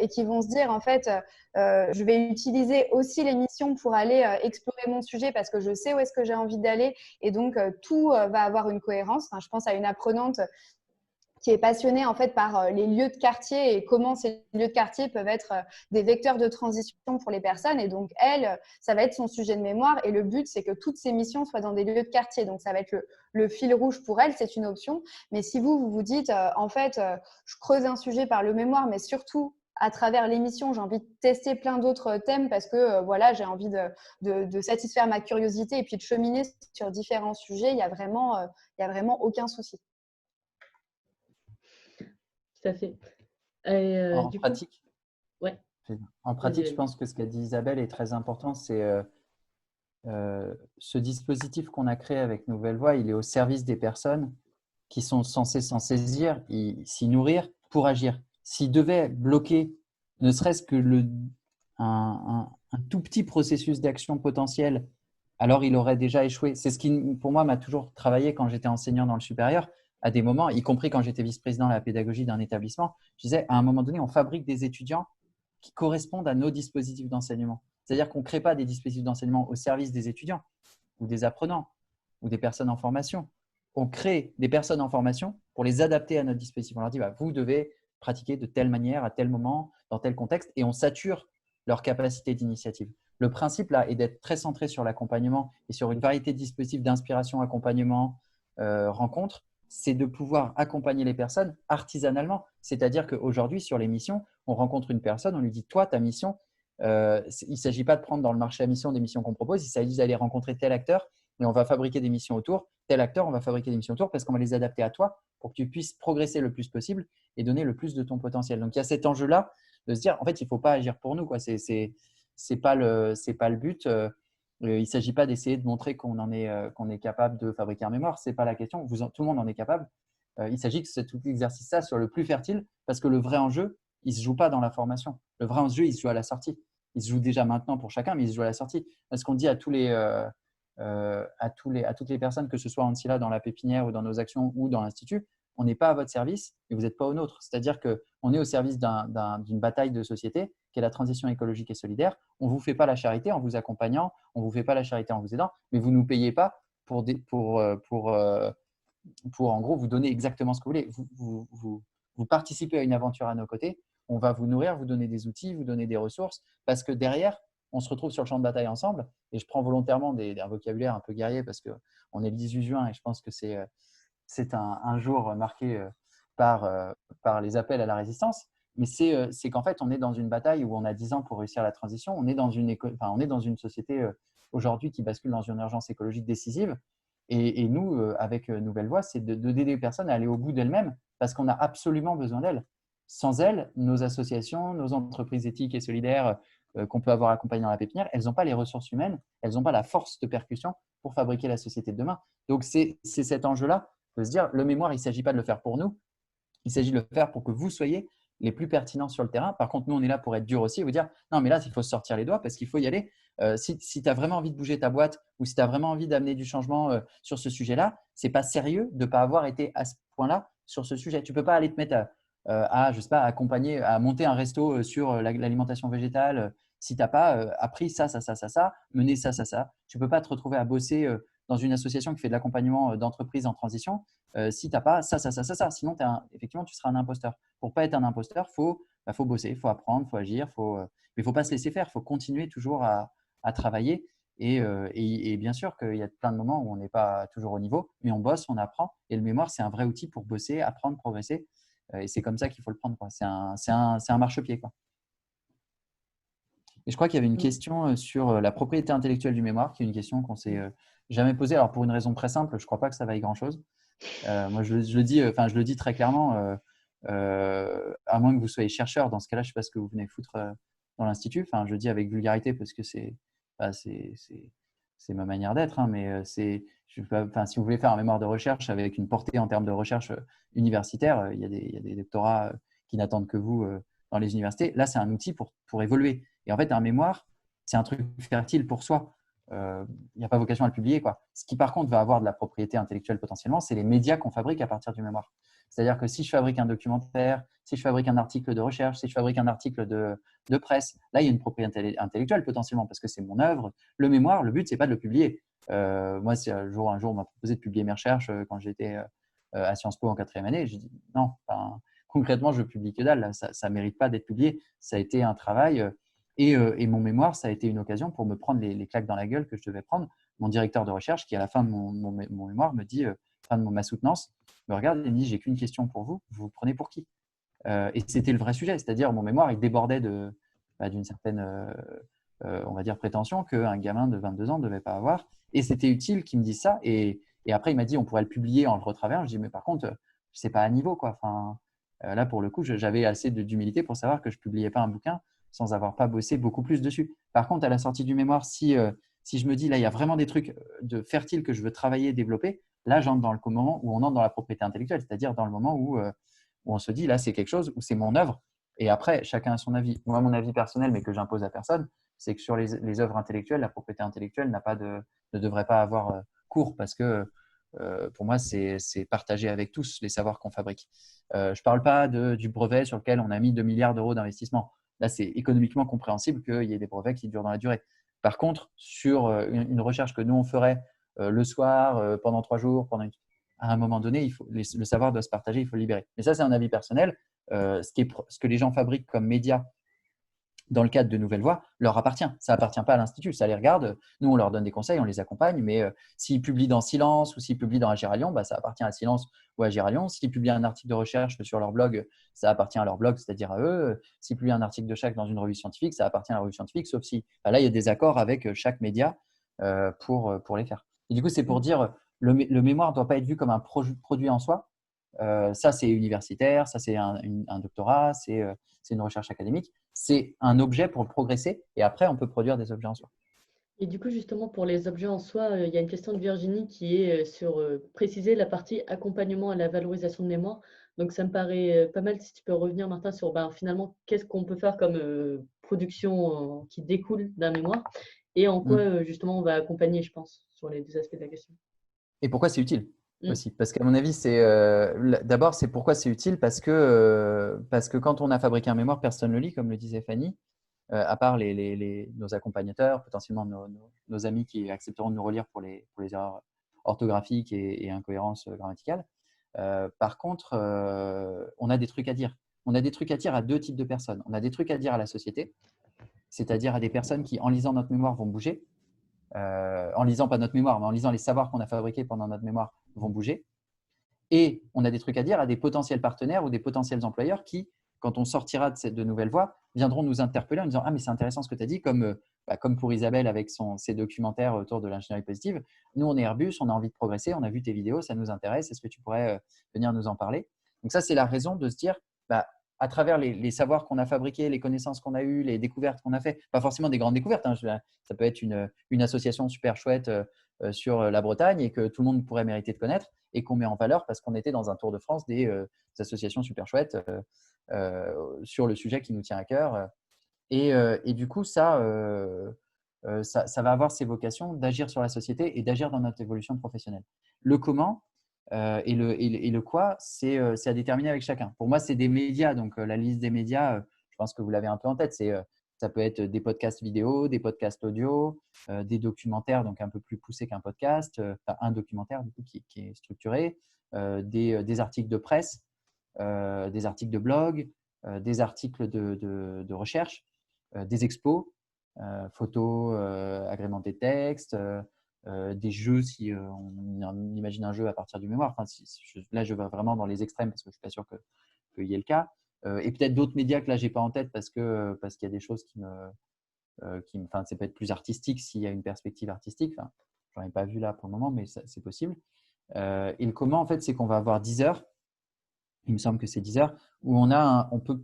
et qui vont se dire en fait je vais utiliser aussi les missions pour aller explorer mon sujet parce que je sais où est-ce que j'ai envie d'aller et donc tout va avoir une cohérence. Enfin, je pense à une apprenante qui est passionnée en fait par les lieux de quartier et comment ces lieux de quartier peuvent être des vecteurs de transition pour les personnes. Et donc, elle, ça va être son sujet de mémoire. Et le but, c'est que toutes ces missions soient dans des lieux de quartier. Donc, ça va être le fil rouge pour elle, c'est une option. Mais si vous vous dites, en fait, je creuse un sujet par le mémoire, mais surtout, à travers l'émission, j'ai envie de tester plein d'autres thèmes parce que voilà, j'ai envie de satisfaire ma curiosité et puis de cheminer sur différents sujets, il y a vraiment aucun souci. Tout à fait. En Du coup, pratique, ouais, en pratique, je vas-y. pense que ce qu'a dit Isabelle est très important. C'est ce dispositif qu'on a créé avec Nouvelle Voix, il est au service des personnes qui sont censées s'en saisir, s'y nourrir pour agir. S'il devait bloquer ne serait-ce que un tout petit processus d'action potentiel, alors il aurait déjà échoué. C'est ce qui, pour moi, m'a toujours travaillé quand j'étais enseignant dans le supérieur. À des moments, y compris quand j'étais vice-président de la pédagogie d'un établissement, je disais, à un moment donné, on fabrique des étudiants qui correspondent à nos dispositifs d'enseignement. C'est-à-dire qu'on ne crée pas des dispositifs d'enseignement au service des étudiants ou des apprenants ou des personnes en formation. On crée des personnes en formation pour les adapter à notre dispositif. On leur dit, bah, vous devez pratiquer de telle manière, à tel moment, dans tel contexte, et on sature leur capacité d'initiative. Le principe là est d'être très centré sur l'accompagnement et sur une variété de dispositifs d'inspiration, accompagnement, rencontre. C'est de pouvoir accompagner les personnes artisanalement. C'est-à-dire qu'aujourd'hui, sur les missions, on rencontre une personne, on lui dit, toi, ta mission, il ne s'agit pas de prendre dans le marché à mission des missions qu'on propose, il s'agit d'aller rencontrer tel acteur et on va fabriquer des missions autour. Tel acteur, on va fabriquer des missions autour parce qu'on va les adapter à toi pour que tu puisses progresser le plus possible et donner le plus de ton potentiel. Donc, il y a cet enjeu-là de se dire, en fait, il ne faut pas agir pour nous. C'est pas le but. Il ne s'agit pas d'essayer de montrer qu'on est capable de fabriquer un mémoire. Ce n'est pas la question. Tout le monde en est capable. Il s'agit que cet exercice-là soit le plus fertile parce que le vrai enjeu, il ne se joue pas dans la formation. Le vrai enjeu, il se joue à la sortie. Il se joue déjà maintenant pour chacun, mais il se joue à la sortie. Parce qu'on dit à toutes les personnes, que ce soit en Ancilla, dans la pépinière ou dans nos actions ou dans l'Institut, on n'est pas à votre service et vous n'êtes pas au nôtre. C'est-à-dire qu'on est au service d'une bataille de société qui est la transition écologique et solidaire. On ne vous fait pas la charité en vous accompagnant, on ne vous fait pas la charité en vous aidant, mais vous ne nous payez pas pour en gros vous donner exactement ce que vous voulez. Vous participez à une aventure à nos côtés. On va vous nourrir, vous donner des outils, vous donner des ressources parce que derrière, on se retrouve sur le champ de bataille ensemble. Et je prends volontairement un vocabulaire un peu guerrier parce qu'on est le 18 juin et je pense que c'est un jour marqué par les appels à la résistance. Mais c'est qu'en fait, on est dans une bataille où on a 10 ans pour réussir la transition. On est dans une société aujourd'hui qui bascule dans une urgence écologique décisive. Et nous, avec Nouvelle Voix, c'est d'aider les personnes à aller au bout d'elles-mêmes parce qu'on a absolument besoin d'elles. Sans elles, nos associations, nos entreprises éthiques et solidaires qu'on peut avoir accompagnées dans la pépinière, elles n'ont pas les ressources humaines, elles n'ont pas la force de percussion pour fabriquer la société de demain. Donc, c'est cet enjeu-là de se dire, le mémoire, il ne s'agit pas de le faire pour nous, il s'agit de le faire pour que vous soyez les plus pertinents sur le terrain. Par contre, nous, on est là pour être dur aussi et vous dire, non, mais là, il faut se sortir les doigts parce qu'il faut y aller. Si tu as vraiment envie de bouger ta boîte ou si tu as vraiment envie d'amener du changement sur ce sujet-là, ce n'est pas sérieux de ne pas avoir été à ce point-là sur ce sujet. Tu ne peux pas aller te mettre je sais pas, accompagner, à monter un resto sur l'alimentation végétale si tu n'as pas appris ça, mené ça. Tu ne peux pas te retrouver à bosser dans une association qui fait de l'accompagnement d'entreprises en transition si tu n'as pas ça. Sinon, effectivement, tu seras un imposteur. Pour ne pas être un imposteur, faut bosser, il faut apprendre, il faut agir, mais il ne faut pas se laisser faire. Il faut continuer toujours à travailler. Et bien sûr qu'il y a plein de moments où on n'est pas toujours au niveau, mais on bosse, on apprend. Et le mémoire, c'est un vrai outil pour bosser, apprendre, progresser. Et c'est comme ça qu'il faut le prendre. C'est un marchepied, quoi. Et je crois qu'il y avait une question sur la propriété intellectuelle du mémoire, qui est une question qu'on ne s'est jamais posée. Alors, pour une raison très simple, je ne crois pas que ça vaille grand-chose. Moi, je le dis très clairement, à moins que vous soyez chercheur. Dans ce cas-là, je ne sais pas ce que vous venez foutre dans l'Institut. Enfin, je le dis avec vulgarité parce que c'est ma manière d'être. Hein, mais si vous voulez faire un mémoire de recherche avec une portée en termes de recherche universitaire, il y a des doctorats qui n'attendent que vous dans les universités. Là, c'est un outil pour évoluer. Et en fait, un mémoire, c'est un truc fertile pour soi. Il n'y a pas vocation à le publier, quoi. Ce qui, par contre, va avoir de la propriété intellectuelle potentiellement, c'est les médias qu'on fabrique à partir du mémoire. C'est-à-dire que si je fabrique un documentaire, si je fabrique un article de recherche, si je fabrique un article de presse, là, il y a une propriété intellectuelle potentiellement parce que c'est mon œuvre. Le mémoire, le but, ce n'est pas de le publier. Moi, un jour, on m'a proposé de publier mes recherches quand j'étais à Sciences Po en 4e année. Je dis non, concrètement, je publie que dalle. Là, ça ne mérite pas d'être publié. Ça a été un travail. Et mon mémoire, ça a été une occasion pour me prendre les claques dans la gueule que je devais prendre. Mon directeur de recherche, qui à la fin de mon mémoire me dit, fin de ma soutenance, me regarde et me dit, j'ai qu'une question pour vous, vous vous prenez pour qui? Et c'était le vrai sujet, c'est-à-dire mon mémoire, il débordait d'une certaine, on va dire, prétention qu'un gamin de 22 ans ne devait pas avoir. Et c'était utile qu'il me dise ça. Et après, il m'a dit, on pourrait le publier en le retravaillant. Je dis, mais par contre, c'est pas à niveau, quoi. Enfin, là, pour le coup, j'avais assez d'humilité pour savoir que je ne publiais pas un bouquin sans avoir pas bossé beaucoup plus dessus. Par contre, à la sortie du mémoire, si je me dis, là, il y a vraiment des trucs de fertiles que je veux travailler, développer, là, j'entre dans le moment où on entre dans la propriété intellectuelle, c'est-à-dire dans le moment où on se dit, là, c'est quelque chose, où c'est mon œuvre. Et après, chacun a son avis. Moi, mon avis personnel, mais que j'impose à personne, c'est que sur les œuvres intellectuelles, la propriété intellectuelle ne devrait pas avoir cours parce que pour moi, c'est partagé avec tous les savoirs qu'on fabrique. Je ne parle pas du brevet sur lequel on a mis 2 milliards d'euros d'investissement. Là, c'est économiquement compréhensible qu'il y ait des brevets qui durent dans la durée. Par contre, sur une recherche que nous, on ferait le soir, pendant 3 jours, à un moment donné, le savoir doit se partager, il faut le libérer. Mais ça, c'est un avis personnel. Ce que les gens fabriquent comme médias dans le cadre de Nouvelle Voix, leur appartient. Ça appartient pas à l'Institut, ça les regarde. Nous, on leur donne des conseils, on les accompagne, mais s'ils publient dans Silence ou s'ils publient dans Agir à Lyon, ça appartient à Silence ou à Agir à Lyon. S'ils publient un article de recherche sur leur blog, ça appartient à leur blog, c'est-à-dire à eux. S'ils publient un article de chaque dans une revue scientifique, ça appartient à la revue scientifique, sauf si là, il y a des accords avec chaque média pour les faire. Et du coup, c'est pour dire, le mémoire ne doit pas être vu comme un produit en soi. Ça, c'est universitaire, ça, c'est un doctorat, c'est une recherche académique. C'est un objet pour progresser et après, on peut produire des objets en soi. Et du coup, justement, pour les objets en soi, il y a une question de Virginie qui est sur préciser la partie accompagnement à la valorisation de mémoire. Donc, ça me paraît pas mal si tu peux revenir, Martin, sur finalement, qu'est-ce qu'on peut faire comme production qui découle d'un mémoire et en quoi, justement, on va accompagner, je pense, sur les deux aspects de la question. Et pourquoi c'est utile aussi? Parce qu'à mon avis, d'abord, c'est pourquoi c'est utile parce que quand on a fabriqué un mémoire, personne ne le lit, comme le disait Fanny, à part nos accompagnateurs, potentiellement nos amis qui accepteront de nous relire pour les erreurs orthographiques et incohérences grammaticales. Par contre, on a des trucs à dire. On a des trucs à dire à deux types de personnes. On a des trucs à dire à la société, c'est-à-dire à des personnes qui, en lisant notre mémoire, vont bouger. En lisant pas notre mémoire, mais en lisant les savoirs qu'on a fabriqués pendant notre mémoire, vont bouger. Et on a des trucs à dire à des potentiels partenaires ou des potentiels employeurs qui, quand on sortira de nouvelles voies, viendront nous interpeller en disant « Ah, mais c'est intéressant ce que tu as dit », comme pour Isabelle avec ses documentaires autour de l'ingénierie positive. Nous, on est Airbus, on a envie de progresser, on a vu tes vidéos, ça nous intéresse, est-ce que tu pourrais venir nous en parler? Donc ça, c'est la raison de se dire, à travers les savoirs qu'on a fabriqués, les connaissances qu'on a eues, les découvertes qu'on a fait, pas forcément des grandes découvertes, hein, ça peut être une association super chouette sur la Bretagne et que tout le monde pourrait mériter de connaître et qu'on met en valeur parce qu'on était dans un tour de France des associations super chouettes sur le sujet qui nous tient à cœur. Et du coup, ça va avoir ces vocations d'agir sur la société et d'agir dans notre évolution professionnelle. Le comment et le quoi, c'est à déterminer avec chacun. Pour moi, c'est des médias. Donc, la liste des médias, je pense que vous l'avez un peu en tête. Ça peut être des podcasts vidéo, des podcasts audio, des documentaires, donc un peu plus poussés qu'un podcast, un documentaire du coup, qui est structuré, des articles de presse, des articles de blog, des articles de recherche, des expos, photos, agrémentés de texte, des jeux si on imagine un jeu à partir du mémoire. Enfin, là, je vais vraiment dans les extrêmes parce que je ne suis pas sûr qu'il y ait le cas. Et peut-être d'autres médias que là, je n'ai pas en tête parce qu'il y a des choses enfin, ça peut être plus artistique s'il y a une perspective artistique. Enfin, je n'en ai pas vu là pour le moment, mais c'est possible. Et le comment, en fait, c'est qu'on va avoir 10 heures, il me semble que c'est 10 heures, où on peut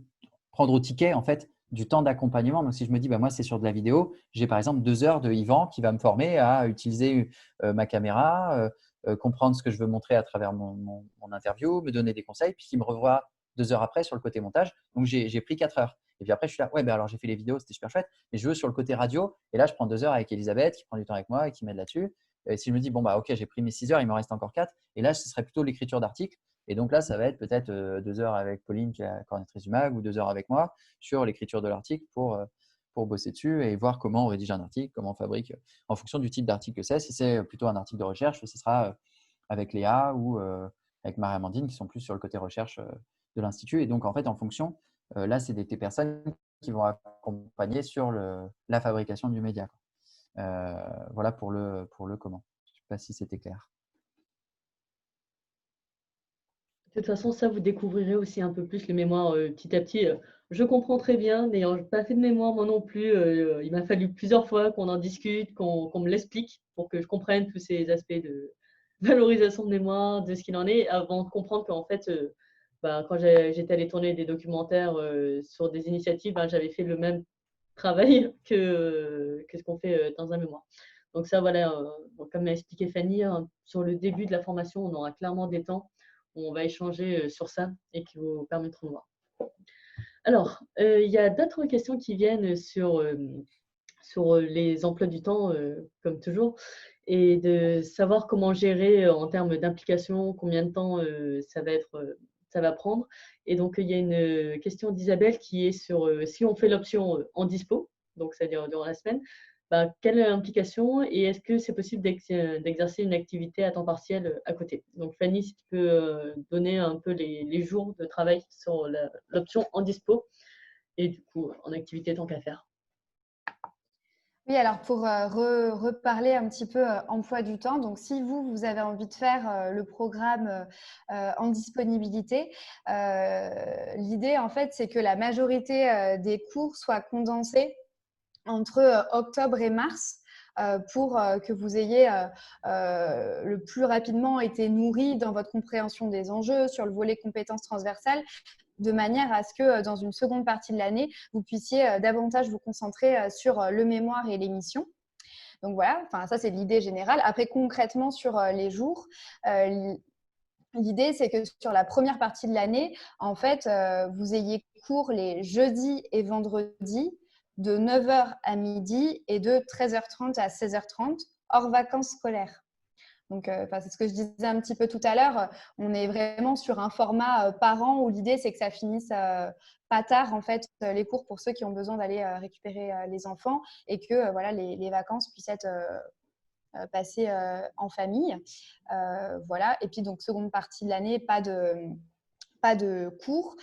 prendre au ticket, en fait, du temps d'accompagnement. Donc, si je me dis, moi, c'est sur de la vidéo, j'ai par exemple 2 heures de Yvan qui va me former à utiliser ma caméra, comprendre ce que je veux montrer à travers mon interview, me donner des conseils, puis qui me revoit 2 heures après sur le côté montage. Donc, j'ai pris 4 heures. Et puis après, je suis là, alors j'ai fait les vidéos, c'était super chouette, mais je veux sur le côté radio. Et là, je prends 2 heures avec Elisabeth qui prend du temps avec moi et qui m'aide là-dessus. Et si je me dis, ok, j'ai pris mes 6 heures, il m'en reste encore 4. Et là, ce serait plutôt l'écriture d'articles. Et donc là, ça va être peut-être 2 heures avec Pauline, qui est la coordinatrice du MAG, ou 2 heures avec moi sur l'écriture de l'article pour bosser dessus et voir comment on rédige un article, comment on fabrique en fonction du type d'article que c'est. Si c'est plutôt un article de recherche, ce sera avec Léa ou avec Marie-Amandine qui sont plus sur le côté recherche de l'Institut. Et donc, en fait, en fonction, là, c'est des personnes qui vont accompagner sur la fabrication du média. Voilà pour le comment. Je ne sais pas si c'était clair. De toute façon, ça, vous découvrirez aussi un peu plus les mémoires petit à petit. Je comprends très bien, n'ayant pas fait de mémoire moi non plus. Il m'a fallu plusieurs fois qu'on en discute, qu'on me l'explique pour que je comprenne tous ces aspects de valorisation de mémoire, de ce qu'il en est, avant de comprendre qu'en fait, quand j'étais allée tourner des documentaires sur des initiatives, j'avais fait le même travail que ce qu'on fait dans un mémoire. Donc ça, voilà, comme l'a expliqué Fanny, sur le début de la formation, on aura clairement des temps où on va échanger sur ça et qui vous permettront de voir. Alors, il y a d'autres questions qui viennent sur les emplois du temps, comme toujours, et de savoir comment gérer en termes d'implication, combien de temps ça va prendre. Et donc, il y a une question d'Isabelle qui est sur si on fait l'option en dispo, donc c'est-à-dire durant la semaine, quelle implication et est-ce que c'est possible d'exercer une activité à temps partiel à côté? Donc, Fanny, si tu peux donner un peu les jours de travail sur l'option en dispo et du coup en activité tant qu'à faire. Oui, alors pour reparler un petit peu emploi du temps, donc si vous avez envie de faire le programme en disponibilité, l'idée en fait c'est que la majorité des cours soient condensés entre octobre et mars pour que vous ayez le plus rapidement été nourri dans votre compréhension des enjeux sur le volet compétences transversales, de manière à ce que dans une seconde partie de l'année, vous puissiez davantage vous concentrer sur le mémoire et les missions. Donc voilà, ça c'est l'idée générale. Après, concrètement sur les jours, l'idée c'est que sur la première partie de l'année, en fait, vous ayez cours les jeudis et vendredis de 9h à midi et de 13h30 à 16h30, hors vacances scolaires. Donc, c'est ce que je disais un petit peu tout à l'heure. On est vraiment sur un format par an où l'idée, c'est que ça finisse pas tard, en fait, les cours pour ceux qui ont besoin d'aller récupérer les enfants et que voilà, les vacances puissent être passées en famille. Voilà. Et puis, donc, seconde partie de l'année, pas de cours.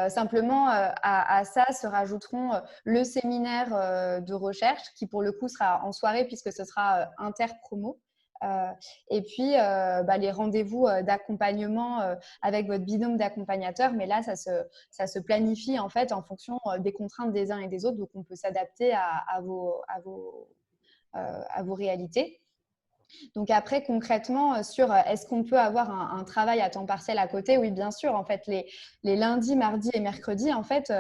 Simplement, à ça se rajouteront le séminaire de recherche qui, pour le coup, sera en soirée puisque ce sera interpromo. Et puis, les rendez-vous d'accompagnement avec votre binôme d'accompagnateurs. Mais là, ça se planifie en fait en fonction des contraintes des uns et des autres. Donc, on peut s'adapter à vos réalités. Donc après, concrètement, sur est-ce qu'on peut avoir un travail à temps partiel à côté? Oui, bien sûr. En fait, les lundis, mardis et mercredis, en fait,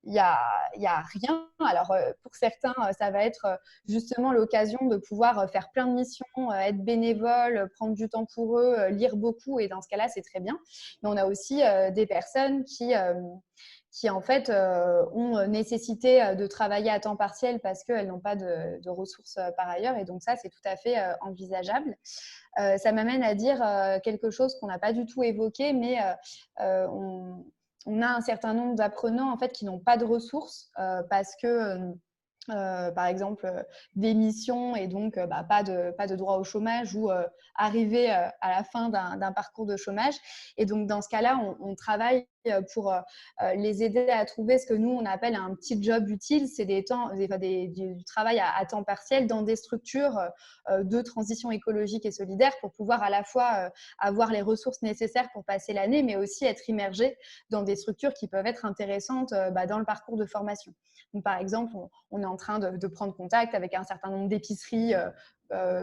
il y a rien. Alors, pour certains, ça va être justement l'occasion de pouvoir faire plein de missions, être bénévole, prendre du temps pour eux, lire beaucoup. Et dans ce cas-là, c'est très bien. Mais on a aussi des personnes qui en fait ont nécessité de travailler à temps partiel parce qu'elles n'ont pas de ressources par ailleurs. Et donc ça, c'est tout à fait envisageable. Ça m'amène à dire quelque chose qu'on n'a pas du tout évoqué, mais on a un certain nombre d'apprenants en fait, qui n'ont pas de ressources parce que… par exemple, des missions et donc pas de droit au chômage ou arriver à la fin d'un parcours de chômage. Et donc, dans ce cas-là, on travaille pour les aider à trouver ce que nous, on appelle un petit job utile. C'est du travail à temps partiel dans des structures de transition écologique et solidaire pour pouvoir à la fois avoir les ressources nécessaires pour passer l'année, mais aussi être immergé dans des structures qui peuvent être intéressantes dans le parcours de formation. Donc, par exemple, on est en train de prendre contact avec un certain nombre d'épiceries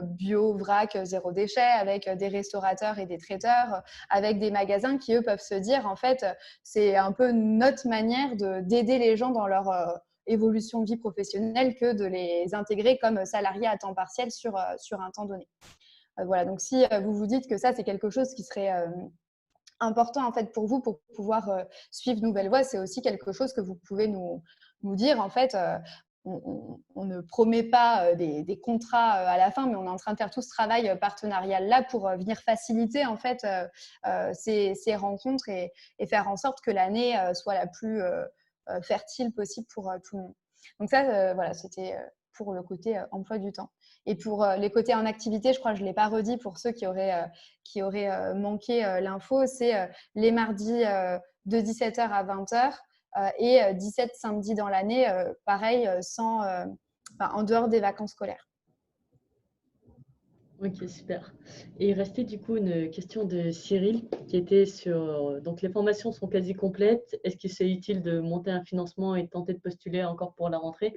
bio, vrac, zéro déchet, avec des restaurateurs et des traiteurs, avec des magasins qui, eux, peuvent se dire, en fait, c'est un peu notre manière d'aider les gens dans leur évolution de vie professionnelle que de les intégrer comme salariés à temps partiel sur un temps donné. Voilà, donc si vous vous dites que ça, c'est quelque chose qui serait… important en fait pour vous pour pouvoir suivre Nouvelle Voie, c'est aussi quelque chose que vous pouvez nous dire. En fait, on ne promet pas des contrats à la fin, mais on est en train de faire tout ce travail partenarial là pour venir faciliter en fait ces rencontres et faire en sorte que l'année soit la plus fertile possible pour tout le monde. Donc ça, voilà, c'était pour le côté emploi du temps. Et pour les côtés en activité, je crois que je ne l'ai pas redit pour ceux qui auraient manqué l'info, c'est les mardis de 17h à 20h et 17 samedis dans l'année, pareil, en dehors des vacances scolaires. Ok, super. Et il restait du coup une question de Cyril qui était sur, donc les formations sont quasi complètes. Est-ce que c'est utile de monter un financement et de tenter de postuler encore pour la rentrée?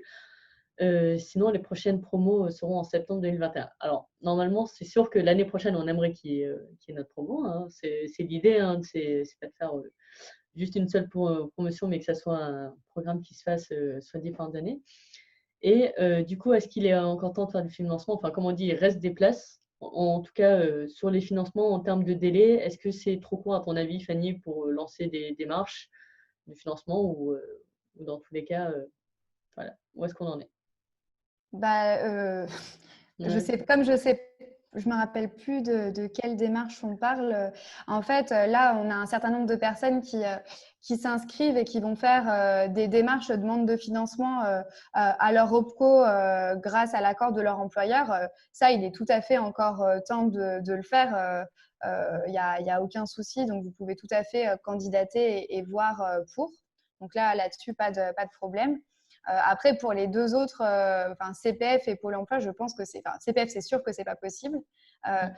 Sinon, les prochaines promos seront en septembre 2021. Alors, normalement, c'est sûr que l'année prochaine, on aimerait qu'il y ait notre promo, hein. C'est l'idée, hein. C'est pas de faire juste une seule promotion, mais que ça soit un programme qui se fasse sur différentes années. Et du coup, est-ce qu'il est encore temps de faire du financement? Enfin, comme on dit, il reste des places. En tout cas, sur les financements, en termes de délai, est-ce que c'est trop court, à ton avis, Fanny, pour lancer des démarches de financement ou dans tous les cas, voilà, où est-ce qu'on en est? Bah, je sais, comme je sais, je me rappelle plus de quelle démarche on parle. En fait, là, on a un certain nombre de personnes qui s'inscrivent et qui vont faire des démarches de demande de financement à leur OPCO grâce à l'accord de leur employeur. Ça, il est tout à fait encore temps de le faire. Il y a aucun souci. Donc, vous pouvez tout à fait candidater et voir pour. Donc là-dessus, pas de problème. Après, pour les deux autres, CPF et Pôle emploi, je pense que CPF, c'est sûr que ce n'est pas possible.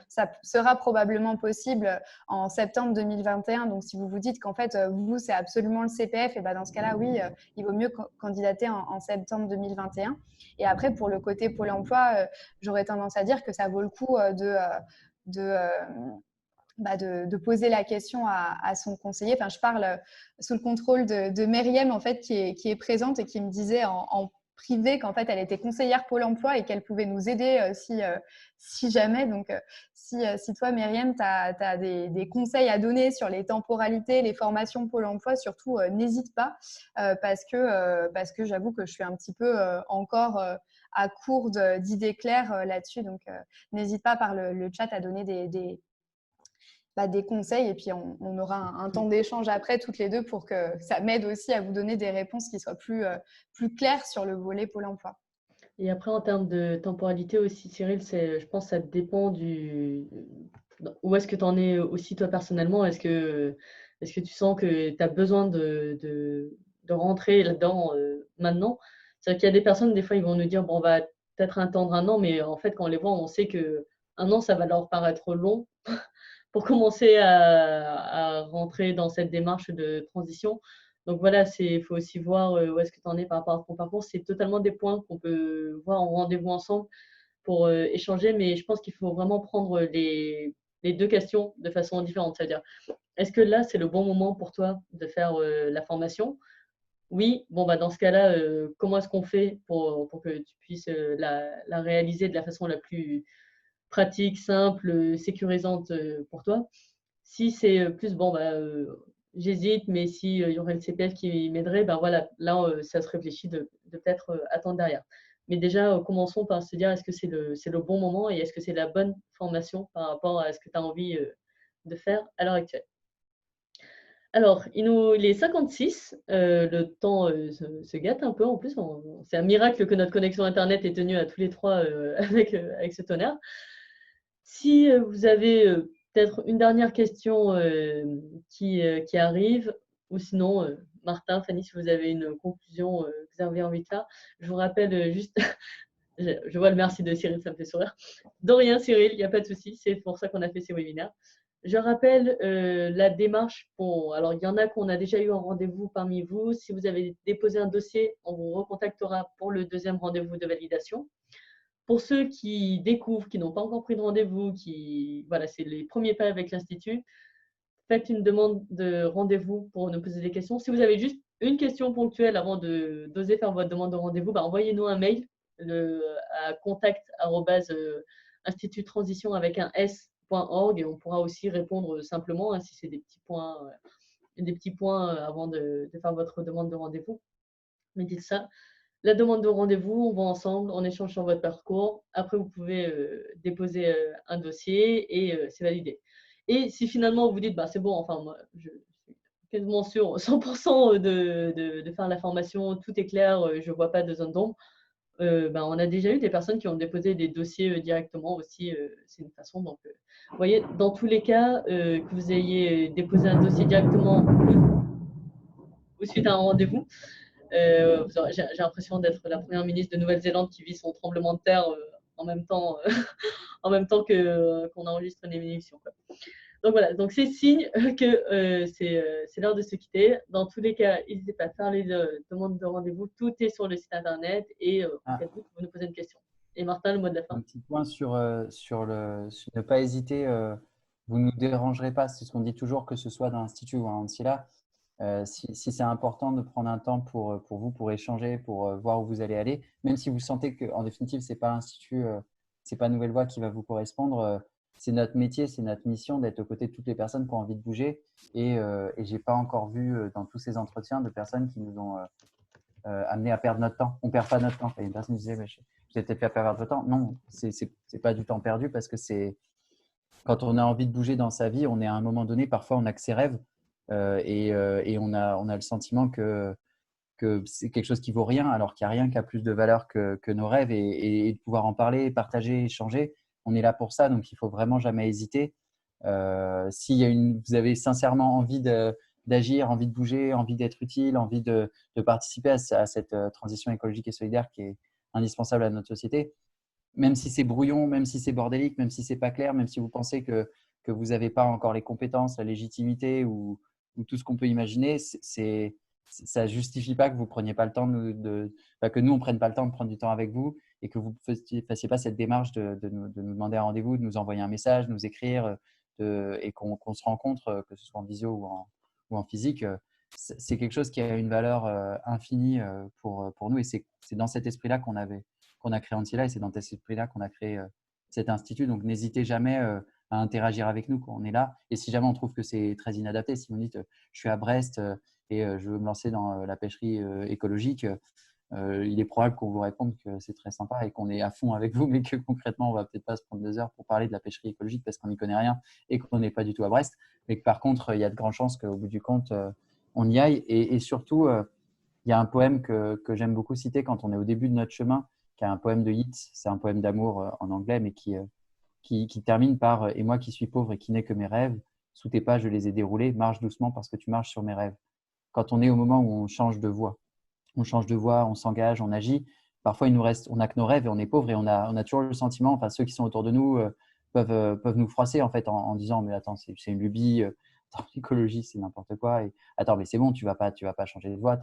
Ça sera probablement possible en septembre 2021. Donc, si vous vous dites qu'en fait, vous, c'est absolument le CPF, et ben dans ce cas-là, oui, il vaut mieux candidater en septembre 2021. Et après, pour le côté Pôle emploi, j'aurais tendance à dire que ça vaut le coup de poser la question à son conseiller. Enfin, je parle sous le contrôle de Myriam, en fait, qui est présente et qui me disait en privé qu'en fait, elle était conseillère Pôle emploi et qu'elle pouvait nous aider si jamais. Donc, si toi, Myriam, tu as des conseils à donner sur les temporalités, les formations Pôle emploi, surtout, n'hésite pas parce que j'avoue que je suis un petit peu encore à court d'idées claires là-dessus. Donc, n'hésite pas par le chat à donner des conseils et puis on aura un temps d'échange après toutes les deux pour que ça m'aide aussi à vous donner des réponses qui soient plus claires sur le volet Pôle emploi. Et après, en termes de temporalité aussi, Cyril, je pense que ça dépend où est-ce que tu en es aussi toi personnellement. Est-ce que tu sens que tu as besoin de rentrer là-dedans maintenant? C'est-à-dire qu'il y a des personnes, des fois, ils vont nous dire, bon, on va peut-être attendre un an, mais en fait, quand on les voit, on sait qu'un an, ça va leur paraître long pour commencer à rentrer dans cette démarche de transition. Donc voilà, il faut aussi voir où est-ce que tu en es par rapport à ton parcours. C'est totalement des points qu'on peut voir en rendez-vous ensemble pour échanger, mais je pense qu'il faut vraiment prendre les deux questions de façon différente. C'est-à-dire, est-ce que là, c'est le bon moment pour toi de faire la formation? Oui, bon, bah, dans ce cas-là, comment est-ce qu'on fait pour que tu puisses la réaliser de la façon la plus pratique, simple, sécurisante pour toi? Si c'est plus, bon, bah, j'hésite, mais s'il y aurait le CPF qui m'aiderait, ben voilà, là, ça se réfléchit de peut-être attendre derrière. Mais déjà, commençons par se dire, est-ce que c'est le bon moment et est-ce que c'est la bonne formation par rapport à ce que tu as envie de faire à l'heure actuelle? Alors, il est 56, le temps se gâte un peu en plus. C'est un miracle que notre connexion Internet ait tenu à tous les trois avec ce tonnerre. Si vous avez peut-être une dernière question qui arrive, ou sinon, Martin, Fanny, si vous avez une conclusion que vous avez envie de faire, je vous rappelle juste, je vois le merci de Cyril, ça me fait sourire. De rien, Cyril, il n'y a pas de souci, c'est pour ça qu'on a fait ces webinaires. Je rappelle la démarche. Alors, il y en a qu'on a déjà eu un rendez-vous parmi vous. Si vous avez déposé un dossier, on vous recontactera pour le deuxième rendez-vous de validation. Pour ceux qui découvrent, qui n'ont pas encore pris de rendez-vous, voilà, c'est les premiers pas avec l'Institut, faites une demande de rendez-vous pour nous poser des questions. Si vous avez juste une question ponctuelle avant d'oser faire votre demande de rendez-vous, bah, envoyez-nous un mail à contact@instituttransition avec un s.org et on pourra aussi répondre simplement hein, si c'est des petits points avant de faire votre demande de rendez-vous. Mais dites ça. La demande de rendez-vous, on va ensemble, on échange sur votre parcours. Après, vous pouvez déposer un dossier et c'est validé. Et si finalement vous dites, bah, c'est bon, enfin, moi, je suis quasiment sûr, 100% de faire la formation, tout est clair, je ne vois pas de zone d'ombre, on a déjà eu des personnes qui ont déposé des dossiers directement aussi. C'est une façon. Donc, vous voyez, dans tous les cas, que vous ayez déposé un dossier directement ou suite à un rendez-vous, j'ai l'impression d'être la première ministre de Nouvelle-Zélande qui vit son tremblement de terre en même temps, qu'on enregistre une émission, quoi. Donc voilà, donc c'est signe que c'est l'heure de se quitter. Dans tous les cas, n'hésitez pas à faire les demandes de rendez-vous. Tout est sur le site internet et vous nous posez une question. Et Martin, le mot de la fin. Un petit point sur ne pas hésiter. Vous ne nous dérangerez pas. C'est ce qu'on dit toujours, que ce soit dans l'Institut ou à Ancilla. Si c'est important de prendre un temps pour vous, pour échanger, pour voir où vous allez aller, même si vous sentez qu'en définitive, ce n'est pas l'Institut, ce n'est pas Nouvelle Voie qui va vous correspondre, c'est notre métier, c'est notre mission d'être aux côtés de toutes les personnes qui ont envie de bouger. Et je n'ai pas encore vu dans tous ces entretiens de personnes qui nous ont amené à perdre notre temps. On ne perd pas notre temps. Et une personne disait, vous avez peut-être fait perdre votre temps. Non, ce n'est pas du temps perdu parce que quand on a envie de bouger dans sa vie, on est à un moment donné, parfois on a que ses rêves. Et on a le sentiment que c'est quelque chose qui vaut rien, alors qu'il n'y a rien qui a plus de valeur que nos rêves et de pouvoir en parler, partager, échanger. On est là pour ça, donc il ne faut vraiment jamais hésiter. Si vous avez sincèrement envie d'agir, envie de bouger, envie d'être utile, envie de participer à cette transition écologique et solidaire qui est indispensable à notre société, même si c'est brouillon, même si c'est bordélique, même si ce n'est pas clair, même si vous pensez que vous n'avez pas encore les compétences, la légitimité ou tout ce qu'on peut imaginer, ça ne justifie pas que vous ne preniez pas le temps que nous, on ne prenne pas le temps de prendre du temps avec vous et que vous ne fassiez pas cette démarche de nous demander un rendez-vous, de nous envoyer un message, de nous écrire et qu'on se rencontre, que ce soit en visio ou en physique. C'est quelque chose qui a une valeur infinie pour nous et c'est dans cet esprit-là qu'on a créé Ancilla et c'est dans cet esprit-là qu'on a créé cet institut. Donc, n'hésitez jamais à interagir avec nous quand on est là. Et si jamais on trouve que c'est très inadapté, si vous dites je suis à Brest et je veux me lancer dans la pêcherie écologique, il est probable qu'on vous réponde que c'est très sympa et qu'on est à fond avec vous, mais que concrètement, on ne va peut-être pas se prendre 2 heures pour parler de la pêcherie écologique parce qu'on n'y connaît rien et qu'on n'est pas du tout à Brest. Mais que par contre, il y a de grandes chances qu'au bout du compte, on y aille. Et surtout, il y a un poème que j'aime beaucoup citer quand on est au début de notre chemin, qui est un poème de Yeats. C'est un poème d'amour en anglais, mais qui termine par « Et moi qui suis pauvre et qui n'ai que mes rêves, sous tes pas je les ai déroulés, marche doucement parce que tu marches sur mes rêves. » Quand on est au moment où on change de voie, on s'engage, on agit, parfois on n'a que nos rêves et on est pauvre et on a toujours le sentiment, enfin ceux qui sont autour de nous peuvent nous froisser en fait en disant « mais attends, c'est une lubie, l'écologie c'est n'importe quoi, et attends mais c'est bon, tu vas pas changer de voie,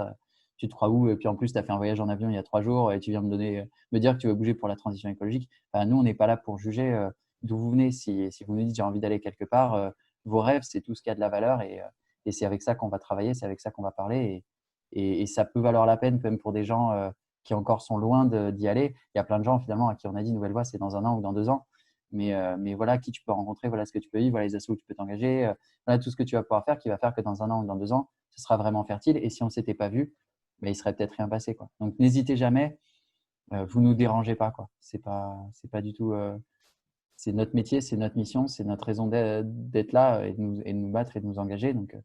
tu te crois où? Et puis en plus, tu as fait un voyage en avion il y a 3 jours et tu viens me dire que tu veux bouger pour la transition écologique. » Nous, on n'est pas là pour juger d'où vous venez. Si vous nous dites j'ai envie d'aller quelque part, vos rêves, c'est tout ce qui a de la valeur et c'est avec ça qu'on va travailler, c'est avec ça qu'on va parler et ça peut valoir la peine même pour des gens qui encore sont loin d'y aller. Il y a plein de gens finalement à qui on a dit Nouvelle Voie, c'est dans 1 an ou dans 2 ans. Mais voilà qui tu peux rencontrer, voilà ce que tu peux vivre, voilà les assos où tu peux t'engager, voilà tout ce que tu vas pouvoir faire qui va faire que dans 1 an ou dans 2 ans, ce sera vraiment fertile. Et si on ne s'était pas vu, il ne serait peut-être rien passé, quoi. Donc, n'hésitez jamais, vous ne nous dérangez pas, quoi. C'est pas du tout… c'est notre métier, c'est notre mission, c'est notre raison d'être là et de nous battre et de nous engager. Donc,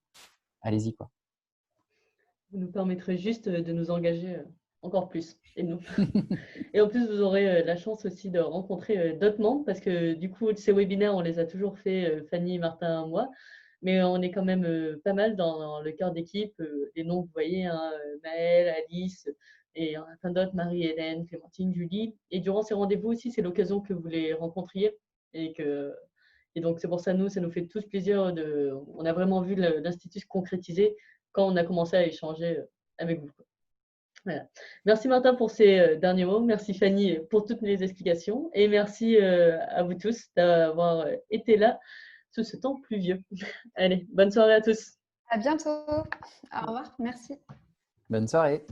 allez-y, quoi. Vous nous permettrez juste de nous engager encore plus. Et nous. Et en plus, vous aurez la chance aussi de rencontrer d'autres membres parce que du coup, ces webinaires, on les a toujours fait, Fanny, Martin, moi. Mais on est quand même pas mal dans le cœur d'équipe. Les noms que vous voyez, hein, Maëlle, Alice et plein d'autres, Marie-Hélène, Clémentine, Julie. Et durant ces rendez-vous aussi, c'est l'occasion que vous les rencontriez. Et donc, c'est pour ça, ça nous fait tous plaisir. On a vraiment vu l'Institut se concrétiser quand on a commencé à échanger avec vous. Voilà. Merci Martin pour ces derniers mots. Merci Fanny pour toutes les explications. Et merci à vous tous d'avoir été là sous ce temps pluvieux. Allez, bonne soirée à tous. À bientôt. Au revoir. Merci. Bonne soirée.